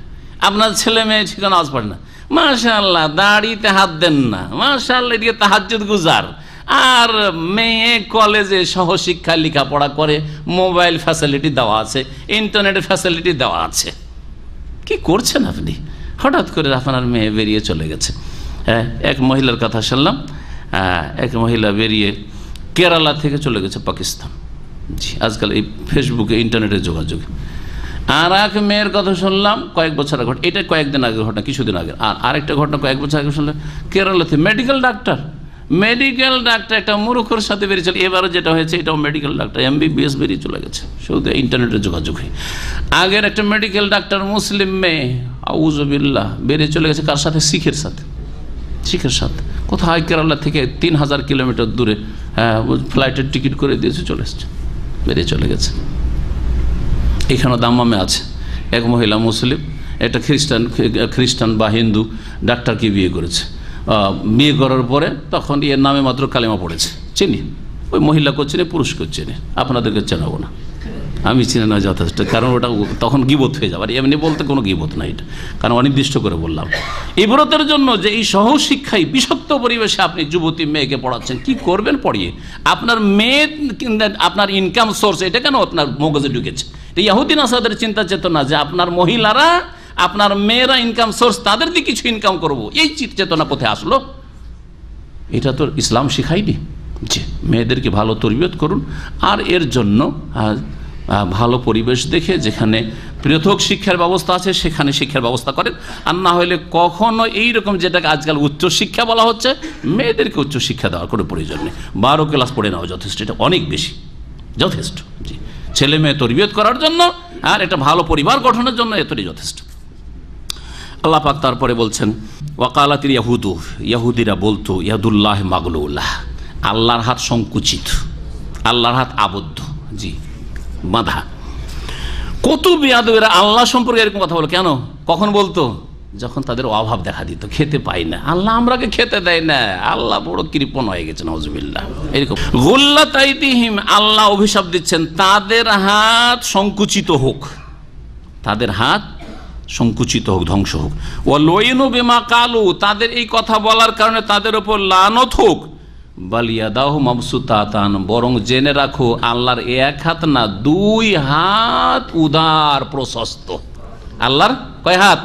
আপনার ছেলে মেয়ে ঠিক নামাজ পড়ে না, মাশাআল্লাহ দাড়িতে হাত দেন না, মাশাআল্লাহ এদিকে তাহাজ্জুদ গুজার, আর মেয়ে কলেজে সহশিক্ষা লেখাপড়া করে, মোবাইল ফ্যাসিলিটি দেওয়া আছে, ইন্টারনেটের ফ্যাসিলিটি দেওয়া আছে, কি করছেন আপনি? হঠাৎ করে আপনার মেয়ে বেরিয়ে চলে গেছে। এক মহিলার কথা শুনলাম, এক মহিলা বেরিয়ে কেরালা থেকে চলে গেছে পাকিস্তান। জি, আজকাল এই ফেসবুকে ইন্টারনেটের যোগাযোগে। আর এক মেয়ের কথা শুনলাম কয়েক বছর আগে, এটা কয়েকদিন আগে ঘটনা, কিছুদিন আগে। আর আরেকটা ঘটনা কয়েক বছর আগে শুনলাম, কেরালাতে মেডিকেল ডাক্তার একটা মূর্খর সাথে বেরিয়ে চলে। এবারও যেটা হয়েছে এটাও মেডিকেল ডাক্তার, MBBS বেরিয়ে চলে গেছে, শুধু ইন্টারনেটের যোগাযোগ হয়ে। আগের একটা মেডিকেল ডাক্তার মুসলিম মেয়ে, আউযুবিল্লাহ, বেরিয়ে চলে গেছে কার সাথে? শিখের সাথে। কোথায়? কেরালা থেকে 3000 কিলোমিটার দূরে ফ্লাইটের টিকিট করে দিয়েছে, চলে এসছে, বেরিয়ে চলে গেছে। এখানে দাম্মামে আছে এক মহিলা মুসলিম, একটা খ্রিস্টান বা হিন্দু ডাক্তারকে বিয়ে করেছে। বিয়ে করার পরে তখন এর নামে মাত্র কালেমা পড়েছে, চিনি, ওই মহিলাকেও চিনি, পুরুষকেও চিনি, আপনাদেরকে চেনাবো না, আমি চিনি না যথেষ্ট, কারণ ওটা তখন গীবত হয়ে যাবে। আর এমনি বলতে কোনো গীবত না এটা, কারণ অনির্দিষ্ট করে বললাম। ইবরতের জন্য যে এই সহশিক্ষায় বিষাক্ত পরিবেশে আপনি যুবতী মেয়েকে পড়াচ্ছেন, কি করবেন পড়িয়ে? আপনার মেয়ে, আপনার ইনকাম সোর্স, এটা কেন আপনার মগজে ঢুকেছে? ইহুদি নাসারাদের চিন্তা চেতনা যে আপনার মহিলারা, আপনার মেয়েরা ইনকাম সোর্স, তাদের দিয়ে কিছু ইনকাম করব, এই চেতনা কোথায় আসলো? এটা তো ইসলাম শিখাইনি। যে মেয়েদেরকে ভালো তরবিয়ত করুন, আর এর জন্য ভালো পরিবেশ দেখে যেখানে পৃথক শিক্ষার ব্যবস্থা আছে সেখানে শিক্ষার ব্যবস্থা করেন। আর না হলে কখনো এইরকম, যেটাকে আজকাল উচ্চশিক্ষা বলা হচ্ছে, মেয়েদেরকে উচ্চশিক্ষা দেওয়ার কোনো প্রয়োজন নেই। 12 ক্লাস পড়ে নেওয়া যথেষ্ট, এটা অনেক বেশি যথেষ্ট। জি, ছেলে মেয়ে তরবিয়ত করার জন্য আর একটা ভালো পরিবার গঠনের জন্য এতটাই যথেষ্ট। আল্লাহ পাক তারপরে বলছেন, ওয়াকালাতিল ইয়াহুদু, ইহুদিরা বলতো, ইয়াদুল্লাহ মাগলুল্লাহ, আল্লাহর হাত সংকুচিত, আল্লাহর হাত আবদ্ধ, জি বাঁধা। কত বেয়াদবেরা আল্লাহ সম্পর্কে এরকম কথা বলো। কেন? কখন বলতো? যখন তাদের অভাব দেখা দিত, খেতে পাই না, আল্লাহ আমরাকে খেতে দেয় না, আল্লাহ বড় কৃপণ হয়ে গেছে, নাউজুবিল্লাহ। এরকম গুল্লাত আইদিহিম, আল্লাহ অভিশাপ দিচ্ছেন তাদের হাত সংকুচিত হোক, তাদের হাত সংকুচিত হোক, ধ্বংস হোক। ওয়ালুইনু বিমা কালু, তাদের এই কথা বলার কারণে তাদের উপর লানত হোক। বালিয়াদাহু মাবসুতাতান, বরং জেনে রাখো আল্লাহর এক হাত না, দুই হাত উদার প্রশস্ত। আল্লাহর কয় হাত?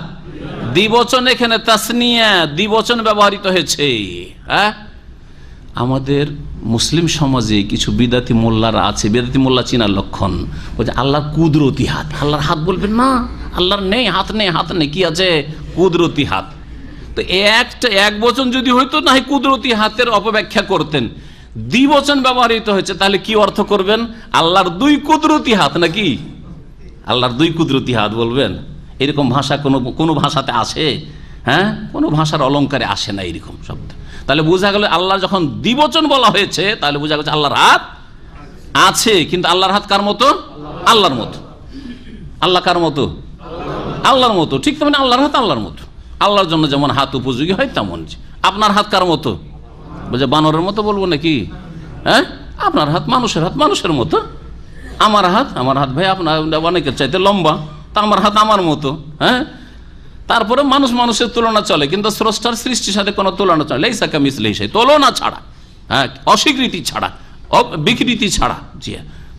দ্বিবচন, এখানে তাসনিয়া দ্বিবচন ব্যবহৃত হয়েছে। হ্যাঁ, আমাদের মুসলিম সমাজে কিছু বিদাতি মোল্লারা আছে, বিদাতি মোল্লা চিনার লক্ষণ বলছে আল্লাহর কুদরতি হাত। আল্লাহর হাত বলবেন না, আল্লাহর নেই, হাত নেই, হাত নেই, কি আছে? কুদরতি হাত। তো এক বচন যদি হইতো না হয় কুদরতি হাতের অপব্যাখ্যা করতেন, দ্বিবচন ব্যবহৃত হয়েছে, তাহলে কি অর্থ করবেন? আল্লাহর দুই কুদরতি হাত নাকি? আল্লাহর দুই কুদরতি হাত বলবেন? এরকম ভাষা কোনো ভাষাতে আসে? হ্যাঁ, কোনো ভাষার অলঙ্কারে আসে না এরকম শব্দ। তাহলে বোঝা গেল আল্লাহ যখন দ্বিবচন বলা হয়েছে, তাহলে বোঝা গেছে আল্লাহর হাত আছে, কিন্তু আল্লাহর হাত কার মতো? আল্লাহর মতো। আল্লাহ কার মতো? আল্লাহর মতো। ঠিক তেমন আল্লাহর হাত আল্লাহর মতো। আল্লাহর জন্য যেমন হাত উপযোগী হয় তেমন। আপনার হাত কার মতো? বলছে বানরের মতো বলবো নাকি? হ্যাঁ, আপনার হাত মানুষের হাত মানুষের মতো। আমার হাত ভাই আপনার অনেকের চাইতে লম্বা, তা আমার হাত আমার মতো। হ্যাঁ, তারপরে মানুষের তুলনা চলে, কিন্তু স্রষ্টার সৃষ্টির সাথে কোনো তুলনা চলে লাইসা কামিসলিহি শাই, তুলনা ছাড়া, হ্যাঁ, অস্বীকৃতি ছাড়া, বিকৃতি ছাড়া। জি,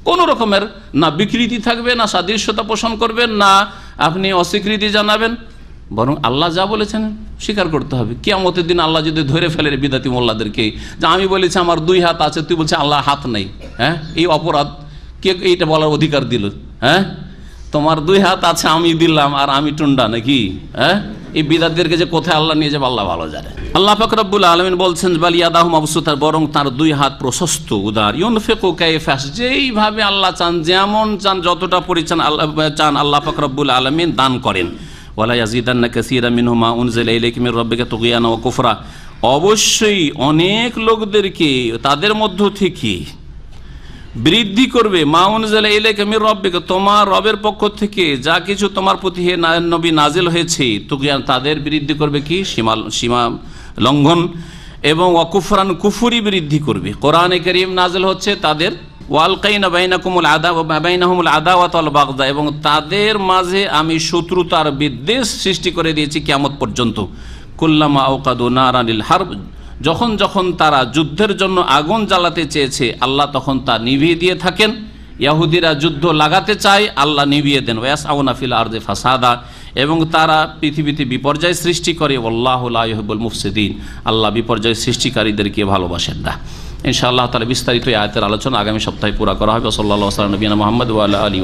কোনো রকমের না বিকৃতি থাকবে, না সাদৃশ্যতা পোষণ করবেন, না আপনি অস্বীকৃতি জানাবেন, বরং আল্লাহ যা বলেছেন স্বীকার করতে হবে। কিয়ামতের দিন আল্লাহ যদি ধরে ফেলে বিদাতি মোল্লাদেরকে, যে আমি বলেছি আমার দুই হাত আছে, তুই বলছে আল্লাহ হাত নেই, হ্যাঁ, এই অপরাধ কে এইটা বলার অধিকার দিল? হ্যাঁ, তোমার দুই হাত আছে আমি দিলাম আর আমি টুন্ডা নাকি? হ্যাঁ, এই বিদাতদেরকে যে কোথায় আল্লাহ নিয়ে যাবে আল্লাহ ভালো জানে। আল্লাহ পাক রব্বুল আলামিন বলছেন বালিয়াদাহু মাবসুতা, বরং তার দুই হাত প্রশস্ত, উদার। ইউনফিকু কাইফা, যেইভাবে আল্লাহ চান, যেমন চান, যতটা পরিচান আল্লাহ চান, আল্লাহ পাক রব্বুল আলামিন দান করেন। ওয়ালা ইয়াজিদান্না কাসীরাম মিনহুম মা উনজিলা ইলাইকা মির রাব্বিকা তুগয়ানা ওয়া কুফরা, অবশ্যই অনেক লোকদেরকে তাদের মধ্য থেকে বৃদ্ধি করবে, মা উনজিলা ইলাইকা মির রাব্বিকা, তোমার রবের পক্ষ থেকে যা কিছু তোমার প্রতি হে নবী নাজিল হয়েছে, তুগয়ান, তাদের বৃদ্ধি করবে কি? সীমা লঙ্ঘন, এবং ওয়াকুফরান, কুফরি বৃদ্ধি করবে। কোরআনে কারীম নাজিল হচ্ছে তাদের, ওয়ালকাইনা বাইনাকুমুল বাইনাহুমুল আদাওয়াত ওয়াল বাগদা, এবং তাদের মাঝে আমি শত্রুতার বিদ্বেষ সৃষ্টি করে দিয়েছি কিয়ামত পর্যন্ত। কুল্লামা আওকাদু নারান লিল হারব, যখন যখন তারা যুদ্ধের জন্য আগুন জ্বালাতে চেয়েছে আল্লাহ তখন তা নিভিয়ে দিয়ে থাকেন। ইহুদিরা যুদ্ধ লাগাতে চায়, আল্লাহ নিভিয়ে দেন। ওয়াসআউনা ফিল আরদি ফাসাদা, এবং তারা পৃথিবীতে বিপর্যয় সৃষ্টি করে। আল্লাহু লা ইউহিব্বুল মুফসিদিন, আল্লাহ বিপর্যয় সৃষ্টিকারীদেরকে ভালোবাসেন না। ইনশাআল্লাহ তাআলা বিস্তারিত এই আয়াতের আলোচনা আগামী সপ্তাহে পুরা করা হবে। সাল্লাল্লাহু আলাইহি ওয়া সাল্লাম নবিয়ানা মুহাম্মদ ওয়া আলা আলিহি